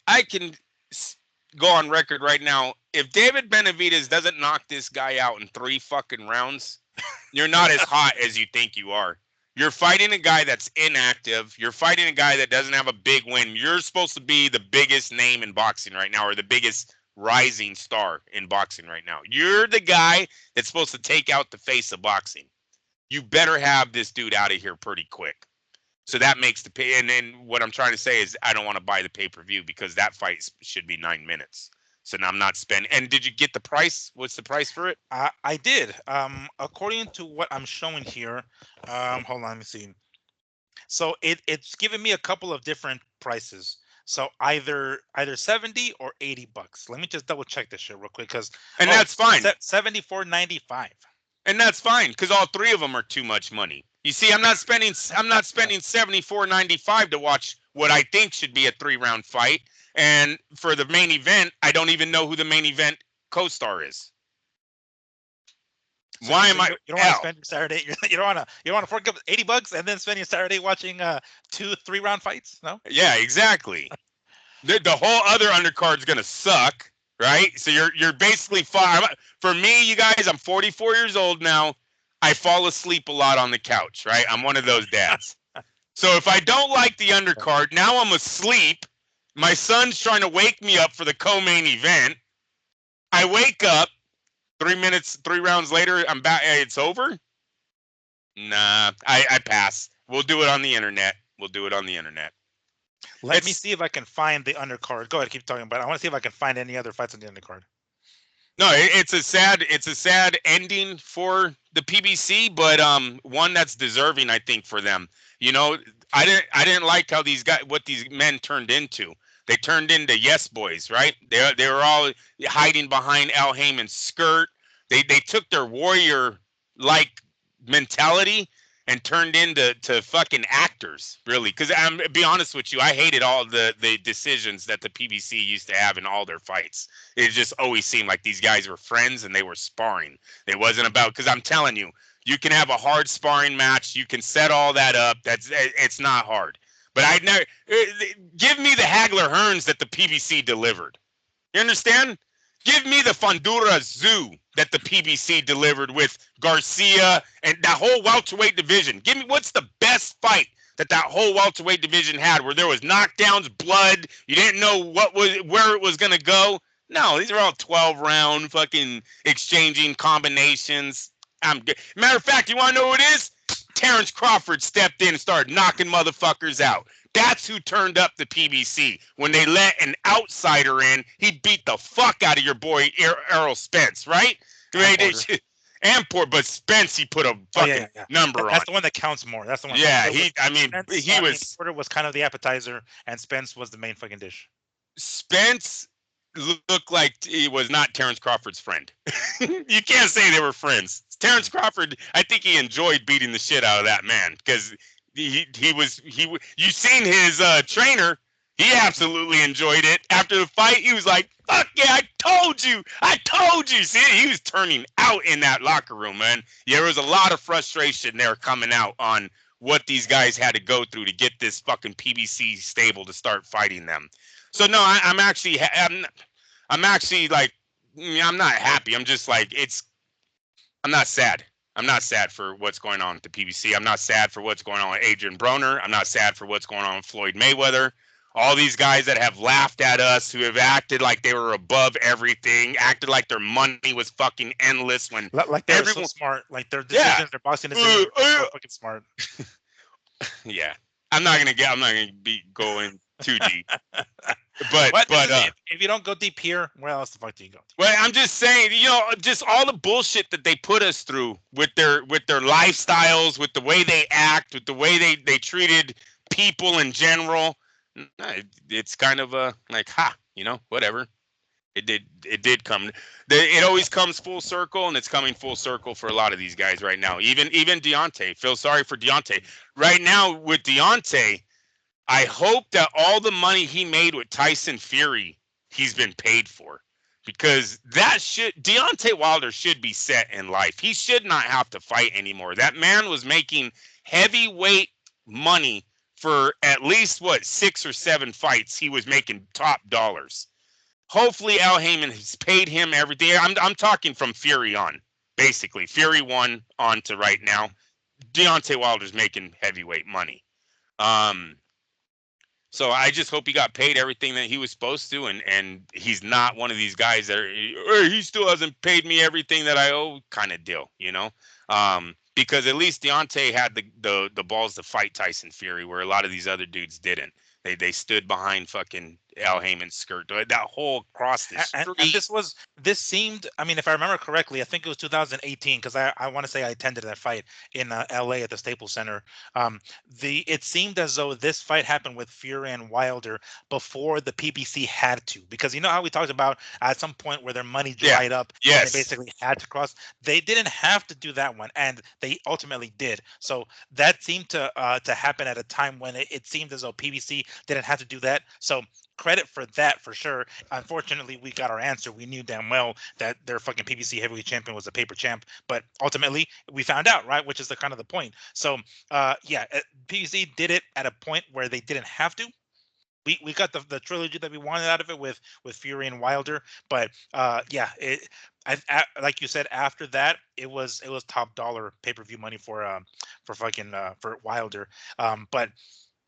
go on record right now. If David Benavidez doesn't knock this guy out in 3 fucking rounds, you're not as hot as you think you are. You're fighting a guy that's inactive. You're fighting a guy that doesn't have a big win. You're supposed to be the biggest name in boxing right now, or the biggest rising star in boxing right now. You're the guy that's supposed to take out the face of boxing. You better have this dude out of here pretty quick. So that makes the pay. And then what I'm trying to say is I don't want to buy the pay-per-view because that fight should be 9 minutes. So now I'm not spending. And did you get the price? What's the price for it? I did. According to what I'm showing here, hold on, let me see. So it's giving me a couple of different prices. So either 70 or $80. Let me just double check this shit real quick, that's fine. $74.95. And that's fine because all 3 of them are too much money. You see, I'm not spending $74.95 to watch what I think should be a 3-round fight. And for the main event, I don't even know who the main event co-star is. So why am I? You don't want to spend your Saturday. You don't want to fork up $80 and then spend your Saturday watching 2 3-round fights. No. Yeah, exactly. The whole other undercard's gonna suck, right? So you're basically fine. For me, you guys, I'm 44 years old now. I fall asleep a lot on the couch, right? I'm one of those dads. So if I don't like the undercard, now I'm asleep. My son's trying to wake me up for the co-main event. I wake up. 3 rounds later, I'm back. It's over? Nah, I pass. We'll do it on the internet. Let me see if I can find the undercard. Go ahead, keep talking about it. I want to see if I can find any other fights on the undercard. No, it's a sad ending for the PBC, but one that's deserving, I think, for them. I didn't like how what these men turned into. They turned into yes boys, right? They were all hiding behind Al Heyman's skirt. They took their warrior like mentality and turned into fucking actors, really. Because I'm be honest with you, I hated all the decisions that the PBC used to have in all their fights. It just always seemed like these guys were friends and they were sparring. It wasn't about, because I'm telling you, you can have a hard sparring match, you can set all that up. It's not hard. But I never give me the Hagler Hearns that the PBC delivered. You understand? Give me the Fundura Zoo that the PBC delivered with Garcia and that whole welterweight division. Give me what's the best fight that whole welterweight division had, where there was knockdowns, blood, you didn't know where it was gonna go. No, these are all 12-round fucking exchanging combinations. I'm good. Matter of fact, you want to know who it is? Terrence Crawford stepped in and started knocking motherfuckers out. That's who turned up the PBC. When they let an outsider in, he beat the fuck out of your boy Errol Spence, right? And Porter. But Spence, he put a fucking number on. That's the one that counts more. That's the one. Yeah, Porter was kind of the appetizer, and Spence was the main fucking dish. Spence looked like he was not Terrence Crawford's friend. You can't say they were friends. Terrence Crawford, I think he enjoyed beating the shit out of that man, because you seen his trainer. He absolutely enjoyed it. After the fight, he was like, fuck yeah, I told you. See, he was turning out in that locker room, man. Yeah, there was a lot of frustration there coming out on what these guys had to go through to get this fucking PBC stable to start fighting them. So no, I'm actually like, I'm not happy. I'm just like, I'm not sad. I'm not sad for what's going on with the PBC. I'm not sad for what's going on with Adrian Broner. I'm not sad for what's going on with Floyd Mayweather. All these guys that have laughed at us, who have acted like they were above everything, acted like their money was fucking endless when like they're so smart, like their decisions, their boxing decisions are so fucking smart. Yeah, I'm not gonna be going too deep. But if you don't go deep here, where else the fuck do you go? Well, I'm just saying, just all the bullshit that they put us through with their lifestyles, with the way they act, with the way they treated people in general. It's kind of like, whatever. It did come. It always comes full circle, and it's coming full circle for a lot of these guys right now. Even Deontay. Feel sorry for Deontay right now with Deontay. I hope that all the money he made with Tyson Fury, he's been paid for, because Deontay Wilder should be set in life. He should not have to fight anymore. That man was making heavyweight money for at least 6 or 7 fights. He was making top dollars. Hopefully Al Heyman has paid him everything. I'm talking from Fury on, basically. Fury 1 on to right now. Deontay Wilder's making heavyweight money. So I just hope he got paid everything that he was supposed to, and he's not one of these guys that he still hasn't paid me everything that I owe kind of deal, because at least Deontay had the balls to fight Tyson Fury, where a lot of these other dudes didn't. They stood behind fucking Al Heyman's skirt. That whole cross the street. And this seemed, I mean, if I remember correctly, I think it was 2018, because I want to say I attended that fight in LA at the Staples Center. It seemed as though this fight happened with Fury and Wilder before the PBC had to, because you know how we talked about at some point where their money dried up. Yes. And they basically had to cross. They didn't have to do that one, and they ultimately did. So that seemed to happen at a time when it seemed as though PBC didn't have to do that. So credit for that for sure. Unfortunately, we got our answer. We knew damn well that their fucking PBC heavyweight champion was a paper champ, but ultimately we found out, right? Which is the kind of the point. So PBC did it at a point where they didn't have to. We got the trilogy that we wanted out of it with Fury and Wilder, but like you said, after that it was top dollar pay-per-view money for Wilder. But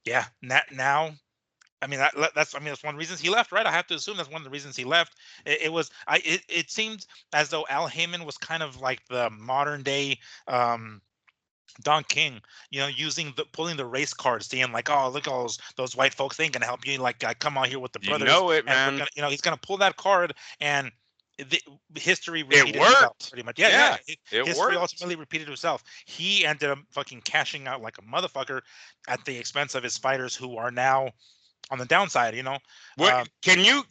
yeah, now. I mean that's one of the reasons he left, right? I have to assume that's one of the reasons he left. It seemed as though Al Heyman was kind of like the modern day Don King, pulling the race card, saying like, oh, look, all those white folks, they ain't gonna help you. Like, come out here with the brothers. You know it, man. He's gonna pull that card, and history repeated itself pretty much. Yeah. History ultimately repeated itself. He ended up fucking cashing out like a motherfucker at the expense of his fighters, who are now on the downside. What can you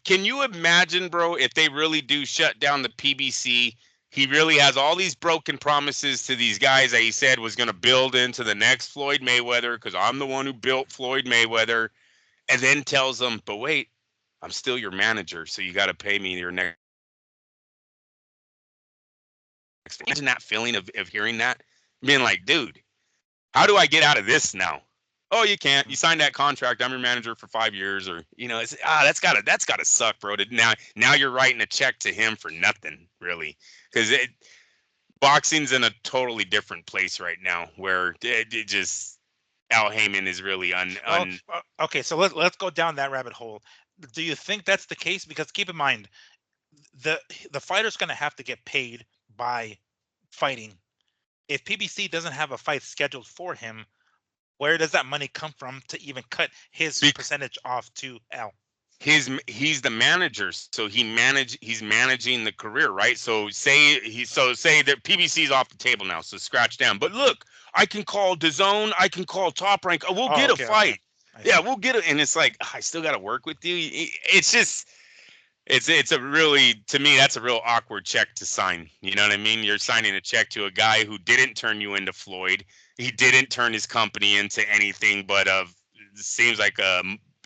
imagine, bro, if they really do shut down the PBC he really has all these broken promises to these guys that he said was going to build into the next Floyd Mayweather because I'm the one who built Floyd Mayweather, and then tells them, but wait, I'm still your manager, so you got to pay me your next. Imagine that feeling of hearing that, being like, dude, how do I get out of this now? Oh, you can't. You signed that contract. I'm your manager for 5 years, or it's that's gotta suck, bro. Now you're writing a check to him for nothing, really, because boxing's in a totally different place right now, where it just Al Heyman is really okay, so let's go down that rabbit hole. Do you think that's the case? Because keep in mind, the fighter's going to have to get paid by fighting. If PBC doesn't have a fight scheduled for him, where does that money come from to even cut his percentage off to Al? He's the manager, so he's managing the career, right? So say that PBC's off the table now, so scratch down. But look, I can call DAZN, I can call Top Rank. We'll get a fight. Okay. Yeah, we'll get it. And it's like, I still got to work with you. It's just, it's a really, to me, that's a real awkward check to sign. You know what I mean? You're signing a check to a guy who didn't turn you into Floyd. He didn't turn his company into anything but seems like a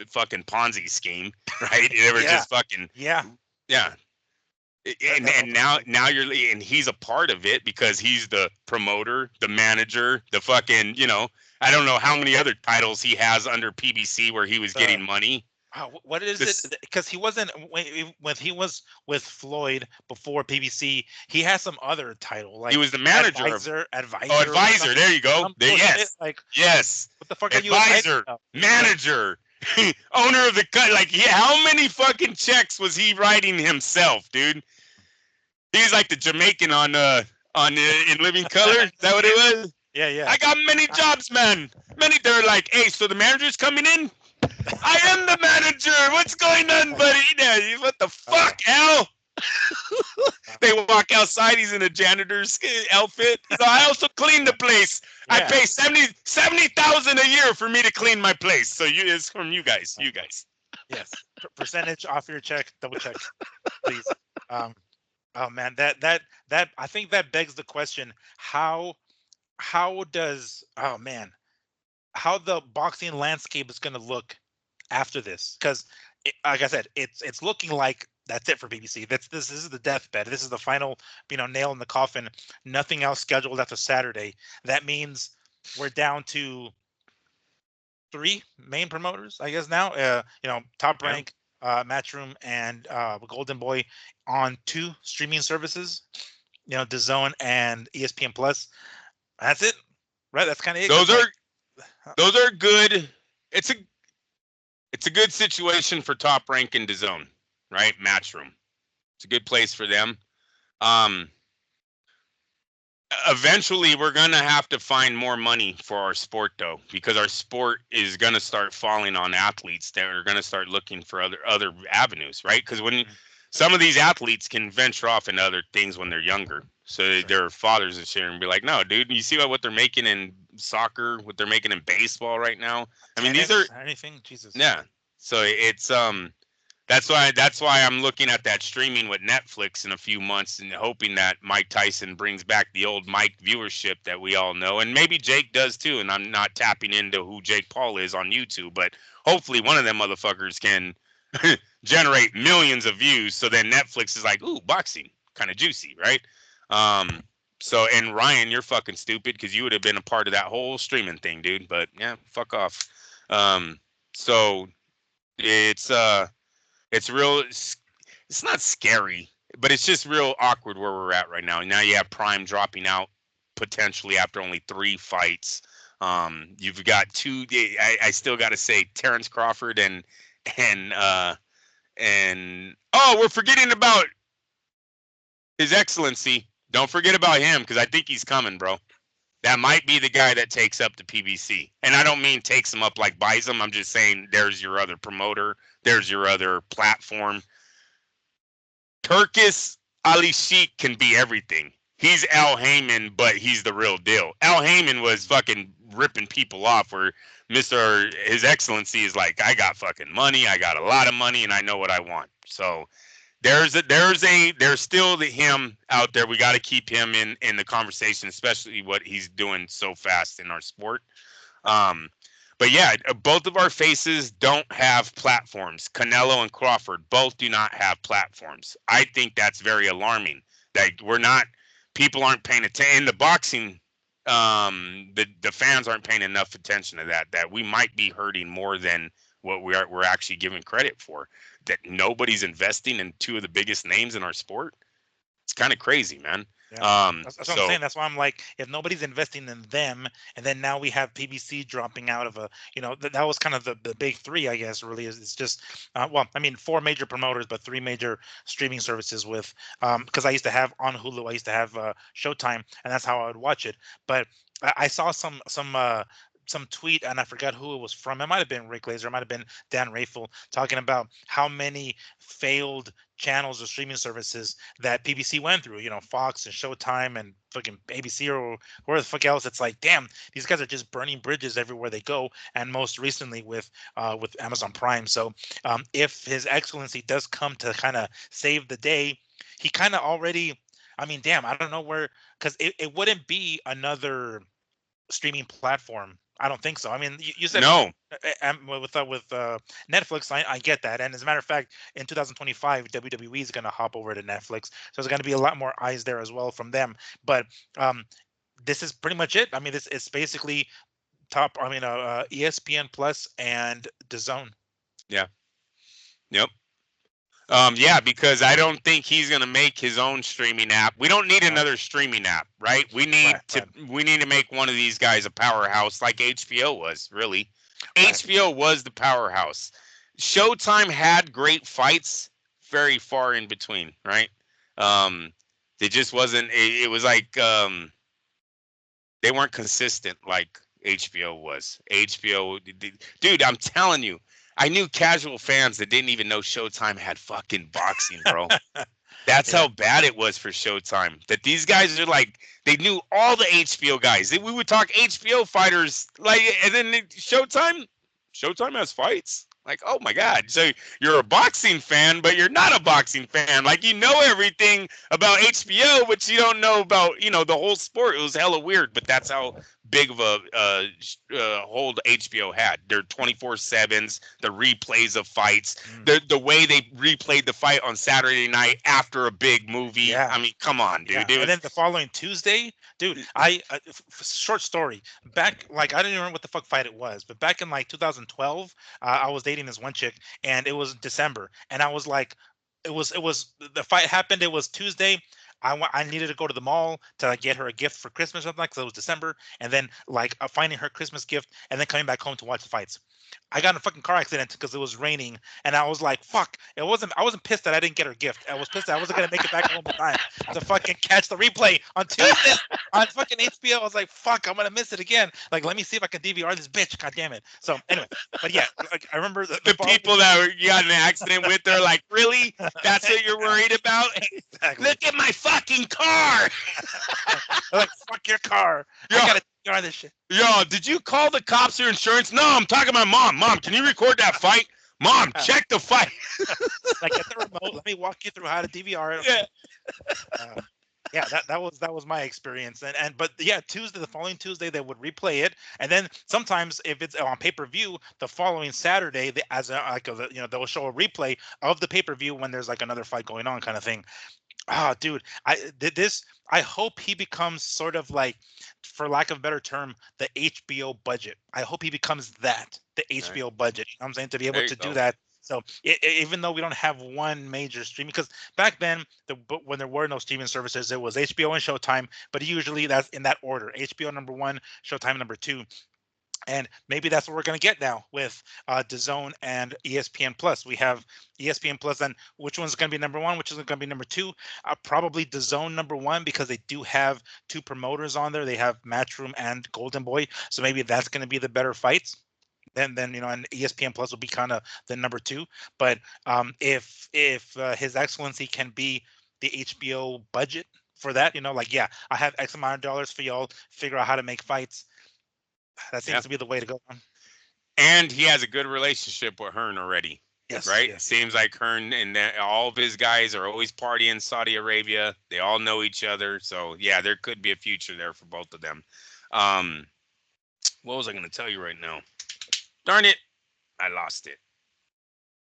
fucking Ponzi scheme, right? They were just fucking, yeah. And now you're, and he's a part of it because he's the promoter, the manager, the fucking, I don't know how many other titles he has under PBC where he was getting money. What is it? Because he wasn't, when he was with Floyd before PBC, he has some other title. Like he was the manager. Advisor. Oh, advisor. There you go. Yes. Like, yes. What the fuck are you? Advisor, manager, owner of the cut. Like, how many fucking checks was he writing himself, dude? He's like the Jamaican on In Living Color. Is that what it was? Yeah. I got many jobs, man. They're like, hey, so the manager's coming in? I am the manager. What's going on, buddy? What the fuck, Al? They walk outside. He's in a janitor's outfit. I also clean the place. Yeah. I pay $70,000 a year for me to clean my place. So it's from you guys. You guys. Yes. Percentage off your check. Double check, please. Oh man, that I think that begs the question: how does how the boxing landscape is going to look after this? Because, like I said, it's looking like that's it for PBC. This is the deathbed. This is the final nail in the coffin. Nothing else scheduled after Saturday. That means we're down to 3 main promoters, I guess now. Top Rank, Matchroom, and Golden Boy on 2 streaming services. DAZN and ESPN Plus. That's it, right? That's kind of it. Those are good. It's a good situation for Top Rank and DAZN, right? Matchroom. It's a good place for them. Eventually, we're gonna have to find more money for our sport, though, because our sport is gonna start falling on athletes that are gonna start looking for other avenues, right? Because when some of these athletes can venture off into other things when they're younger, so their fathers and shit, and be like, "No, dude, you see what they're making in soccer, what they're making in baseball right now? I mean, these are anything, Jesus." Yeah. So it's that's why I'm looking at that streaming with Netflix in a few months and hoping that Mike Tyson brings back the old Mike viewership that we all know, and maybe Jake does too. And I'm not tapping into who Jake Paul is on YouTube, but hopefully one of them motherfuckers can generate millions of views. So then Netflix is like, ooh, boxing, kind of juicy, right? So, and Ryan, you're fucking stupid because you would have been a part of that whole streaming thing, dude. But yeah, fuck off. So it's real. It's not scary, but it's just real awkward where we're at right now. Now you have Prime dropping out potentially after only 3 fights. You've got 2. I still got to say Terrence Crawford and oh, we're forgetting about His Excellency. Don't forget about him because I think he's coming, bro. That might be the guy that takes up the PBC. And I don't mean takes him up like buys him. I'm just saying there's your other promoter. There's your other platform. Turkis Ali Sheikh can be everything. He's Al Heyman, but he's the real deal. Al Heyman was fucking ripping people off where His Excellency is like, I got fucking money. I got a lot of money and I know what I want. So there's still him out there. We got to keep him in the conversation, especially what he's doing so fast in our sport. Um, but yeah, both of our faces don't have platforms. Canelo and Crawford both do not have platforms. I think that's very alarming. That people aren't paying attention. In the boxing, the fans aren't paying enough attention to that. That we might be hurting more than what we're actually giving credit for. That nobody's investing in two of the biggest names in our sport. It's kind of crazy, man. Yeah, that's what I'm So saying. That's why I'm like, if nobody's investing in them, and then now we have PBC dropping out of that was kind of the big three, I guess. Really, is it's just, well, I mean, four major promoters, but three major streaming services with, because I used to have on Hulu, I used to have Showtime, and that's how I would watch it. But I saw some tweet, and I forgot who it was from. It might have been Rick Glazer, it might have been Dan Rafel, talking about how many failed channels or streaming services that PBC went through. Fox and Showtime and fucking ABC or where the fuck else. It's like, damn, these guys are just burning bridges everywhere they go. And most recently with Amazon Prime. So if His Excellency does come to kind of save the day, he kind of already. I mean, damn, I don't know where, because it wouldn't be another streaming platform. I don't think so. I mean, you said no, with Netflix, I get that. And as a matter of fact, in 2025, WWE is going to hop over to Netflix, so there's going to be a lot more eyes there as well from them. But this is pretty much it. I mean, this is basically top. I mean, ESPN Plus and DAZN. yeah, yep. Yeah, because I don't think he's gonna make his own streaming app. We don't need another streaming app, right? We need to make one of these guys a powerhouse like HBO was, really. Right. HBO was the powerhouse. Showtime had great fights, very far in between, right? It just wasn't. It was like they weren't consistent like HBO was. HBO, dude, I'm telling you. I knew casual fans that didn't even know Showtime had fucking boxing, bro. That's how bad it was for Showtime. That these guys are like, they knew all the HBO guys. We would talk HBO fighters, like, and then Showtime has fights. Like, oh my God. So you're a boxing fan, but you're not a boxing fan. Like, you know everything about HBO, but you don't know about, the whole sport. It was hella weird, but that's how big of a hold HBO had. Their 24/7s, the replays of fights, the way they replayed the fight on Saturday night after a big movie. Yeah. I mean, come on, dude. And then the following Tuesday, dude, short story. Back, like, I don't even remember what the fuck fight it was, but back in like 2012, I was dating this one chick, and it was December, and I was like, it was the fight happened. It was Tuesday. I needed to go to the mall to like, get her a gift for Christmas or something, because it was December, and then like finding her Christmas gift, and then coming back home to watch the fights. I got in a fucking car accident because it was raining, and I was like, "Fuck!" I wasn't pissed that I didn't get her gift. I was pissed that I wasn't gonna make it back home in time to fucking catch the replay on Tuesday on fucking HBO. I was like, "Fuck! I'm gonna miss it again." Like, let me see if I can DVR this bitch. God damn it! So anyway, but yeah, like, I remember the people that you got in an accident with. They're like, "Really? That's what you're worried about? Exactly. Look at my fucking car!" Like, fuck your car. Yo. I gotta DVR this shit. Yo, did you call the cops or insurance? No, I'm talking to my mom. Mom, can you record that fight? Mom, check the fight. Like, get the remote. Let me walk you through how to DVR it. Yeah. Yeah, that was my experience, but yeah, the following Tuesday they would replay it, and then sometimes if it's on pay-per-view, the following Saturday they'll show a replay of the pay-per-view when there's like another fight going on, kind of thing. Dude, I hope he becomes sort of like, for lack of a better term, the HBO budget. I hope he becomes the HBO budget. You know what I'm saying, to be able to do that. So even though we don't have one major streaming, because back then, when there were no streaming services, it was HBO and Showtime, but usually that's in that order: HBO number one, Showtime number two. And maybe that's what we're going to get now with DAZN and ESPN Plus. We have ESPN Plus, and which one's going to be number one? Which is going to be number two? Probably DAZN number one, because they do have two promoters on there. They have Matchroom and Golden Boy, so maybe that's going to be the better fights. Then and ESPN Plus will be kind of the number two. But if His Excellency can be the HBO budget for that, like, yeah, I have X amount of dollars for y'all. Figure out how to make fights. That seems to be the way to go. And he has a good relationship with Hearn already. Yes, right? yes. Seems like Hearn and all of his guys are always partying in Saudi Arabia. They all know each other. So, yeah, there could be a future there for both of them. What was I going to tell you right now? Darn it. I lost it.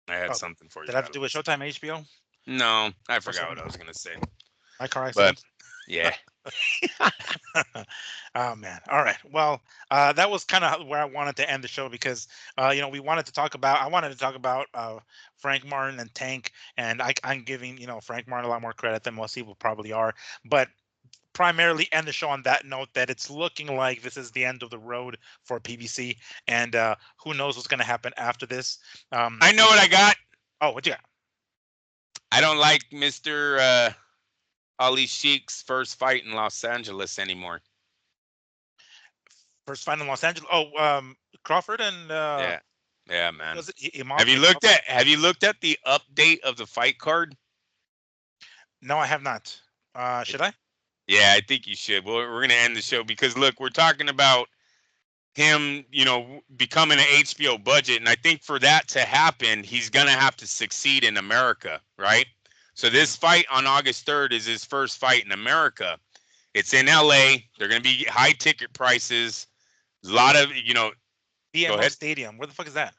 I had Oh, something for you. did I have to do with Showtime HBO No, I or forgot what something? I was going to say. My car But, accident. yeah. Oh man. All right. Well, that was kind of where I wanted to end the show because we wanted to talk about. I wanted to talk about Frank Martin and Tank, and I'm giving Frank Martin a lot more credit than most people probably are, but primarily end the show on that note that it's looking like this is the end of the road for PBC, and who knows what's going to happen after this. I know what I got. Oh, what you got? I don't like Mr. Ali Sheik's first fight in Los Angeles anymore. First fight in Los Angeles. Oh, Crawford and Yeah. Yeah, man. was it Have you looked at the update of the fight card? No, I have not. Should I? Yeah, I think you should. Well, we're gonna end the show because look, we're talking about him, becoming an HBO budget, and I think for that to happen, he's gonna have to succeed in America, right? So this fight on August 3rd is his first fight in America. It's in LA. They're gonna be high ticket prices. A lot of, Go BMO ahead. Stadium. Where the fuck is that?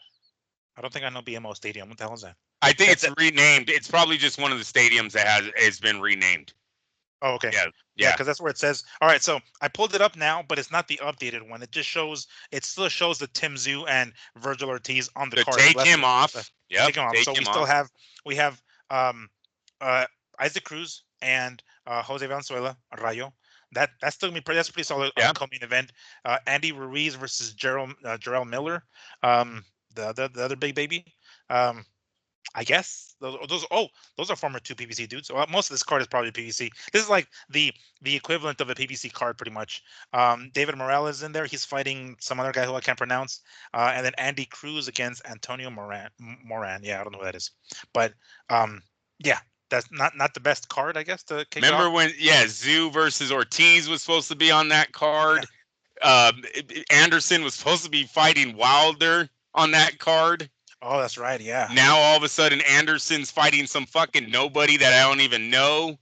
I don't think I know BMO Stadium. What the hell is that? I think it's renamed. It's probably just one of the stadiums that has been renamed. Oh, okay. Yeah, Yeah, because that's where it says. All right, so I pulled it up now, but it's not the updated one. It just shows. It still shows the Tim Zoo and Virgil Ortiz on the So card. take him off. Yep, Take him off. So we have um, Isaac Cruz and Jose Valenzuela Rayo. That's still gonna be that's pretty solid upcoming event. Andy Ruiz versus Jarrell Miller, the other big baby. I guess those are former two PBC dudes. Well, most of this card is probably PBC. This is like the equivalent of a PBC card, pretty much. David Morales is in there. He's fighting some other guy who I can't pronounce. And then Andy Cruz against Antonio Moran. Yeah, I don't know who that is, but yeah, that's not the best card, I guess, to kick Remember off. when Zoo versus Ortiz was supposed to be on that card? Anderson was supposed to be fighting Wilder on that card. Oh, that's right. Yeah. Now all of a sudden Anderson's fighting some fucking nobody that I don't even know.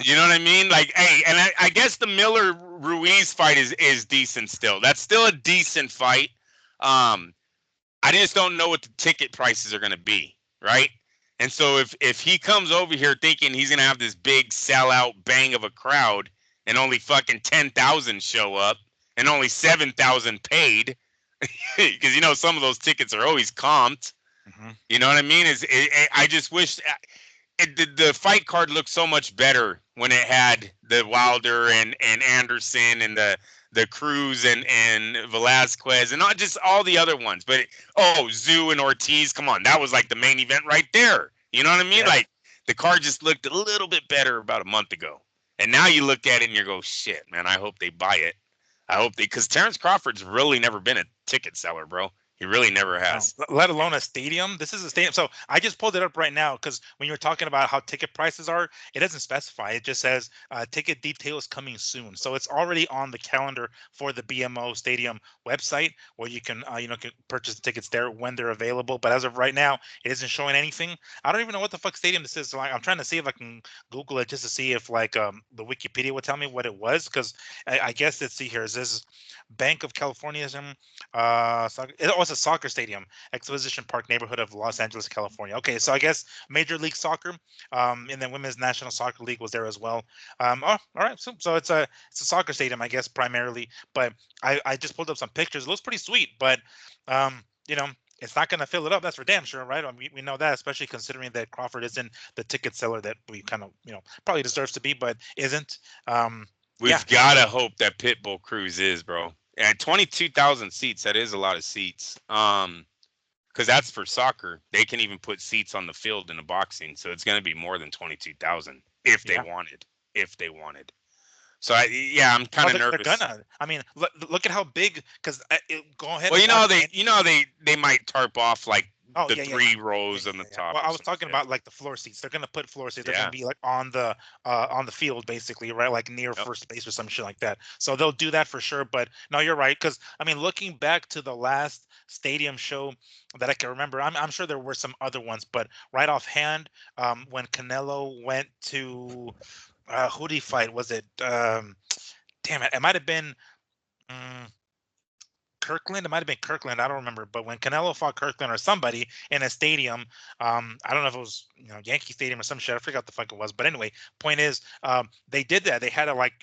You know what I mean? Like, hey, and I guess the Miller Ruiz fight is decent still. That's still a decent fight. I just don't know what the ticket prices are going to be, right? And so if he comes over here thinking he's going to have this big sellout bang of a crowd and only fucking 10,000 show up and only 7,000 paid, because some of those tickets are always comped. Mm-hmm. You know what I mean? I just wish the fight card looked so much better when it had the Wilder and Anderson and the Cruz and Velasquez and not just all the other ones, but Zoo and Ortiz. Come on, that was like the main event right there. You know what I mean? Yeah. Like the card just looked a little bit better about a month ago, and now you look at it and you go, shit, man. I hope they buy it. I hope because Terrence Crawford's really never been a ticket seller, bro. He really never has. No, let alone a stadium. This is a stadium. So I just pulled it up right now because when you're talking about how ticket prices are, it doesn't specify. It just says ticket details coming soon. So it's already on the calendar for the BMO Stadium website where you can can purchase the tickets there when they're available. But as of right now, it isn't showing anything. I don't even know what the fuck stadium this is. So I'm trying to see if I can Google it just to see if the Wikipedia would tell me what it was because I guess let's see here. Is this Bank of California? It's a soccer stadium, Exposition Park neighborhood of Los Angeles, California. Okay, so I guess Major League Soccer, and then Women's National Soccer League was there as well. All right, so it's a soccer stadium, I guess primarily. But I just pulled up some pictures. It looks pretty sweet, but it's not going to fill it up. That's for damn sure, right? I mean, we know that, especially considering that Crawford isn't the ticket seller that we kind of probably deserves to be, but isn't. We've got to hope that Pitbull Cruz is, bro. And 22,000 seats, that is a lot of seats. Because that's for soccer. They can even put seats on the field in the boxing. So it's going to be more than 22,000 if they wanted. If they wanted. So, I'm kind of nervous. They're gonna. I mean, look at how big. Because go ahead. Well, they might tarp off like Oh the yeah, yeah, three yeah, rows on yeah, the yeah. top Well, or I was some talking shit. about like the floor seats. They're gonna put floor seats. They're gonna Yeah. be like on the field basically, right? Like near Yep. first base or some shit like that. So they'll do that for sure. But no, you're right. Because I mean, looking back to the last stadium show that I can remember, I'm sure there were some other ones, but right offhand, when Canelo went to who did he fight? Was it damn it? It might have been. mm, Kirkland. It might have been Kirkland. I don't remember. But when Canelo fought Kirkland or somebody in a stadium, I don't know if it was Yankee Stadium or some shit. I forgot what the fuck it was. But anyway, point is, they did that. They had to like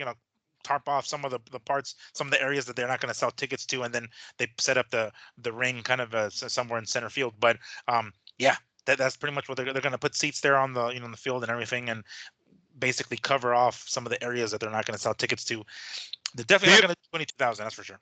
tarp off some of the parts, some of the areas that they're not going to sell tickets to, and then they set up the ring kind of somewhere in center field. But yeah, that's pretty much what they're going to put seats there on the on the field and everything, and basically cover off some of the areas that they're not going to sell tickets to. They're definitely not Pit going to do 22,000. That's for sure.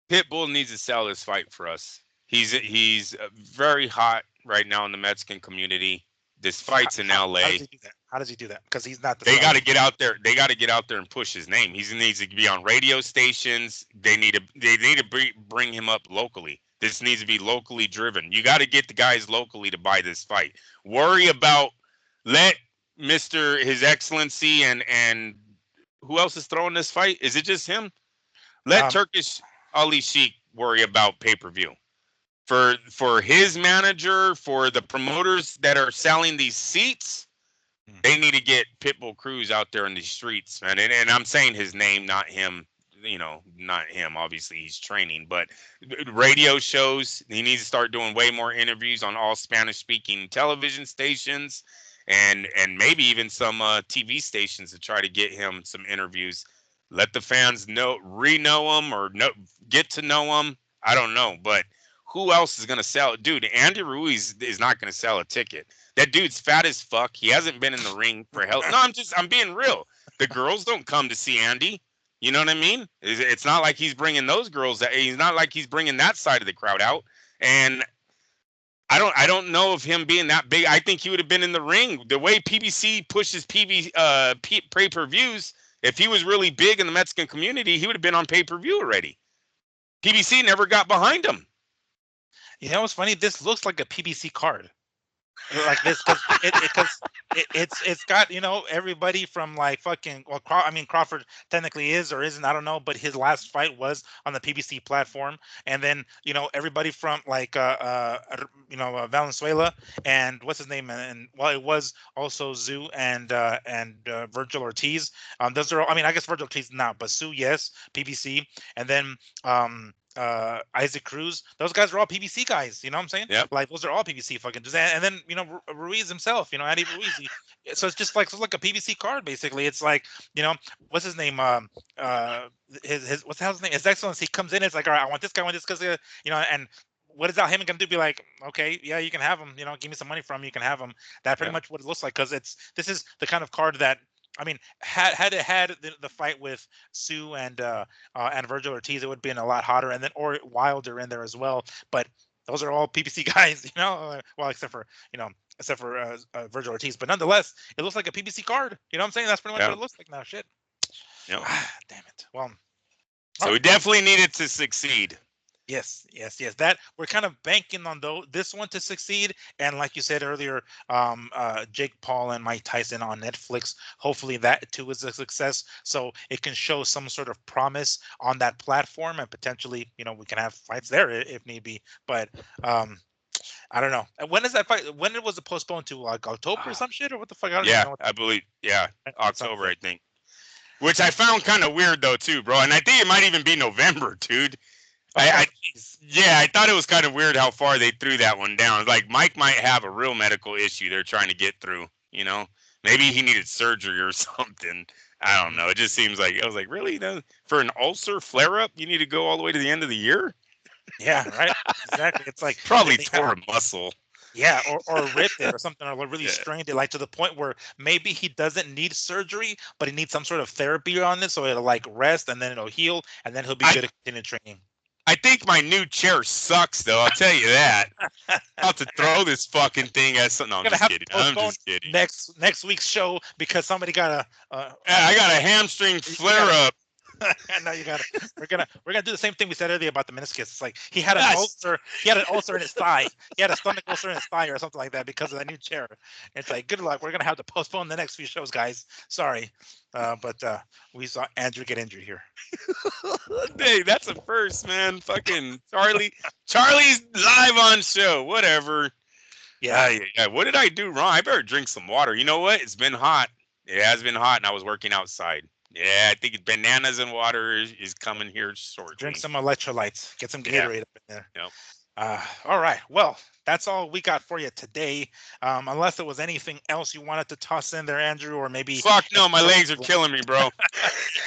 Pitbull needs to sell this fight for us. He's very hot right now in the Mexican community. This fight's in How does L.A. he do that? How does he do that? Because he's not the They got seller. to get out there. They got to get out there and push his name. He needs to be on radio stations. They need to bring him up locally. This needs to be locally driven. You got to get the guys locally to buy this fight. Worry about let Mr. His Excellency and who else is throwing this fight? Is it just him? Let Um, Turkish Ali Sheikh worry about pay-per-view. For his manager, for the promoters that are selling these seats, hmm. they need to get Pitbull Cruz out there in the streets, man. And I'm saying his name, not him. Not him. Obviously, he's training, but radio shows. He needs to start doing way more interviews on all Spanish-speaking television stations, and maybe even some TV stations to try to get him some interviews. Let the fans know him, or get to know him. I don't know, but who else is gonna sell it, dude? Andy Ruiz is not gonna sell a ticket. That dude's fat as fuck. He hasn't been in the ring for hell. No, I'm being real. The girls don't come to see Andy. You know what I mean? It's not like he's bringing those girls. He's not like he's bringing that side of the crowd out. And I don't know of him being that big. I think he would have been in the ring. The way PBC pushes pay-per-views, if he was really big in the Mexican community, he would have been on pay-per-view already. PBC never got behind him. You know what's funny? This looks like a PBC card. Like this because it's got everybody from like fucking I mean Crawford technically is or isn't, I don't know, but his last fight was on the PBC platform, and then everybody from like Valenzuela and what's his name, and well, it was also Zoo and Virgil Ortiz. Those are all, I mean, I guess Virgil Ortiz not, but Sue, yes, PBC. And then Isaac Cruz, those guys are all PBC guys, you know what I'm saying? Yep. Like those are all PBC fucking dudes. And then Ruiz himself, Andy Ruiz. So it's just like a PBC card basically. It's like, what's his name? His what's the hell's his name? His Excellency comes in. It's like, all right, I want this guy, I want this because and what is Al Heyman gonna do? Be like, okay, yeah, you can have him. Give me some money from him. You can have him. That's pretty Yeah. much what it looks like, because this is the kind of card that, I mean, had it had the fight with Sue and Virgil Ortiz, it would have been a lot hotter, and then or Wilder in there as well. But those are all PPC guys, well, except for Virgil Ortiz. But nonetheless, it looks like a PPC card. You know what I'm saying? That's pretty much Yeah. what it looks like now. Shit. Yep. Damn it. Well. So we definitely needed to succeed. Yes. That we're kind of banking on this one to succeed, and like you said earlier, Jake Paul and Mike Tyson on Netflix. Hopefully that too is a success, so it can show some sort of promise on that platform, and potentially, we can have fights there if need be. But I don't know. When is that fight? When was it postponed to? Like October or some shit, or what the fuck? I don't even Yeah, know. I believe. Yeah, October, Something. I think. Which I found kind of weird though too, bro. And I think it might even be November, dude. I thought it was kind of weird how far they threw that one down. Like Mike might have a real medical issue they're trying to get through. Maybe he needed surgery or something. I don't know. It just seems like I was like, really? For an ulcer flare up, you need to go all the way to the end of the year? Yeah, right. Exactly. It's like Probably they tore a muscle. Yeah, or ripped it or something, or really Yeah. strained it, like to the point where maybe he doesn't need surgery, but he needs some sort of therapy on it, so it'll like rest and then it'll heal, and then he'll be good at continuing training. I think my new chair sucks, though. I'll tell you that. I'll have to throw this fucking thing at something. No, I'm just kidding. I'm just kidding. Next week's show because somebody got I got a hamstring flare up. And now you got it. We're gonna do the same thing we said earlier about the meniscus. It's like he had an Yes. ulcer. He had an ulcer in his thigh. He had a stomach ulcer in his thigh or something like that because of that new chair. It's like good luck. We're gonna have to postpone the next few shows, guys. Sorry, but we saw Andrew get injured here. Hey, that's a first, man. Fucking Charlie's live on show. Whatever. Yeah. Yeah. What did I do wrong? I better drink some water. You know what? It's been hot. It has been hot, and I was working outside. Yeah, I think bananas and water is coming here shortly. Drink some electrolytes. Get some Gatorade up in there. Yep. All right. Well, that's all we got for you today. Unless there was anything else you wanted to toss in there, Andrew, or maybe. Fuck no, my legs are killing me, bro.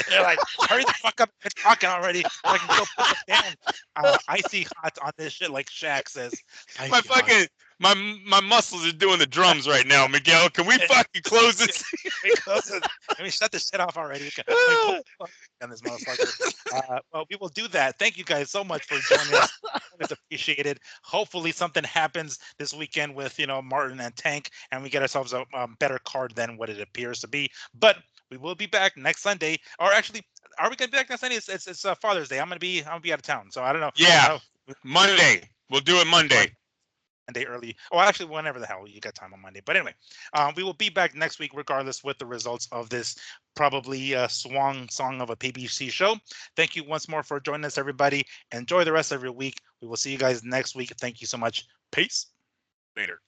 They're like, hurry the fuck up and talking already. So I can go put it down. Icy hot on this shit, like Shaq says. My fucking my muscles are doing the drums right now, Miguel. Can we fucking close this? Let me shut this shit off already. On this motherfucker. Well, we will do that. Thank you guys so much for joining us. It's appreciated. Hopefully something happens this weekend with Martin and Tank, and we get ourselves a better card than what it appears to be. But we will be back next Sunday. Or actually, are we gonna be back next Sunday? It's Father's Day. I'm gonna be out of town, so I don't know. Yeah, Monday. We'll do it Monday. Monday early. Oh, actually, whenever the hell you got time on Monday. But anyway, we will be back next week, regardless, with the results of this probably swan song of a PBC show. Thank you once more for joining us, everybody. Enjoy the rest of your week. We will see you guys next week. Thank you so much. Peace. Later.